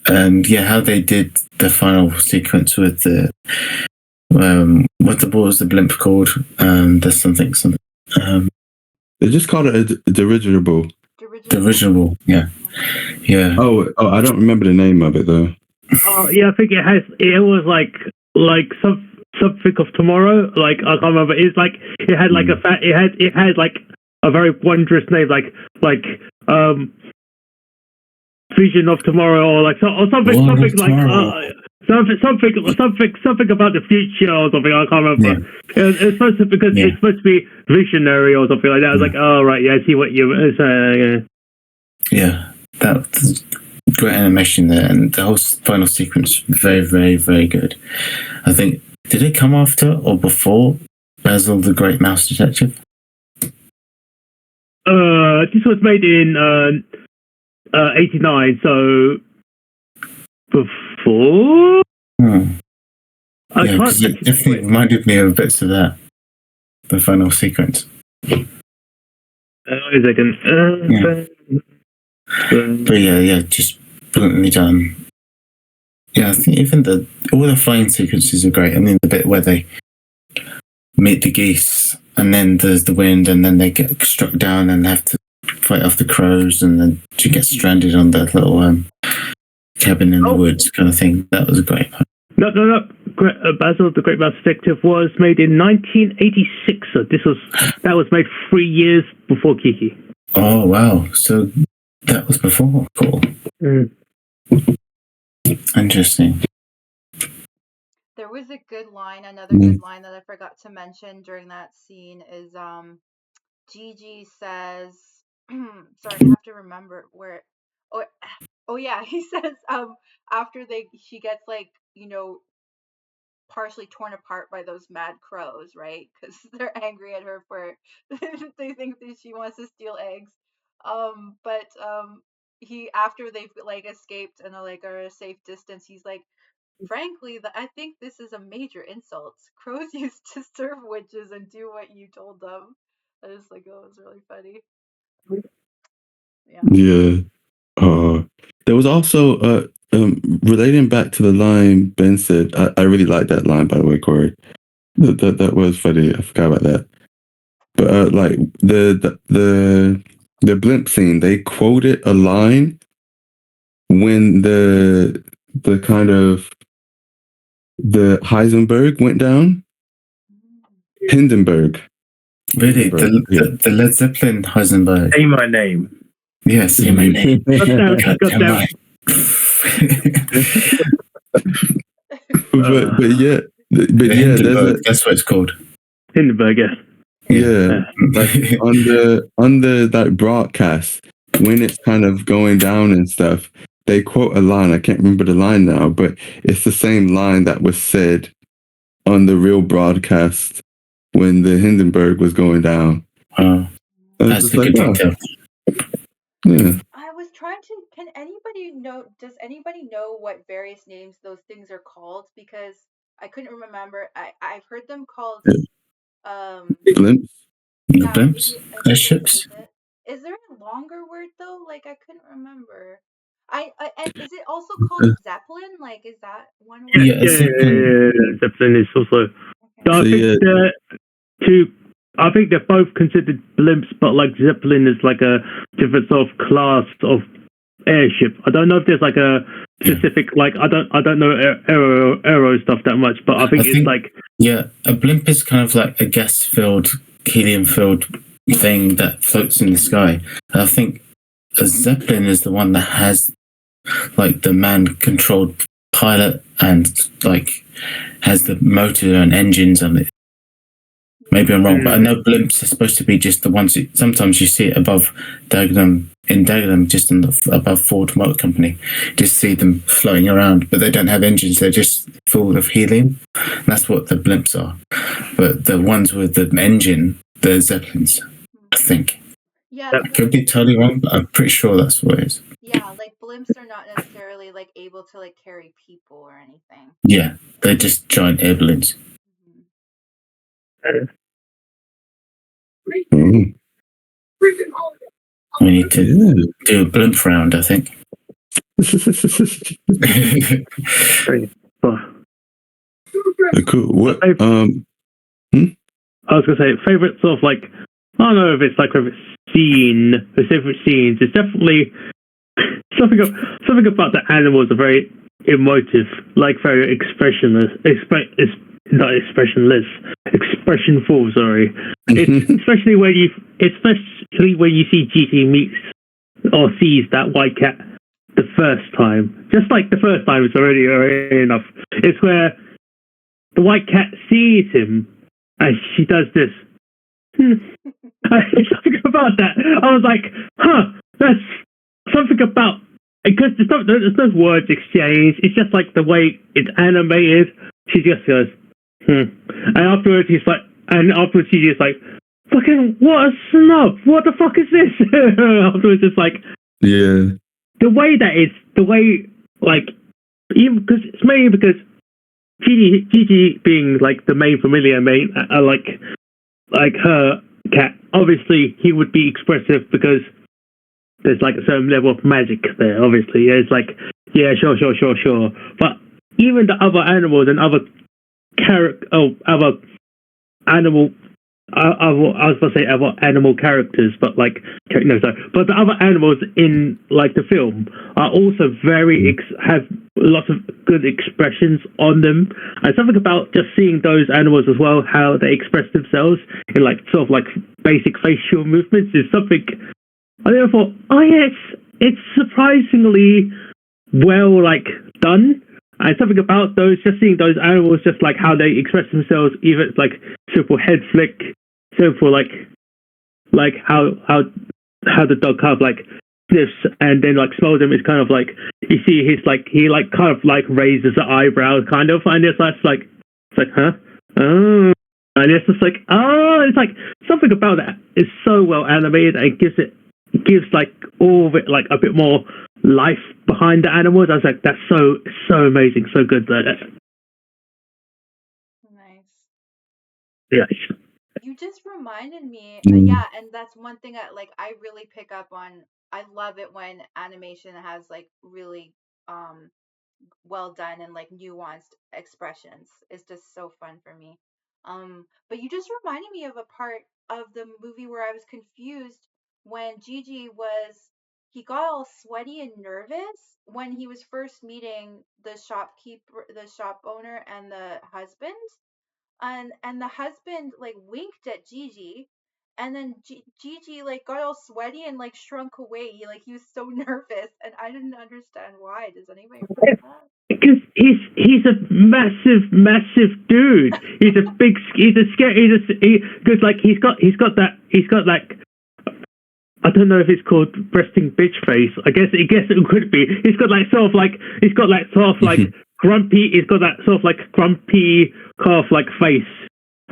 And yeah, how they did the final sequence with the what was the blimp called? There's something. They just called it a dirigible. Dirigible, yeah. Oh, I don't remember the name of it though. Oh yeah, I think it was like something of tomorrow. Like I can't remember. It's like it had like it had like a very wondrous name, like Vision of Tomorrow, or like something like something about the future or something. I can't remember. Yeah. It's supposed to it's supposed to be visionary or something like that. I was like, oh right, yeah, I see what you're saying. Yeah, that's great animation there, and the whole final sequence very, very, very good. I think did it come after or before Basil the Great Mouse Detective? This was made in 89, so before. Yeah, because it definitely reminded me of bits of that. The final sequence. Wait a second. But yeah, just brilliantly done. Yeah, I think even all the flying sequences are great. I mean, the bit where they meet the geese, and then there's the wind, and then they get struck down and have to fight off the crows, and then she gets stranded on that little cabin in the woods kind of thing. That was great. No. Basil, the Great Mouse Detective was made in 1986. So that was made 3 years before Kiki. Oh wow! So that was before. Cool. Interesting. There was a good line. Another good line that I forgot to mention during that scene is Gigi says, sorry, I have to remember where. Oh yeah, he says after she gets like, partially torn apart by those mad crows, right? Because they're angry at her for they think that she wants to steal eggs. But he, after they've like escaped and are at a safe distance, he's like, frankly, I think this is a major insult. Crows used to serve witches and do what you told them. I just like, oh, it was really funny. Yeah. There was also relating back to the line Ben said. I really like that line, by the way, Corey. That was funny. I forgot about that. But like the blimp scene, they quoted a line when the kind of the Heisenberg went down. Hindenburg. Really, the Led Zeppelin Heisenberg. Say my name. Yes, say my name. But yeah, that's what it's called. Hindenburg, yeah. Yeah, like on the like broadcast when it's kind of going down and stuff, they quote a line. I can't remember the line now, but it's the same line that was said on the real broadcast when the Hindenburg was going down. That's a good detail. Yeah. I was trying to. Can anybody know? Does anybody know what various names those things are called? Because I couldn't remember. I've heard them called. Blimps. Yeah, Blimps. Airships. Is there a longer word though? Like I couldn't remember. And is it also called Zeppelin? Like, is that one word? Yeah. Zeppelin is also. I think they're both considered blimps, but like Zeppelin is like a different sort of class of airship. I don't know if there's like a specific I don't know aero stuff that much, but I think it's like a blimp is kind of like a gas-filled, helium-filled thing that floats in the sky. And I think a Zeppelin is the one that has like the man-controlled pilot and like has the motor and engines on it. Maybe I'm wrong, but I know blimps are supposed to be just the ones sometimes you see it above Dagenham, just above Ford Motor Company. Just see them floating around, but they don't have engines. They're just full of helium. And that's what the blimps are. But the ones with the engine, the Zeppelins, I think. Yeah, I could be totally wrong, but I'm pretty sure that's what it is. Yeah, like blimps are not necessarily like able to like carry people or anything. Yeah, they're just giant air balloons. We need to do a blimp round, I think. Cool. What? I was gonna say favorite sort of like I don't know if it's like favorite scene or favorite scenes. It's definitely something about the animals are very emotive, like very expressionless. Not expressionless, expressionful. Sorry, especially when you see Gigi meets or sees that white cat the first time. Just like the first time, it's already enough. It's where the white cat sees him and she does this. Something about that. I was like, that's something about because there's no words exchanged. It's just like the way it's animated. She just goes. And afterwards she's like, fucking what a snub! What the fuck is this? Afterwards it's like, yeah, the way like even because it's mainly because Gigi being like the main familiar like her cat. Obviously he would be expressive because there's like a certain level of magic there. Obviously, it's like sure. But even the other animals and other other animal I was going to say other animal characters, but like no, sorry, but the other animals in like the film are also very have lots of good expressions on them, and something about just seeing those animals as well, how they express themselves in like sort of like basic facial movements is something. I never thought, oh yeah, it's surprisingly well like done. And something about those, just seeing those animals, just like how they express themselves, even like simple head flick, simple like how the dog kind of like sniffs and then like smells them. It's kind of like you see his like he like kind of like raises the eyebrows, kind of, and it's like huh, oh, and it's just like oh, it's like something about that is so well animated and gives like all of it like a bit more life behind the animals. I was like, that's so amazing, so good. Nice. Yeah. You just reminded me, Mm. yeah, and that's one thing I really pick up on. I love it when animation has like really well done and like nuanced expressions. It's just so fun for me. But you just reminded me of a part of the movie where I was confused when Gigi was he got all sweaty and nervous when he was first meeting the shopkeeper, the shop owner, and the husband. And the husband like winked at Gigi, and then Gigi like got all sweaty and like shrunk away. He was so nervous, and I didn't understand why. Does anybody remember that? Because he's a massive dude. He's a big. He's a scary. Because like he's got like I don't know if it's called resting bitch face. I guess it could be. He's got like sort of like grumpy. He's got that sort of like grumpy kind of like face.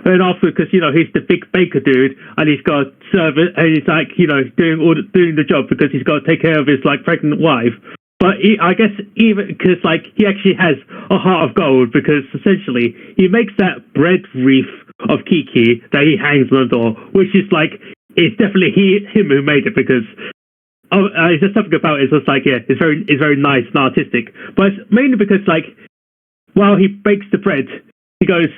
And after, because he's the big baker dude, and he's got servant, and he's like doing the job because he's got to take care of his like pregnant wife. But I guess even because like he actually has a heart of gold, because essentially he makes that bread wreath of Kiki that he hangs on the door, which is like it's definitely him who made it, because it's just something about it. It's just like it's very nice and artistic. But it's mainly because like while he bakes the bread, he goes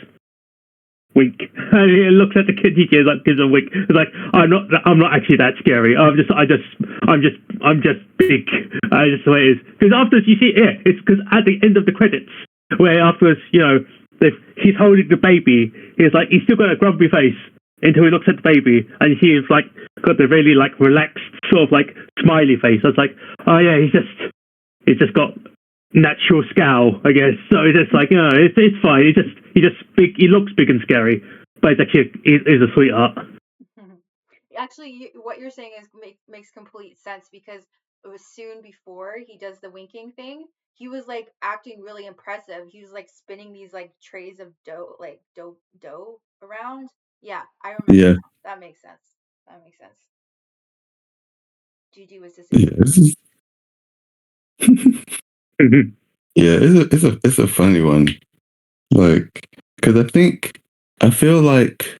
wink, and he looks at the kid. He gives a wink. It's like I'm not actually that scary. I'm just big. Just the way it is. Because afterwards you see it's because at the end of the credits, where afterwards he's holding the baby. He's still got a grumpy face until he looks at the baby, and he's like got the really like relaxed sort of like smiley face. I was like, oh yeah, he's just got natural scowl, I guess. So it's just like it's fine. He just big. He looks big and scary, but it's actually he's a sweetheart. Actually, what you're saying makes complete sense, because it was soon before he does the winking thing. He was like acting really impressive. He was like spinning these like trays of dough around. Yeah, I remember. Yeah. That makes sense. That makes sense. Gigi was just Yeah. Yeah, it's a funny one. Like, because I feel like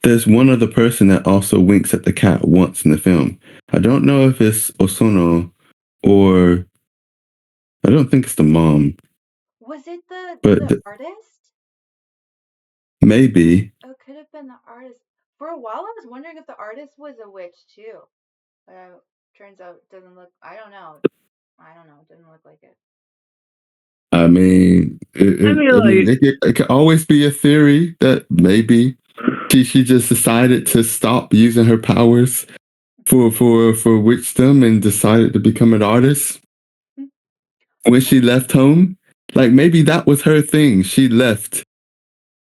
there's one other person that also winks at the cat once in the film. I don't know if it's Osono or I don't think it's the mom. Was it But the artist? maybe. Oh, it could have been the artist. For a while, I was wondering if the artist was a witch too. Turns out it doesn't look. I don't know. It doesn't look like it. I mean, it could always be a theory that maybe she just decided to stop using her powers for witchdom and decided to become an artist when she left home. Like maybe that was her thing. She left.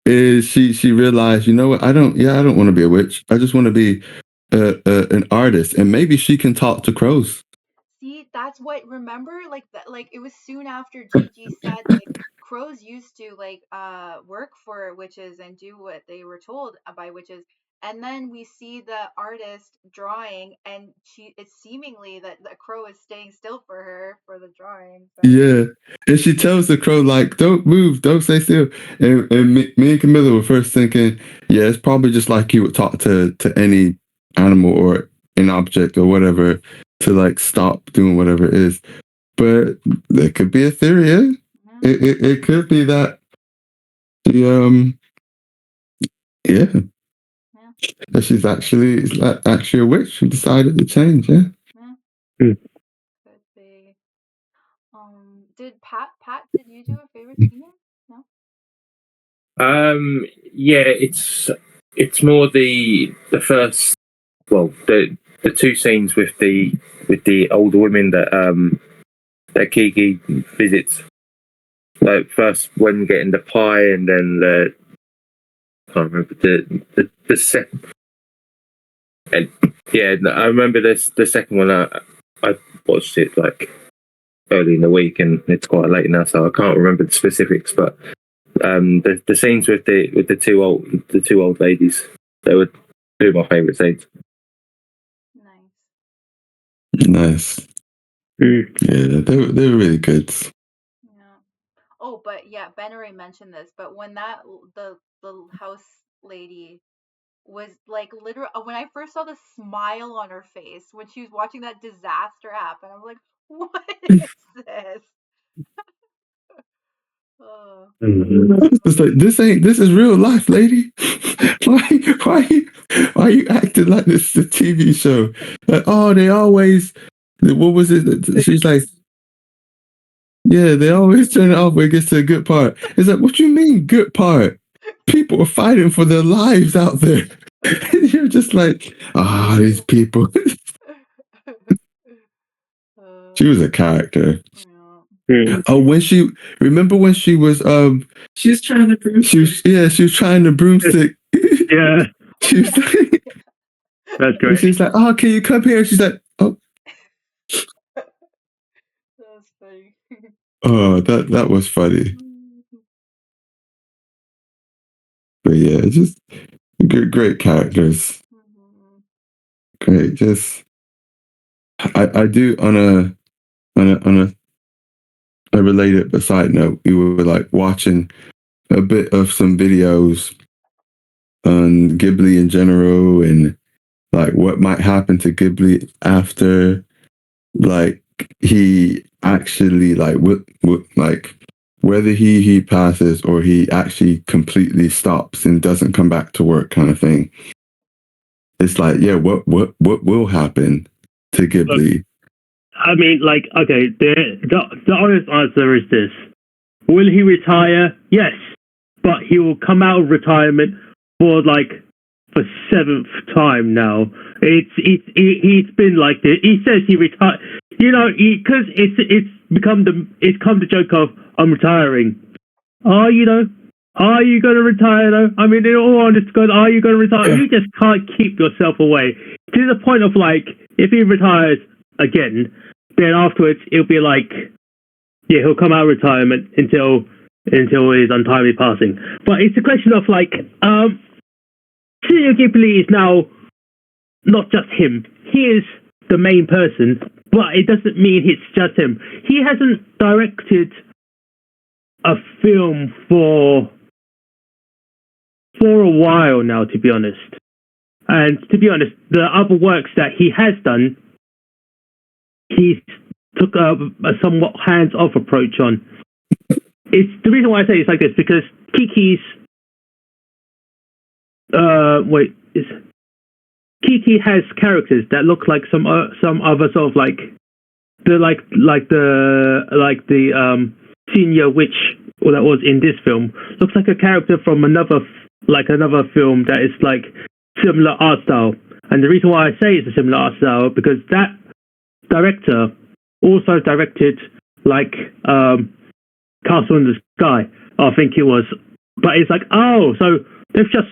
Is she realized, you know what? I don't want to be a witch. I just want to be an artist, and maybe she can talk to crows. See, that's what, remember, like that, like it was soon after Gigi said like crows used to like work for witches and do what they were told by witches, and then we see the artist drawing, and it's seemingly that the crow is staying still for her for the drawing. So. Yeah, and she tells the crow like, "Don't move, don't stay still." And me and Camilla were first thinking, yeah, it's probably just like you would talk to any animal or an object or whatever to like stop doing whatever it is. But there could be a theory. Yeah? It could be that the yeah. that she's actually a witch who decided to change. Yeah. Could be. Did Pat, did you do a favorite scene? No? Yeah, it's more the first, well, the two scenes with the older women that Kiki visits. Like first when getting the pie, and then I can't remember the second. And yeah, I remember this the second one. I watched it like early in the week, and it's quite late now, so I can't remember the specifics. But the scenes with the two old ladies, they were two of my favourite scenes. Nice. Yeah, they were really good. Yeah. Oh, but yeah, Ben already mentioned this, but when the house lady was like literally, when I first saw the smile on her face when she was watching that disaster happen, I was like, what is this? Oh. It's like this is real life, lady. why you acting like this is a TV show? Like, oh, they always, what was it? She's like, yeah, they always turn it off when it gets to a good part. It's like, what do you mean good part? People are fighting for their lives out there. And you're just like, these people. She was a character. Oh, remember when she was She was trying to broomstick. She was trying the broomstick. Yeah. She was like, that's great. She's like, oh, can you come here? She's like, oh. That's funny. Oh, that was funny. But yeah, just great characters. Great. Just I do on a related but side note, we were like watching a bit of some videos on Ghibli in general, and like what might happen to Ghibli after like he actually like like whether he passes or he actually completely stops and doesn't come back to work, kind of thing. It's like, yeah, what will happen to Ghibli? I mean, like, okay, the honest answer is this: will he retire? Yes, but he will come out of retirement for like the seventh time now. He's been like this. He says he retired. You know, because it's come the joke of, I'm retiring. Are you going to retire though? I mean, in all honesty, God, are you going to retire? You just can't keep yourself away to the point of like, if he retires again, then afterwards it'll be like, yeah, he'll come out of retirement until his untimely passing. But it's a question of like, Studio Ghibli is now not just him. He is the main person, but it doesn't mean it's just him. He hasn't directed a film for a while now, to be honest. And to be honest, the other works that he has done, he took a somewhat hands-off approach on. It's the reason why I say it's like this, because Kiki's Kiki has characters that look like some other sort of like the senior witch, or that was in this film, looks like a character from another film that is like similar art style. And the reason why I say it's a similar art style, because that director also directed like Castle in the Sky, I think it was. But it's like, oh, so they've just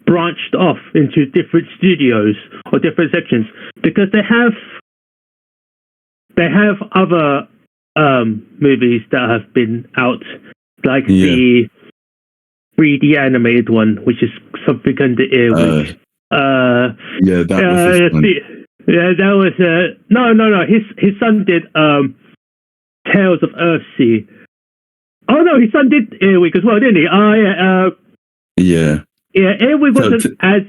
branched off into different studios or different sections, because they have other movies that have been out, like the 3D animated one, which is something under Earwig. That was no. His son did Tales of Earthsea. Oh no, his son did Earwig as well, didn't he? Yeah, Earwig wasn't as.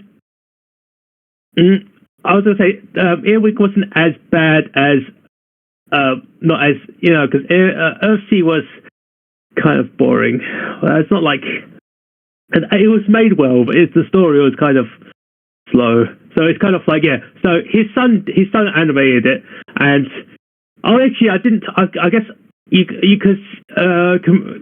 I was gonna say Earwig wasn't as bad as, not as, because Earthsea was kind of boring. It's not like, it was made well, but the story was kind of slow. So it's kind of like, yeah. So his son animated it, and actually, I didn't. I guess you because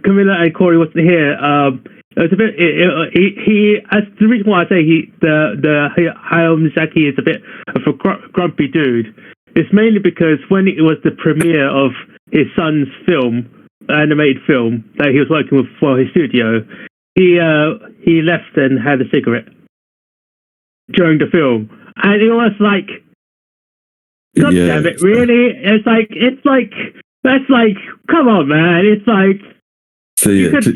Camilla and Corey wasn't here. It was a bit. He as the reason why I say the Hayao Miyazaki is a bit of a grumpy dude. It's mainly because when it was the premiere of his son's film, animated film that he was working with for his studio, he left and had a cigarette during the film, and it was like, God damn it, really? It's like that's like, come on, man! It's like, so you could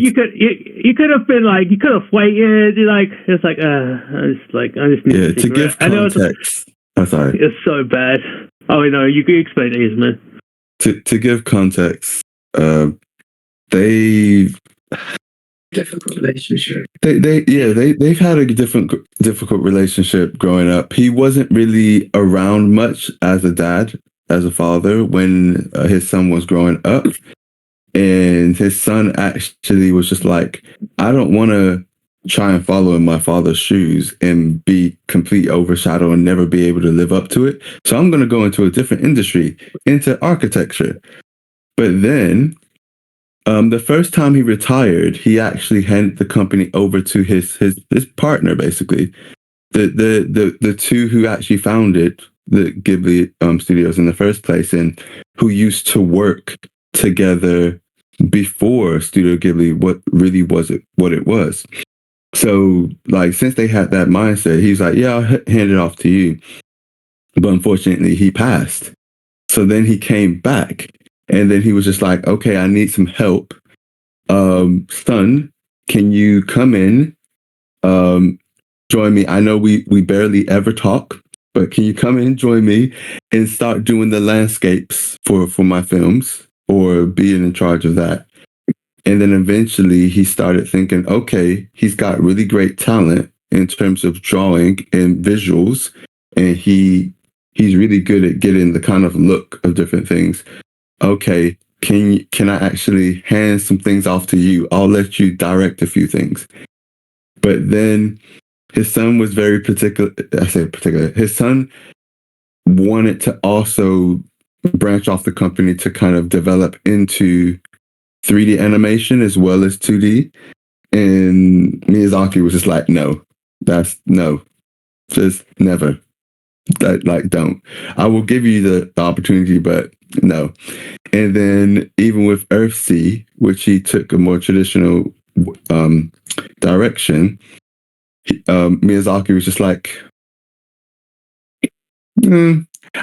have been like, you could have waited. Like, it's like, I just need a cigarette. To give context. Sorry. It's so bad. Oh no, you can explain it, man. To give context, they've difficult relationship. They've had a difficult relationship growing up. He wasn't really around much as a dad, as a father, when his son was growing up, and his son actually was just like, I don't want to try and follow in my father's shoes and be complete overshadow and never be able to live up to it. So I'm going to go into a different industry, into architecture. But then the first time he retired, he actually handed the company over to his partner, basically. The two who actually founded the Ghibli studios in the first place, and who used to work together before Studio Ghibli what it was. So, like, since they had that mindset, he's like, yeah, I'll hand it off to you. But unfortunately, he passed. So then he came back, and then he was just like, okay, I need some help. Son, can you come in? Join me. I know we barely ever talk, but can you come in, join me, and start doing the landscapes for my films, or being in charge of that? And then eventually he started thinking, okay, he's got really great talent in terms of drawing and visuals, and he's really good at getting the kind of look of different things. Okay, can I actually hand some things off to you? I'll let you direct a few things. But then his son was very particular. I say particular. His son wanted to also branch off the company to kind of develop into 3D animation as well as 2D. And Miyazaki was just like, no, just never. Don't. I will give you the opportunity, but no. And then even with Earthsea, which he took a more traditional direction, Miyazaki was just like,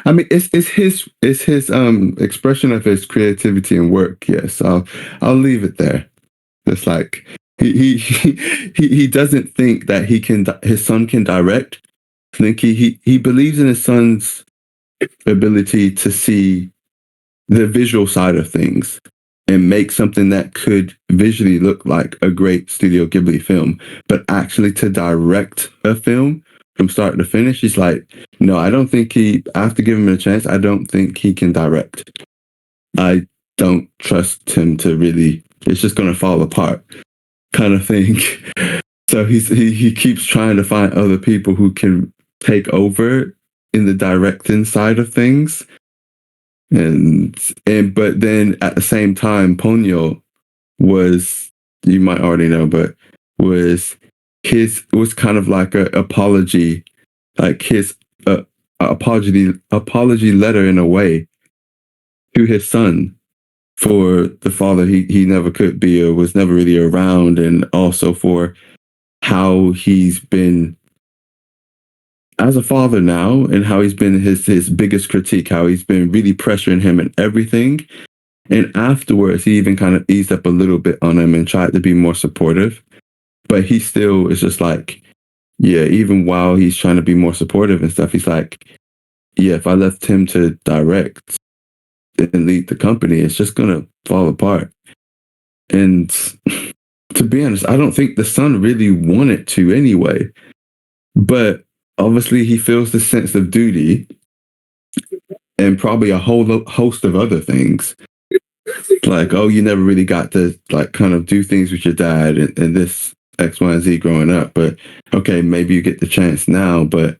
I mean, it's his expression of his creativity and work. Yes, I'll leave it there. It's like he doesn't think that his son can direct. I think he believes in his son's ability to see the visual side of things and make something that could visually look like a great Studio Ghibli film, but actually to direct a film from start to finish, he's like, no, I don't think I have to give him a chance. I don't think he can direct. I don't trust him to really, it's just going to fall apart kind of thing. So he keeps trying to find other people who can take over in the directing side of things. And but then at the same time, Ponyo was, you might already know, but was kind of like an apology, like his apology letter in a way to his son for the father he never could be or was never really around, and also for how he's been as a father now, and how he's been his biggest critique, how he's been really pressuring him and everything. And afterwards, he even kind of eased up a little bit on him and tried to be more supportive. But he still is just like, yeah, even while he's trying to be more supportive and stuff, he's like, yeah, if I left him to direct and lead the company, it's just going to fall apart. And to be honest, I don't think the son really wanted to anyway. But obviously, he feels the sense of duty and probably a whole host of other things. Like, oh, you never really got to like kind of do things with your dad and this X, Y, and Z growing up, but okay, maybe you get the chance now, but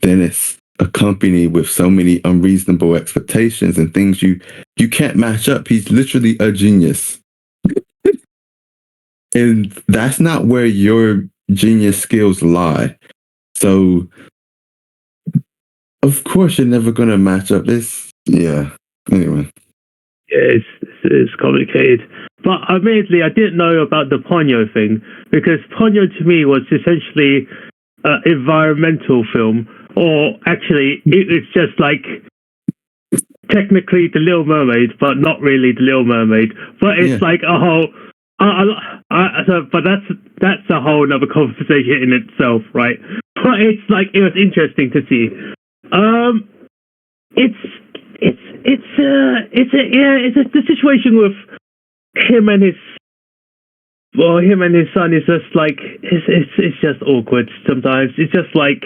then it's accompanied with so many unreasonable expectations and things you can't match up. He's literally a genius. And that's not where your genius skills lie. So of course you're never gonna match up. Anyway. Yeah, it's complicated. But admittedly, I didn't know about the Ponyo thing, because Ponyo to me was essentially an environmental film, or actually, it's just like technically The Little Mermaid, but not really The Little Mermaid. But it's like a whole. But that's a whole other conversation in itself, right? But it was interesting to see. It's the situation with him and his son is just like it's just awkward sometimes. It's just like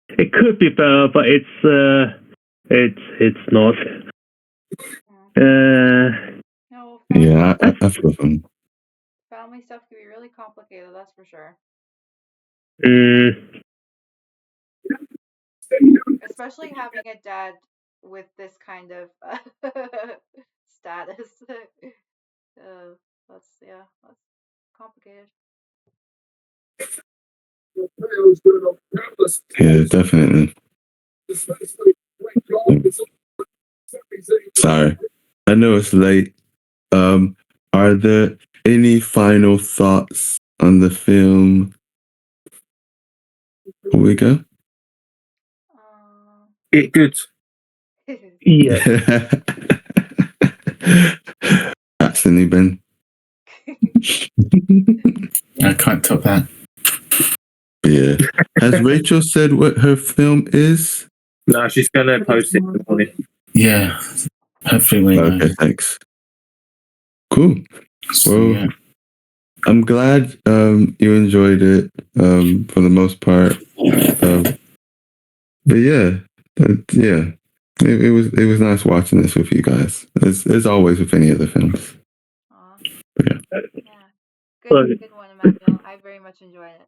it could be better, but it's not. No, Yeah, I feel them. family stuff can be really complicated, that's for sure. Especially having a dad with this kind of status. That's complicated. Yeah, definitely. Sorry, I know it's late. Are there any final thoughts on the film before we go? It good. Yeah. Absolutely, Ben. I can't top that. Yeah. Has Rachel said what her film is? No, she's gonna post it in the morning. Yeah. Hopefully we know. Okay, thanks. Cool. So, Well, yeah. I'm glad you enjoyed it for the most part. But yeah, it was nice watching this with you guys. As always with any other films. But yeah. Good one, Emmanuel. I very much enjoyed it.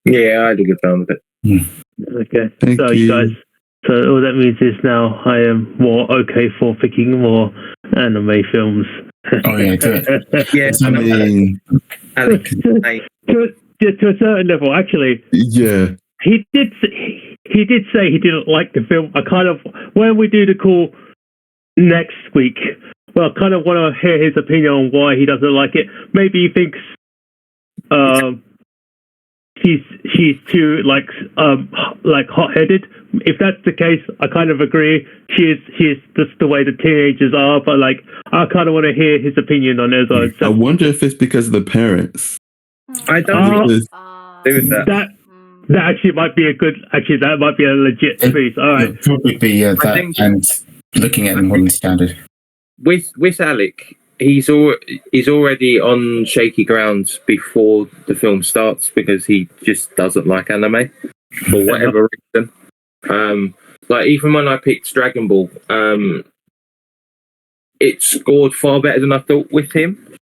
Yeah, I had a good time with it. Okay. Thank So you guys. So all that means is now I am more okay for picking more anime films. Oh yeah, do it. Yeah, I mean, Alex, to a certain level, actually. Yeah. He did say he didn't like the film. I kind of, when we do the call next week, well, I kind of want to hear his opinion on why he doesn't like it. Maybe he thinks she's too like hot-headed. If that's the case, I kind of agree. She's just the way the teenagers are, but like I kind of want to hear his opinion on it as well. I wonder if it's because of the parents. I don't think that actually might be that might be a legit piece. All right. It'd probably be that and looking at the modern standard. With Alec, he's already on shaky ground before the film starts because he just doesn't like anime for whatever reason. Like even when I picked Dragon Ball, it scored far better than I thought with him,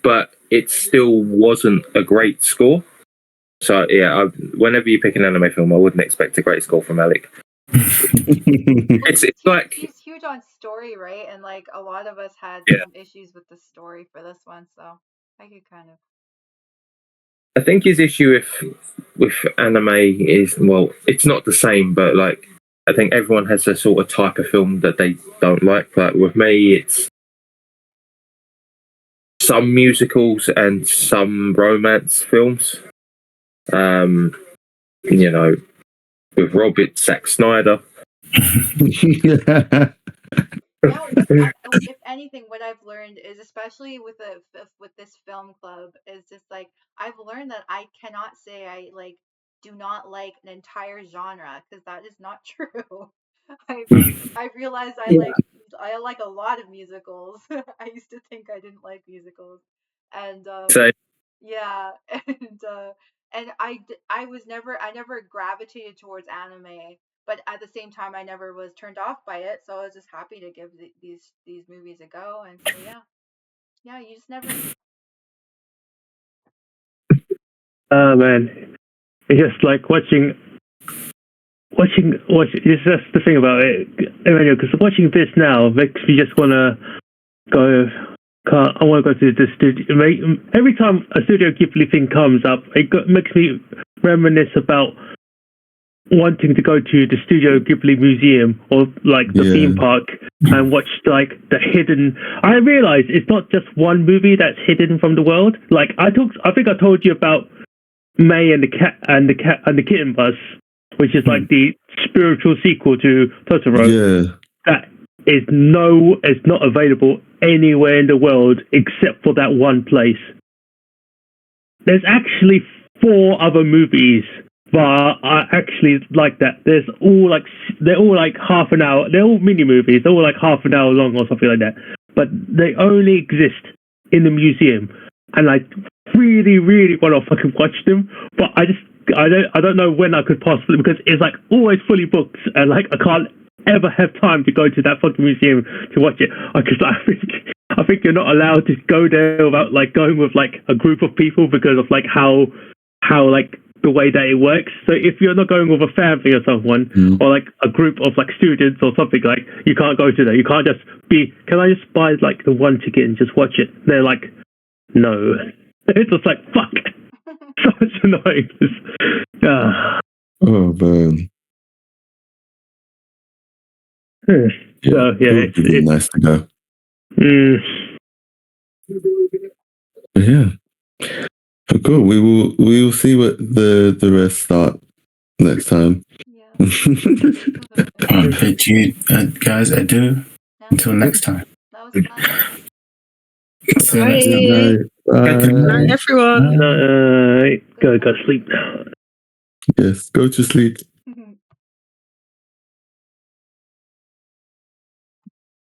but it still wasn't a great score. So yeah, whenever you pick an anime film, I wouldn't expect a great score from Alec. It's like he's huge on story, right? And like a lot of us had some issues with the story for this one, so I could kind of. I think his issue with anime is, well, it's not the same, but like I think everyone has a sort of type of film that they don't like. Like with me, it's some musicals and some romance films. You know, with Rob, it's Zack Snyder. If anything, what I've learned is, especially with this film club, is just like I've learned that I cannot say I like do not like an entire genre, because that is not true. I realized I like a lot of musicals. I used to think I didn't like musicals, and yeah, and I never gravitated towards anime, but at the same time I never was turned off by it, so I was just happy to give these movies a go. And so yeah, you just never Man, it's just like watching. It's just the thing about it, Emmanuel. Because watching this now makes me just wanna go. I want to go to the studio. Every time a Studio Ghibli thing comes up, makes me reminisce about wanting to go to the Studio Ghibli Museum or like the theme park and watch like the hidden. I realize it's not just one movie that's hidden from the world. Like I think I told you about May and the Kitten Bus, which is like the spiritual sequel to Totoro. Yeah. That it's not available anywhere in the world except for that one place. There's actually 4 other movies that are actually like that. They're all like half an hour. They're all mini movies. They're all like half an hour long or something like that. But they only exist in the museum, and I really, really want to fucking watch them. But I don't know when I could possibly, because it's like always fully booked, and like I can't ever have time to go to that fucking museum to watch it. Because I think you're not allowed to go there without like going with like a group of people because of like how like the way that it works. So if you're not going with a family or someone or like a group of like students or something, like you can't go to there. You can't just be, can I just buy like the one ticket and just watch it? They're like, no. It's just like, fuck. So it's annoying. Oh man. So yeah, it would be nice to go. Yeah. Oh, cool. We will see what the rest start next time. Yeah. Bid you guys adieu until next time. That was fun. See you next time. Bye. Bye. Bye, everyone. Go sleep now. Yes, go to sleep.